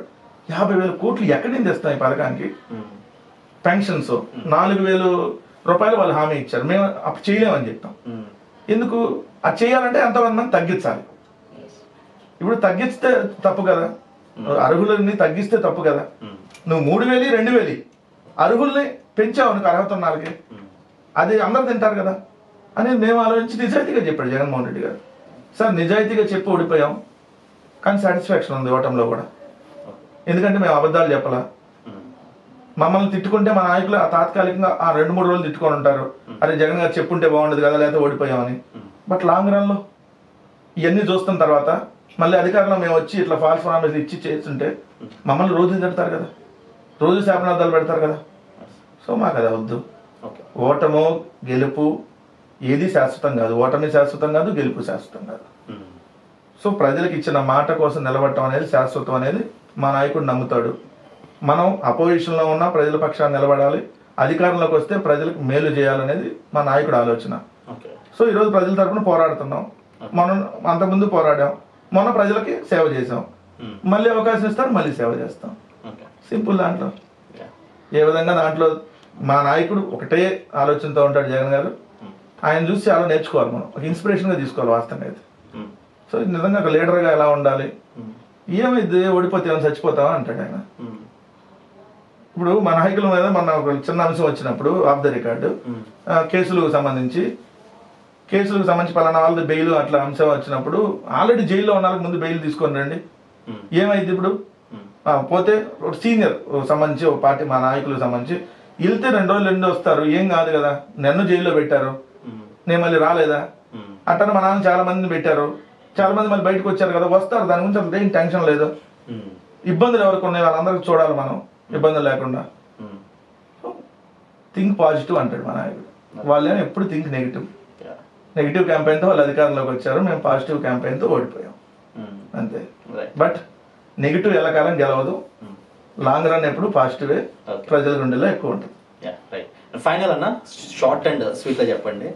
50,000 కోట్లు ఎక్కడి నుంచి తెస్తాం ఈ పథకానికి? పెన్షన్స్ 4,000 రూపాయలు వాళ్ళు హామీ ఇచ్చారు, మేము అప్పుడు చేయలేమని చెప్పాం. ఎందుకు అది చేయాలంటే ఎంతమంది మంది తగ్గించాలి. ఇప్పుడు తగ్గిస్తే తప్పు కదా, అర్హులని తగ్గిస్తే తప్పు కదా. నువ్వు 3,000, 2,000 అర్హుల్ని పెంచావు అనుకో, అర్హత ఉన్న వాళ్ళకి, అది అందరు తింటారు కదా అని మేము ఆలోచించి నిజాయితీగా చెప్పాడు జగన్మోహన్ రెడ్డి గారు. సార్ నిజాయితీగా చెప్పి ఓడిపోయాం, కానీ సాటిస్ఫాక్షన్ ఉంది ఓటంలో కూడా. ఎందుకంటే మేము అబద్ధాలు చెప్పాలా. మమ్మల్ని తిట్టుకుంటే మా నాయకులు తాత్కాలికంగా 2-3 రోజులు తిట్టుకొని ఉంటారు, అరే జగన్ గారు చెప్పుంటే బాగుండదు కదా, లేకపోతే ఓడిపోయామని. బట్ లాంగ్ రన్లో ఇవన్నీ చూస్తున్న తర్వాత మళ్ళీ అధికారంలో మేము వచ్చి ఇట్లా ఫాల్స్ ప్రామిస్ ఇచ్చి చేస్తుంటే మమ్మల్ని రోజు తిడతారు కదా, రోజు శాపనార్థాలు పెడతారు కదా. సో మాకు అది వద్దు. ఓటమో గెలుపు ఏది శాశ్వతం కాదు, ఓటమి శాశ్వతం కాదు, గెలుపు శాశ్వతం కాదు. సో ప్రజలకు ఇచ్చిన మాట కోసం నిలబడటం అనేది శాశ్వతం అనేది మా నాయకుడు నమ్ముతాడు. మనం అపోజిషన్లో ఉన్నా ప్రజల పక్షాన్ని నిలబడాలి, అధికారంలోకి వస్తే ప్రజలకు మేలు చేయాలనేది మా నాయకుడు ఆలోచన. సో ఈరోజు ప్రజల తరఫున పోరాడుతున్నాం, మనం అంతకుముందు పోరాడాం, మొన్న ప్రజలకి సేవ చేసాం, మళ్ళీ అవకాశం ఇస్తారు మళ్ళీ సేవ చేస్తాం. సింపుల్. దాంట్లో ఏ విధంగా దాంట్లో మా నాయకుడు ఒకటే ఆలోచనతో ఉంటాడు జగన్ గారు. ఆయన చూసి చాలా నేర్చుకోవాలి, మనం ఒక ఇన్స్పిరేషన్గా తీసుకోవాలి వాస్తవంగా అయితే. సో నిజంగా ఒక లీడర్గా ఎలా ఉండాలి, ఏమైంది ఓడిపోతే ఏమైనా చచ్చిపోతావా అంటాడు ఆయన. ఇప్పుడు మా నాయకుల మీద మన ఒక చిన్న అంశం వచ్చినప్పుడు ఆఫ్ ద రికార్డు కేసులకు సంబంధించి పలానా వాళ్ళది బెయిల్ అట్లా అంశం వచ్చినప్పుడు ఆల్రెడీ జైల్లో ఉన్న వాళ్ళకి ముందు బెయిల్ తీసుకొని రండి, ఏమైంది ఇప్పుడు పోతే సీనియర్ సంబంధించి ఒక పార్టీ మా నాయకులకు సంబంధించి వెళ్తే 2 రోజులు వస్తారు, ఏం కాదు కదా, నన్ను జైల్లో పెట్టారు నేను మళ్ళీ రాలేదా అట్టని మా నాన్న చాలా మందిని పెట్టారు, చాలా మంది మళ్ళీ బయటకు వచ్చారు కదా, వస్తారు, దాని గురించి అసలు ఏం టెన్షన్ లేదు. ఇబ్బందులు ఎవరికి ఉన్నాయి వాళ్ళందరికీ చూడాలి మనం, ఇబ్బందులు లేకుండా. థింక్ పాజిటివ్ అంటాడు మా నాయకుడు. వాళ్ళేమో ఎప్పుడు థింక్ నెగిటివ్ క్యాంపెయిన్తో వాళ్ళు అధికారంలోకి వచ్చారు, మేము పాజిటివ్ క్యాంపెయిన్తో ఓడిపోయాం అంతే. బట్ నెగిటివ్ ఎల్లకాలం గెలవదు, లాంగ్ రన్ ఎప్పుడు పాజిటివే ప్రజల గుండెల్లో ఎక్కువ ఉంటుంది. ఫైనల్ అన్న షార్ట్ అండ్ స్వీట్ గా చెప్పండి,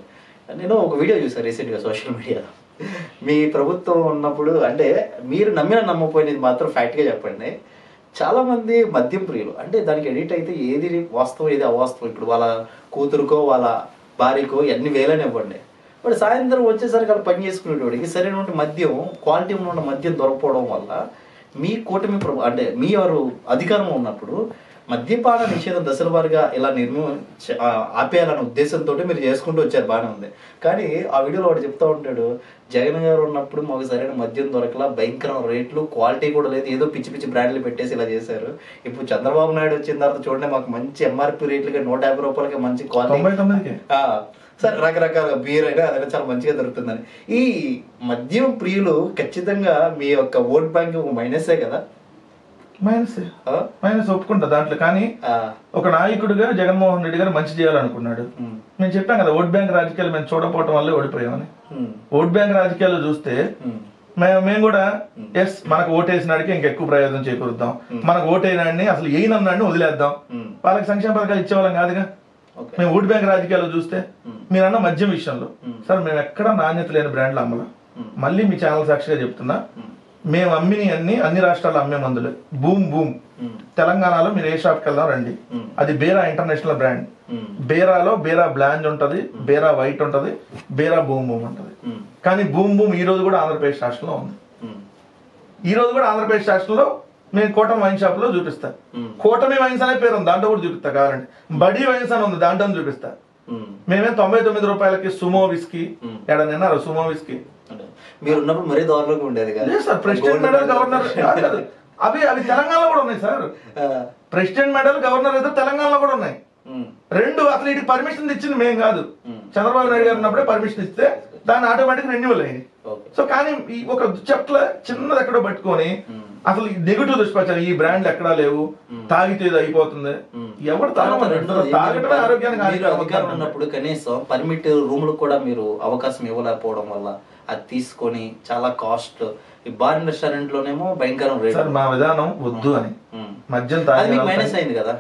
నేను ఒక వీడియో చూసాను రీసెంట్గా సోషల్ మీడియాలో. మీ ప్రభుత్వం ఉన్నప్పుడు అంటే మీరు నమ్మకపోయినది మాత్రం ఫ్యాక్ట్గా చెప్పండి. చాలామంది మద్యం ప్రియులు అంటే దానికి ఎడిట్ అయితే ఏది వాస్తవం ఏది అవాస్తవం. ఇప్పుడు వాళ్ళ కూతురుకో వాళ్ళ భార్యకో ఎన్ని వేలని ఇవ్వండి, వాడు సాయంత్రం వచ్చేసరికి అలా పని చేసుకునేటోడికి సరైన మద్యం క్వాలిటీ ఉన్న మద్యం దొరకపోవడం వల్ల మీ కూటమి అంటే మీ వారు అధికారం ఉన్నప్పుడు మద్యపాన నిషేధం దశల వారిగా ఇలా ఆపేయాలనే ఉద్దేశంతో మీరు చేసుకుంటూ వచ్చారు, బాగానే ఉంది. కానీ ఆ వీడియోలో వాడు చెప్తా ఉంటాడు, జగన్ గారు ఉన్నప్పుడు మాకు సరైన మద్యం దొరకలా, భయంకర రేట్లు, క్వాలిటీ కూడా లేదు, ఏదో పిచ్చి పిచ్చి బ్రాండ్లు పెట్టేసి ఇలా చేశారు. ఇప్పుడు చంద్రబాబు నాయుడు వచ్చిన తర్వాత చూడండి మాకు మంచి ఎంఆర్పి రేట్లకి 150 రూపాయలకి మంచి క్వాలిటీ, సరే రకరకాల బీర్ అయినా అదైనా చాలా మంచిగా దొరుకుతుందని. ఈ మద్యం ప్రియులు ఖచ్చితంగా మీ యొక్క ఓట్ బ్యాంక్ మైనసే కదా? మైనస్ ఒప్పుకుంటా దాంట్లో. కానీ ఒక నాయకుడిగా జగన్మోహన్ రెడ్డి గారు మంచి చేయాలనుకున్నాడు. మేము చెప్పాం కదా ఓట్ బ్యాంక్ రాజకీయాలు మేము చూడకపోవటం వల్లే ఓడిపోయామని. ఓట్ బ్యాంక్ రాజకీయాలు చూస్తే మేము కూడా ఎస్ మనకు ఓటేసినాడికి ఇంకెక్కువ ప్రయోజనం చేకూరుద్దాం, మనకు ఓటేనాడిని అసలు ఏనన్నాడిని వదిలేద్దాం, వాళ్ళకి సంక్షేమ పథకాలు ఇచ్చేవాళ్ళం కాదుగా. మేము ఓట్ బ్యాంక్ రాజకీయాలు చూస్తే మీరన్న మద్యం విషయంలో సార్ మేము ఎక్కడ నాణ్యత లేని బ్రాండ్లు అమ్మలా. మళ్ళీ మీ ఛానల్ సాక్షిగా చెప్తున్నా, మేము అన్ని రాష్ట్రాల్లో అమ్మే మందులు బూమ్ బూమ్. తెలంగాణలో మీరు ఏ షాప్కి వెళ్దాం రండి, అది బేరా ఇంటర్నేషనల్ బ్రాండ్. బేరాలో బేరా బ్లాంజ్ ఉంటది, బేరా వైట్ ఉంటది, బేరా బూమ్ బూమ్ ఉంటది. కానీ బూమ్ బూమ్ ఈ రోజు కూడా ఆంధ్రప్రదేశ్ రాష్ట్రంలో ఉంది. ఈ రోజు కూడా ఆంధ్రప్రదేశ్ రాష్ట్రంలో నేను కూటమి వైన్ షాప్ లో చూపిస్తా. కూటమి వైన్స్ అనే పేరు ఉంది, దాంట్లో కూడా చూపిస్తా. కావాలంటే బడీ వైన్స్ అని ఉంది, దాంట్లో చూపిస్తా. మేమే 99 రూపాయలకి సుమో విస్కీ ఎడనిన్నారు. సుమో విస్కీ మీరు ఉన్నప్పుడు మరీ దారుణంగా ఉండేది కదా సార్. ప్రెసిడెంట్ మెడల్ గవర్నర్ అవి తెలంగాణలో కూడా ఉన్నాయి సార్. ప్రెసిడెంట్ మెడల్ గవర్నర్ అయితే తెలంగాణలో కూడా ఉన్నాయి. రెండు అసలు వీటికి పర్మిషన్ ఇచ్చింది మేము కాదు, చంద్రబాబు నాయుడు గారు ఉన్నప్పుడే పర్మిషన్ ఇస్తే దాన్ని ఆటోమేటిక్ రెన్యువల్ అయింది. సో కానీ ఈ ఒక చెట్ల చిన్నది ఎక్కడో పట్టుకొని అసలు నెగిటివ్ దుష్ప్రచారం, ఈ బ్రాండ్లు ఎక్కడా లేవు, తాగితే ఇది అయిపోతుంది, ఎవరు తాగటమే ఆరోగ్యానికి ఉన్నప్పుడు కనీసం పర్మిట్ రూములు కూడా మీరు అవకాశం ఇవ్వలేకపోవడం వల్ల అది తీసుకొని చాలా కాస్ట్. ఈ బార్ రెస్టారెంట్ లోనేమో భయంకరం రేట్. సార్ మా విధానం వద్దు అని మద్యం తాగి మైనస్ అయింది కదా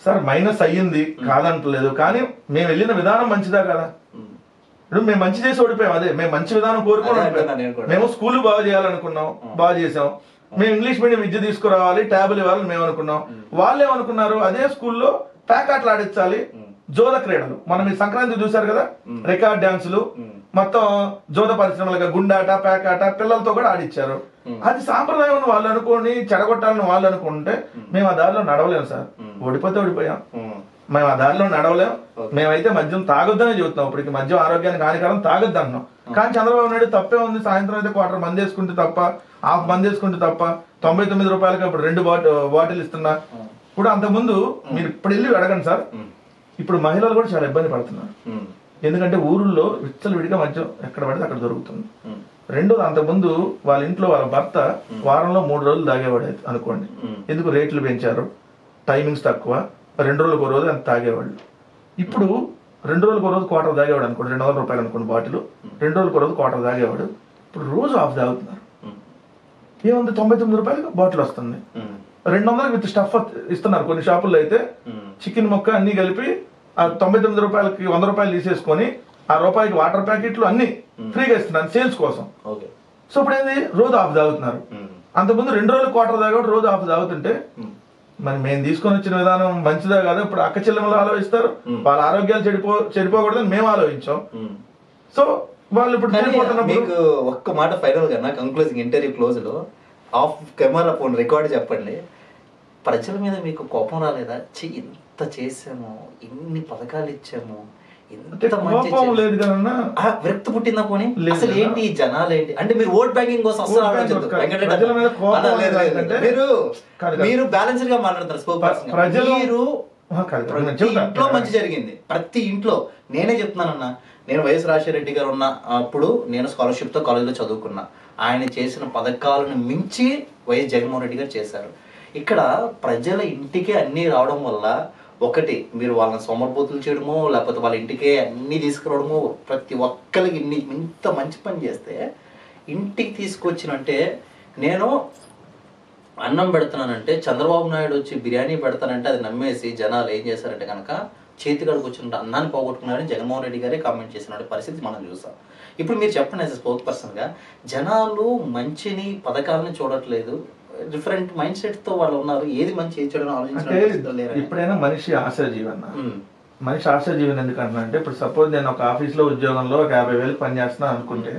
సార్. మైనస్ అయ్యింది కాదంటలేదు, కానీ మేము వెళ్ళిన విధానం మంచిదా కదా. ఇప్పుడు మేము మంచి చేసి ఓడిపోయాం, అదే మేము మంచి విధానం కోరుకోవడం. మేము స్కూల్ బాగా చేయాలనుకున్నాం, బాగా చేసాం. మేము ఇంగ్లీష్ మీడియం విద్య తీసుకురావాలి, ట్యాబులు ఇవ్వాలని మేము అనుకున్నాం. వాళ్ళు ఏమనుకున్నారు, అదే స్కూల్లో ప్యాకాట్లు ఆడించాలి, జోద క్రీడలు. మనం ఈ సంక్రాంతి చూసారు కదా, రికార్డ్ డాన్సులు, మొత్తం జోద పరిశ్రమలుగా గుండాట ప్యాకాట పిల్లలతో కూడా ఆడిచ్చారు. అది సాంప్రదాయం వాళ్ళు అనుకోని చెడగొట్టాలని వాళ్ళు అనుకుంటే మేము ఆ దారిలో నడవలేము సార్. ఓడిపోతే ఓడిపోయాం, మేము ఆ దారిలో నడవలేం. మేమైతే మద్యం తాగొద్దని చెబుతున్నాం. ఇప్పటికి మద్యం ఆరోగ్యానికి హానికరం, తాగొద్దు అంటున్నాం. కానీ చంద్రబాబు నాయుడు తప్పే ఉంది, సాయంత్రం అయితే క్వార్టర్ మంది వేసుకుంటే తప్ప, హాఫ్ మంది వేసుకుంటే తప్ప 99 రూపాయలకి ఇప్పుడు 2 బాటిల్ ఇస్తున్నా. ఇప్పుడు అంతకుముందు మీరు ఇప్పుడు వెళ్ళి అడగండి సార్, ఇప్పుడు మహిళలు కూడా చాలా ఇబ్బంది పడుతున్నారు. ఎందుకంటే ఊరుల్లో విచ్చలవిడిగా మద్యం ఎక్కడ పడితే అక్కడ దొరుకుతుంది. రెండోది, అంతకుముందు వాళ్ళ ఇంట్లో వాళ్ళ భర్త వారంలో 3 రోజులు తాగేవాడు అనుకోండి. ఎందుకు రేట్లు పెంచారు, టైమింగ్స్ తక్కువ, 2 రోజులకు రోజు అంత తాగేవాళ్ళు. ఇప్పుడు 2 రోజులకు రోజు క్వార్టర్ తాగేవాడు అనుకోండి, 200 రూపాయలు అనుకోండి బాటిల్, 2 రోజులకు రోజు క్వార్టర్ తాగేవాడు. ఇప్పుడు రోజు హాఫ్ తాగుతున్నారు. ఏముంది, 99 రూపాయలకి బాటిల్ వస్తుంది, 200 విత్ స్టఫ్ ఇస్తున్నారు. కొన్ని షాపుల్లో అయితే చికెన్ ముక్క అన్ని కలిపి ఆ 99 రూపాయలకి 100 రూపాయలు తీసేసుకొని ఆ రూపాయికి వాటర్ ప్యాకెట్లు అన్ని ఫ్రీగా ఇస్తున్నారు సేల్స్ కోసం. సో ఇప్పుడు ఏంది, రోజు హాఫ్ తాగుతున్నారు. అంతకుముందు 2 రోజులు క్వార్టర్ తాగేవాడు, రోజు హాఫ్ తాగుతుంటే మరి మేము తీసుకొని వచ్చిన విధానం మంచిదా కాదు. ఇప్పుడు అక్క చెల్లెమ్మలు ఆలోచిస్తారు, వాళ్ళ ఆరోగ్యాలు చెడిపోకూడదని మేము ఆలోచించాం. సో వాళ్ళు ఇప్పుడు మీకు ఒక్క మాట ఫైనల్ గా కంక్లూజింగ్ ఇంటర్వ్యూ క్లోజ్ లో ఆఫ్ కెమెరా ఫోన్ రికార్డ్ చెప్పండి, ప్రజల మీద మీకు కోపం రాలేదా? ఇంత చేసాము, ఇన్ని పథకాలు ఇచ్చాము, విరక్తి పుట్టిందా? పోనీ అసలు ఏంటి జనాలు ఏంటి అంటే మీరు ఓట్ బ్యాంకింగ్ కోసం అసలు మీరు బ్యాలెన్స్డ్ గా మాట్లాడతారు. మీరు ఇంట్లో మంచి జరిగింది, ప్రతి ఇంట్లో. నేనే చెప్తున్నానన్నా, నేను వైఎస్ రాజశేఖర గారు ఉన్న అప్పుడు నేను స్కాలర్షిప్ తో కాలేజీలో చదువుకున్నా. ఆయన చేసిన పథకాలను మించి వైఎస్ జగన్మోహన్ రెడ్డి గారు చేశారు. ఇక్కడ ప్రజల ఇంటికి అన్ని రావడం వల్ల ఒకటి, మీరు వాళ్ళని సోమరిపోతులు చేయడమో లేకపోతే వాళ్ళ ఇంటికే అన్ని తీసుకురావడమో, ప్రతి ఒక్కరికి ఇంత మంచి పని చేస్తే ఇంటికి తీసుకొచ్చినంటే, నేను అన్నం పెడతానంటే చంద్రబాబు నాయుడు వచ్చి బిర్యానీ పెడతానంటే అది నమ్మేసి జనాలు ఏం చేశారంటే కనుక చేతికాడికి వచ్చిన అన్నాన్ని పోగొట్టుకున్నారని జగన్మోహన్ రెడ్డి గారే కామెంట్ చేసిన పరిస్థితి మనం చూసాం. ఇప్పుడు మీరు చెప్పండి యాజ్ స్పోక్ పర్సన్గా, జనాలు మంచిని పథకాలను చూడట్లేదు, డిఫరెంట్ మైండ్ సెట్ తో వాళ్ళు ఉన్నారు. ఏది మంచి ఏది చెడు ఆలోచించడం. ఎప్పుడైనా మనిషి ఆశాజీవి అన్న, మనిషి ఆశాజీవిని ఎందుకంటున్నా అంటే, ఇప్పుడు సపోజ్ నేను ఒక ఆఫీస్ లో ఉద్యోగంలో ఒక 50,000 పని చేస్తున్నా అనుకుంటే,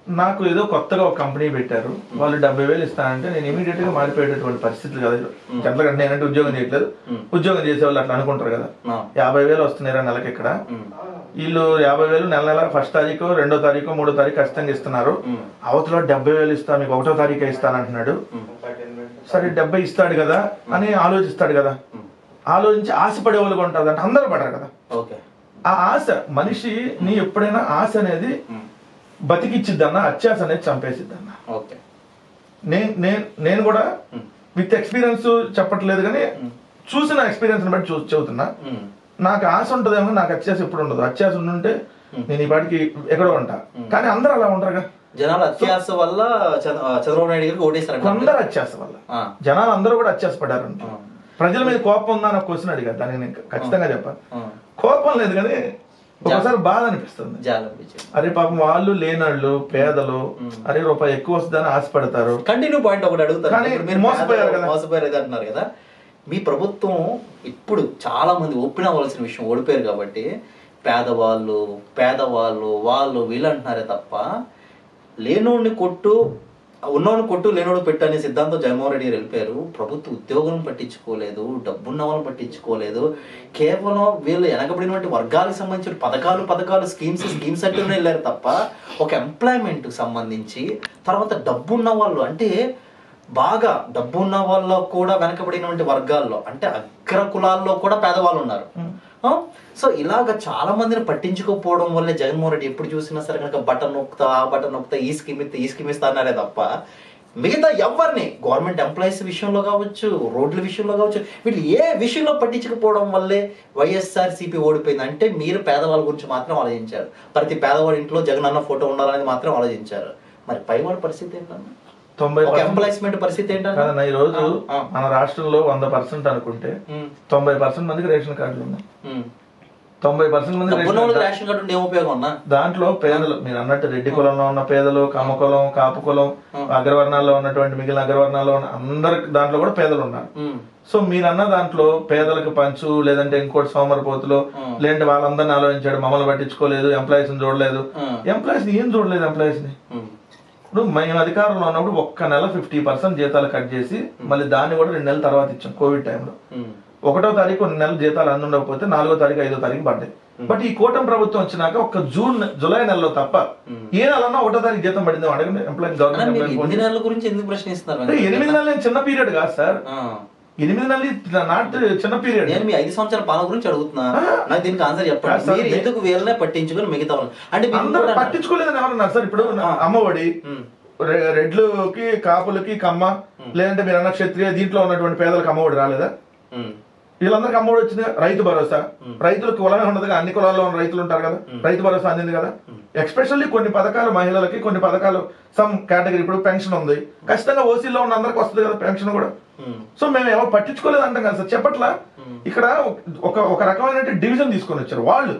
నాకు ఏదో కొత్తగా ఒక కంపెనీ పెట్టారు, వాళ్ళు 70,000 ఇస్తానంటే నేను ఇమీడియట్ గా మారిపోయేటటువంటి పరిస్థితులు కదా. జనరల్గా నేనంటే ఉద్యోగం చేయట్లేదు, ఉద్యోగం చేసే వాళ్ళు అట్లా అనుకుంటారు కదా, 50,000 వస్తున్నారా నెలకి, ఇక్కడ వీళ్ళు 50,000 నెల ఫస్ట్ తారీఖు, 2వ తారీఖు, 3వ తారీఖు ఖచ్చితంగా ఇస్తున్నారు, అవతల 70,000 ఇస్తా మీకు 1వ తారీఖు ఇస్తానంటున్నాడు. సరే 70 ఇస్తాడు కదా అని ఆలోచిస్తాడు కదా, ఆలోచించి ఆశపడే వాళ్ళు ఉంటారు అంటే అందరూ పడరు కదా. ఆ ఆశ మనిషి నీ ఎప్పుడైనా ఆశ అనేది బతికిచ్చిద్దన్నా, అత్యాశ అనేది చంపేసిద్దన్నా. నేను కూడా విత్ ఎక్స్పీరియన్స్ చెప్పట్లేదు కానీ చూసిన ఎక్స్పీరియన్స్ బట్టి చెబుతున్నా. నాకు ఆశ ఉంటదేమో, నాకు అత్యాశ ఎప్పుడు ఉండదు. అత్యాశ ఉంటే నేను ఈ పాటికి ఎక్కడో ఉంటా, కానీ అందరూ అలా ఉంటారుగా. జనాలు అత్యాశ వల్ల చంద్రబాబు నాయుడు గారికి ఓటేస్తారు. అందరూ అత్యాశ వల్ల జనాలు అందరూ కూడా అత్యాశ పడ్డారు. ప్రజల మీద కోపం ఉందా అని క్వశ్చన్ అడిగారు, దానికి నేను ఖచ్చితంగా చెప్పాను. కోపం లేదు కానీ ఒకసారి బాధ అనిపిస్తుంది. అరే పాపం వాళ్ళు లేనాళ్ళు, పేదలు, అరే రూపాయి ఎక్కువ వస్తుందని ఆశపడతారు. కంటిన్యూ పాయింట్ ఒకటి అడుగుతారు, మీరు మోసపోయారు కదా, మోసపోయారు అంటున్నారు కదా. మీ ప్రభుత్వం ఇప్పుడు చాలా మంది ఒప్పినవలసిన విషయం, ఓడిపోయారు కాబట్టి పేదవాళ్ళు వాళ్ళు వీళ్ళు అంటున్నారే తప్ప, లేనోడిని కొట్టు ఉన్నోడిని కొట్టు లేనోడు పెట్టు అనే సిద్ధాంతం జగన్మోహన్ రెడ్డి గారు వెళ్ళిపోయారు. ప్రభుత్వ ఉద్యోగులను పట్టించుకోలేదు, డబ్బున్న వాళ్ళని పట్టించుకోలేదు, కేవలం వీళ్ళు వెనకబడినటువంటి వర్గాలకు సంబంధించిన పథకాలు స్కీమ్స్ అంటే వెళ్ళారు తప్ప ఒక ఎంప్లాయ్మెంట్కి సంబంధించి, తర్వాత డబ్బున్న వాళ్ళు అంటే బాగా డబ్బున్న వాళ్ళలో కూడా వెనకబడినటువంటి వర్గాల్లో అంటే అగ్ర కులాల్లో కూడా పేదవాళ్ళు ఉన్నారు. సో ఇలాగ చాలా మందిని పట్టించుకోకపోవడం వల్లే జగన్మోహన్ రెడ్డి ఎప్పుడు చూసినా సరే కనుక బటన్ నొక్కుతా ఈ స్కీమ్ ఇస్తా అన్నారే తప్ప మిగతా ఎవరిని గవర్నమెంట్ ఎంప్లాయీస్ విషయంలో కావచ్చు, రోడ్ల విషయంలో కావచ్చు, వీళ్ళు ఏ విషయంలో పట్టించకపోవడం వల్లే వైఎస్ఆర్సీపీ ఓడిపోయింది. అంటే మీరు పేదవాళ్ళ గురించి మాత్రం ఆలోచించారు, ప్రతి పేదవాడి ఇంట్లో జగన్ అన్న ఫోటో ఉండాలని మాత్రం ఆలోచించారు. మరి పైవాడి పరిస్థితి ఏంటన్నా, ఎంప్లాయ్మెంట్ పరిస్థితి ఏంటన్నా? ఈ రోజు మన రాష్ట్రంలో 100% అనుకుంటే 90% మందికి రేషన్ కార్డులు ఉన్నాయి. 90% మంది రేషన్ కార్డు ఉంటే ఏం ఉపయోగం అన్నా? దాంట్లో పేదలు, మీరు అన్నట్టు రెడ్డి కులంలో ఉన్న పేదలు, కమ్మ కులం, కాపు కులం, అగ్రవర్ణాల్లో ఉన్నటువంటి మిగిలిన అగ్రవర్ణాల్లో ఉన్న అందరి దాంట్లో కూడా పేదలు ఉన్నారు. సో మీరన్న దాంట్లో పేదలకు పంచు, లేదంటే ఇంకోటి సోమరిపోతులు, లేదంటే వాళ్ళందరినీ ఆలోచించాడు, మమ్మల్ని పట్టించుకోలేదు, ఎంప్లాయీస్ ని చూడలేదు. ఎంప్లాయీస్ ఏం చూడలేదు, ఎంప్లాయీస్ ని ఇప్పుడు మేము అధికారంలో ఉన్నప్పుడు ఒక్క నెల 50% జీతాలు కట్ చేసి మళ్ళీ దాన్ని కూడా 2 నెలల తర్వాత ఇచ్చాం. కోవిడ్ టైంలో 1వ తారీఖు 2 నెలలు జీతాలు అందుండకపోతే 4వ తారీఖు 5వ తారీఖు పడ్డాయి. బట్ ఈ కూటమి ప్రభుత్వం వచ్చినాక ఒక్క జూలై నెలలో తప్ప ఏ నెలన్నా 1వ తారీఖు జీతం పడింది అడగండి. ఎంప్లాయీ గవర్నమెంట్ 8 నెలల గురించి ఎందుకు ప్రశ్నిస్తున్నారు? 8 నెలలు చిన్న పీరియడ్ కాదు సార్, 8 నెలలు నాట్ చిన్న పీరియడ్. నేను మీ 5 సంవత్సరాల పాలన గురించి అడుగుతున్నా, నాకు దీనికి ఆన్సర్ చెప్పండి. మీరు ఎందుకు వీళ్ళనే పట్టించుకుని మిగతా వాళ్ళు అంటే పట్టించుకోలేదని ఎవరన్నారు సార్? ఇప్పుడు అమ్మఒడి రెడ్లకి, కాపులకి, కమ్మ, లేదంటే మీరు అన్న క్షత్రియ దీంట్లో ఉన్నటువంటి పేదలకు అమ్మఒడి రాలేదా? వీళ్ళందరికి అమ్మఒడి వచ్చింది. రైతు భరోసా, రైతులకు కులమే ఉండదు, అన్ని కులాల్లో ఉన్న రైతులు ఉంటారు కదా, రైతు భరోసా అందింది కదా. ఎస్పెషల్లీ కొన్ని పథకాలు మహిళలకి, కొన్ని పథకాలు సమ్ కేటగిరీ, ఇప్పుడు పెన్షన్ ఉంది, ఖచ్చితంగా ఓసీలో ఉన్న అందరికి వస్తుంది కదా పెన్షన్ కూడా. సో మేము ఎవరు పట్టించుకోలేదు అంటాం కదా సార్. చెప్పట్లా, ఇక్కడ ఒక రకమైన డివిజన్ తీసుకొని వచ్చారు వాళ్ళు.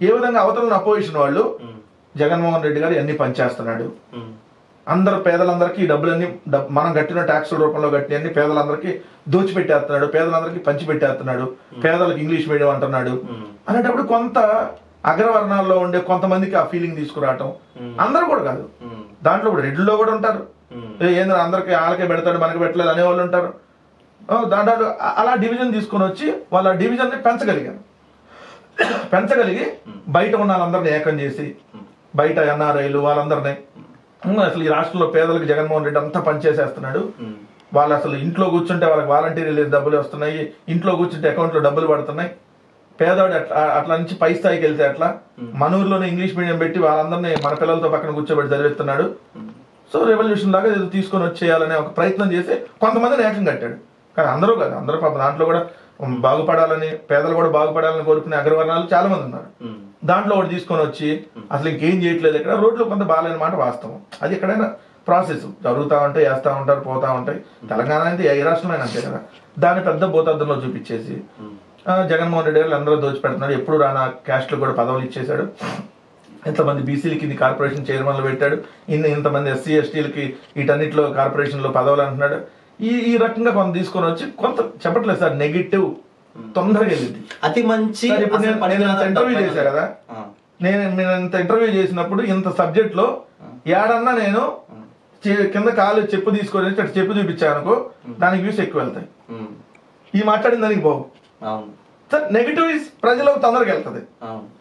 ఏ విధంగా అవతల అపోజిషన్ వాళ్ళు జగన్మోహన్ రెడ్డి గారు అన్ని పనిచేస్తున్నాడు, అందరు పేదలందరికీ ఈ డబ్బులన్నీ మనం కట్టిన ట్యాక్సుల రూపంలో కట్టినన్ని పేదలందరికీ దోచిపెట్టేస్తున్నాడు, పేదలందరికీ పంచిపెట్టేస్తున్నాడు, పేదలకు ఇంగ్లీష్ మీడియం అంటున్నాడు అనేటప్పుడు కొంత అగ్రవర్ణాల్లో ఉండే కొంతమందికి ఆ ఫీలింగ్ తీసుకురావటం. అందరూ కూడా కాదు, దాంట్లో కూడా రెడ్డిలో కూడా ఉంటారు, ఏందో అందరికి వాళ్ళకే పెడతాడు మనకి పెట్టలేదు అనేవాళ్ళు ఉంటారు. దాంట్లో అలా డివిజన్ తీసుకొని వచ్చి వాళ్ళ డివిజన్ ని పెంచగలిగి బయట ఉన్న వాళ్ళందరినీ ఏకం చేసి, బయట ఎన్ఆర్ఐలు వాళ్ళందరినీ, అసలు ఈ రాష్ట్రంలో పేదలకు జగన్మోహన్ రెడ్డి అంతా పనిచేసేస్తున్నాడు. వాళ్ళు అసలు ఇంట్లో కూర్చుంటే వాళ్ళకి వాలంటీర్ రిలీజ్ డబ్బులు వస్తున్నాయి, ఇంట్లో కూర్చుంటే అకౌంట్ లో డబ్బులు పడుతున్నాయి. పేదవాడు అట్లా నుంచి పై స్థాయికి వెళ్తే అట్లా మన ఊర్లోనే ఇంగ్లీష్ మీడియం పెట్టి వాళ్ళందరినీ మన పిల్లలతో పక్కన కూర్చోబెట్టి చదివిస్తున్నాడు. సో రెవల్యూషన్ లాగా తీసుకొని వచ్చేయాలనే ఒక ప్రయత్నం చేసి కొంతమందిని ఏకం కట్టాడు. కానీ అందరూ కాదు, అందరూ పాప దాంట్లో కూడా బాగుపడాలని, పేదలు కూడా బాగుపడాలని కోరుకునే అగ్రవర్ణాలు చాలా మంది ఉన్నారు. దాంట్లో ఒకటి తీసుకొని వచ్చి అసలు ఇంకేం చేయట్లేదు, ఇక్కడ రోడ్లు కొంత బాగాలేని మాట వాస్తవం. అది ఎక్కడైనా ప్రాసెస్ జరుగుతూ ఉంటాయి, వేస్తూ ఉంటారు, పోతా ఉంటాయి. తెలంగాణ అంటే ఏ రాష్ట్రమైనా అంతే కదా. దాన్ని పెద్ద భూతార్థంలో చూపించేసి జగన్మోహన్ రెడ్డి గారు అందరూ దోచిపెడుతున్నాడు, ఎప్పుడు రానా క్యాస్ట్లు కూడా పదవులు ఇచ్చేశాడు, ఇంతమంది బీసీలకి ఇది కార్పొరేషన్ చైర్మన్లు పెట్టాడు, ఇంతమంది ఎస్సీ ఎస్టీలకి వీటన్నిటిలో కార్పొరేషన్లో పదవులు అంటున్నాడు. ఈ రకంగా కొంత తీసుకొని వచ్చి కొంత చెప్పట్లేదు సార్, నెగిటివ్ తొందరగా వెళ్ళింది. అతి మంచి ఇప్పుడు నేను ఇంటర్వ్యూ చేశా కదా, నేను ఇంత ఇంటర్వ్యూ చేసినప్పుడు ఇంత సబ్జెక్ట్ లో ఏడన్నా నేను కింద కాలు చెప్పు తీసుకొని అటు చెప్పు చూపించాను అనుకో, దానికి వ్యూస్ ఎక్కువ వెళ్తాయి. ఈ మాట్లాడిన దానికి బాగు సార్, నెగిటివ్ ప్రజలకు తొందరగా వెళ్తుంది.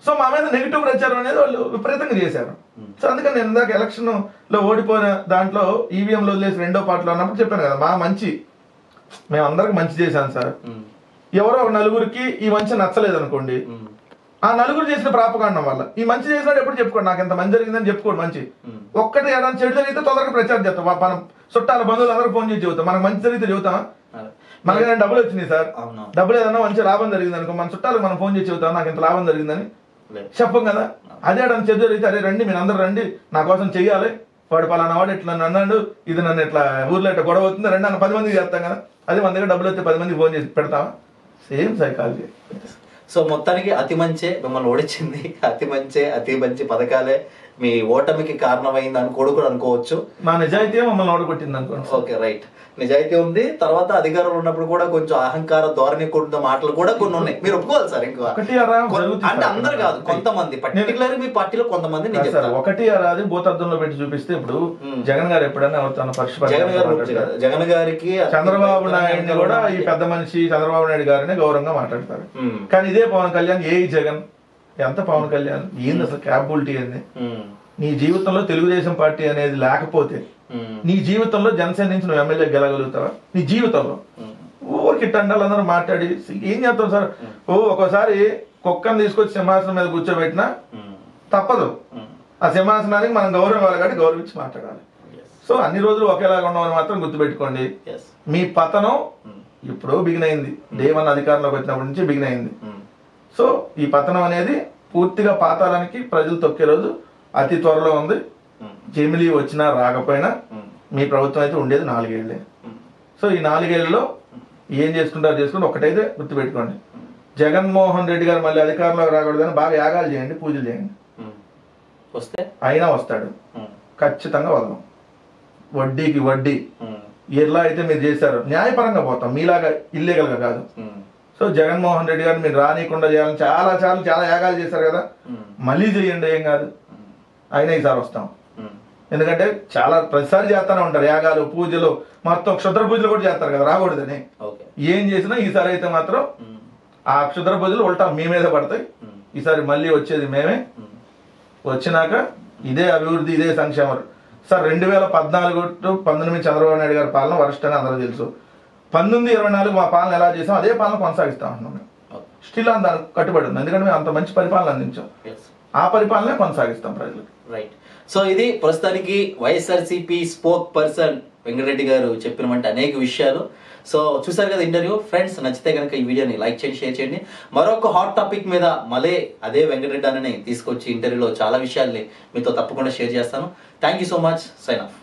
సో మా మీద నెగిటివ్ ప్రచారం అనేది వాళ్ళు విపరీతంగా చేశారు. సో అందుకని నేను ఇందాక ఎలక్షన్ లో ఓడిపోయిన దాంట్లో ఈవీఎంలో వదిలేసి రెండో పార్టీలో అన్నప్పుడు చెప్పాను కదా, మా మంచి మేము అందరికి మంచి చేశాను సార్. ఎవరో ఒక నలుగురికి ఈ మంచి నచ్చలేదు అనుకోండి, ఆ నలుగురు చేసిన ప్రాపకాండం వల్ల ఈ మంచి చేసినాడు ఎప్పుడు చెప్పుకోండి, నాకు ఇంత మంచి జరిగిందని చెప్పుకోండి. మంచి ఒక్కటి ఏదైనా చెడు జరిగితే తొందరగా ప్రచారం చేస్తాం, మనం చుట్టాల బంధువులు అందరూ ఫోన్ చేసి చెబుతాం. మనకు మంచి జరిగితే చెబుతామా? మనకి ఏదైనా డబ్బులు వచ్చినాయి సార్, డబ్బులు ఏదన్నా మంచి లాభం జరిగింది అనుకో, మన చుట్టాలకు మనం ఫోన్ చేసి చెబుతాం నాకు ఇంత లాభం జరిగిందని చెప్పం కదా. అదే ఏదైనా చెడు జరిగితే అరే రండి మీరు అందరూ రండి నా కోసం చెయ్యాలి, వాడు పలానా వాడు ఇట్లా నన్ను అన్నాడు, ఇది నన్ను ఇట్లా ఊర్లో ఇట్లా గొడవ అవుతుంది రండి అన్న 10 మందికి చేస్తాం కదా. అదే మన దగ్గర డబ్బులు వస్తే 10 మందికి ఫోన్ చేసి పెడతామా? Same psychology. సో మొత్తానికి అతి మంచే మిమ్మల్ని ఓడించింది, అతి మంచి పథకాలే మీ ఓటమికి కారణమైంది అని కూడా అనుకోవచ్చు. మా నిజాయితీ మమ్మల్ని ఓడగొట్టింది అనుకోండి. ఓకే రైట్, నిజాయితీ ఉంది. తర్వాత అధికారంలో ఉన్నప్పుడు కూడా కొంచెం అహంకార ధోరణి కూడిన మాటలు కూడా కొన్ని ఉన్నాయి, మీరు ఒప్పుకోవాలి సార్. ఇంకా అంటే అందరు కాదు, కొంతమంది పర్టికులర్ మీ పార్టీలో కొంతమంది ఒకటి అరాది భూతద్దంలో పెట్టి చూపిస్తే ఇప్పుడు జగన్ గారు ఎప్పుడైనా జగన్ గారికి చంద్రబాబు నాయుడిని కూడా ఈ పెద్ద మనిషి చంద్రబాబు నాయుడు గారిని గౌరవంగా మాట్లాడతారు. కానీ ఇదే పవన్ కళ్యాణ్ ఏ జగన్ ఎంత పవన్ కళ్యాణ్ ఏంది అసలు క్యాపబిలిటీ ఏంది? నీ జీవితంలో తెలుగుదేశం పార్టీ అనేది లేకపోతే నీ జీవితంలో జనసేన నుంచి నువ్వు ఎమ్మెల్యే గెలగలుగుతావా? నీ జీవితంలో ఊరికి టండాలు అందరూ మాట్లాడి ఏం చేస్తాం సార్? ఒక్కోసారి కుక్కను తీసుకొచ్చి సింహాసనం మీద కూర్చోబెట్టినా తప్పదు, ఆ సింహాసనానికి మనం గౌరవం ఇవ్వాలి కాబట్టి గౌరవించి మాట్లాడాలి. సో అన్ని రోజులు ఒకేలాగా ఉండమని మాత్రం గుర్తుపెట్టుకోండి. మీ పతనం ఇప్పుడు బిగిన్ అయింది, దేవన్ అధికారంలోకి వచ్చినప్పటి నుంచి బిగిన్ అయింది. సో ఈ పతనం అనేది పూర్తిగా పాతాళానికి ప్రజలు తొక్కే రోజు అతి త్వరలో ఉంది. జమిలీ వచ్చినా రాకపోయినా మీ ప్రభుత్వం అయితే ఉండేది 4 ఏళ్లే. సో ఈ 4 ఏళ్లలో ఏం చేసుకుంటారో చేసుకుంటే ఒకటైతే గుర్తుపెట్టుకోండి, జగన్మోహన్ రెడ్డి గారు మళ్ళీ అధికారంలోకి రాకూడదని బాగా యాగాలు చేయండి, పూజలు చేయండి, వస్తే అయినా వస్తాడు. ఖచ్చితంగా వదలం. వడ్డీకి వడ్డీ ఎలా అయితే మీరు చేశారో న్యాయపరంగా పోతాం, మీలాగా ఇల్లీగల్ గా కాదు. సో జగన్మోహన్ రెడ్డి గారిని మీరు రానియకుండా చేయాలని చాలా యాగాలు చేశారు కదా, మళ్ళీ చేయండి, ఏం కాదు. అయినా ఈసారి వస్తాం, ఎందుకంటే చాలా ప్రతిసారి చేస్తానే ఉంటారు యాగాలు పూజలు, మొత్తం క్షుద్ర పూజలు కూడా చేస్తారు కదా, రాకూడదని. ఏం చేసినా ఈసారి అయితే మాత్రం ఆ క్షుద్ర పూజలు ఉల్టా మీ మీద పడతాయి. ఈసారి మళ్ళీ వచ్చేది మేమే. వచ్చినాక ఇదే అభివృద్ధి, ఇదే సంక్షేమం సార్. 2014 to 19 చంద్రబాబు నాయుడు గారి పాలన వరస్ట్ అని అందరూ తెలుసు. 19-24 మా పాలన ఎలా చేసాం అదే పాలన కొనసాగిస్తాం అంటున్నాం మేము. స్టిల్ దానికి కట్టుబడి ఉంది, ఎందుకంటే మేము అంత మంచి పరిపాలన అందించాం. ఆ పరిపాలనే కొనసాగిస్తాం ప్రజలకు. రైట్. సో ఇది ప్రస్తుతానికి వైఎస్ఆర్సీపీ స్పోక్ పర్సన్ వెంకటరెడ్డి గారు చెప్పినటువంటి అనేక విషయాలు. సో చూసారు కదా ఇంటర్వ్యూ. ఫ్రెండ్స్ నచ్చితే కనుక ఈ వీడియోని లైక్ చేయండి, షేర్ చేయండి. మరొక హాట్ టాపిక్ మీద మళ్ళీ అదే వెంకటరెడ్డి అని తీసుకొచ్చి ఇంటర్వ్యూలో చాలా విషయాల్ని మీతో తప్పకుండా షేర్ చేస్తాను. Thank you so much. Sign of.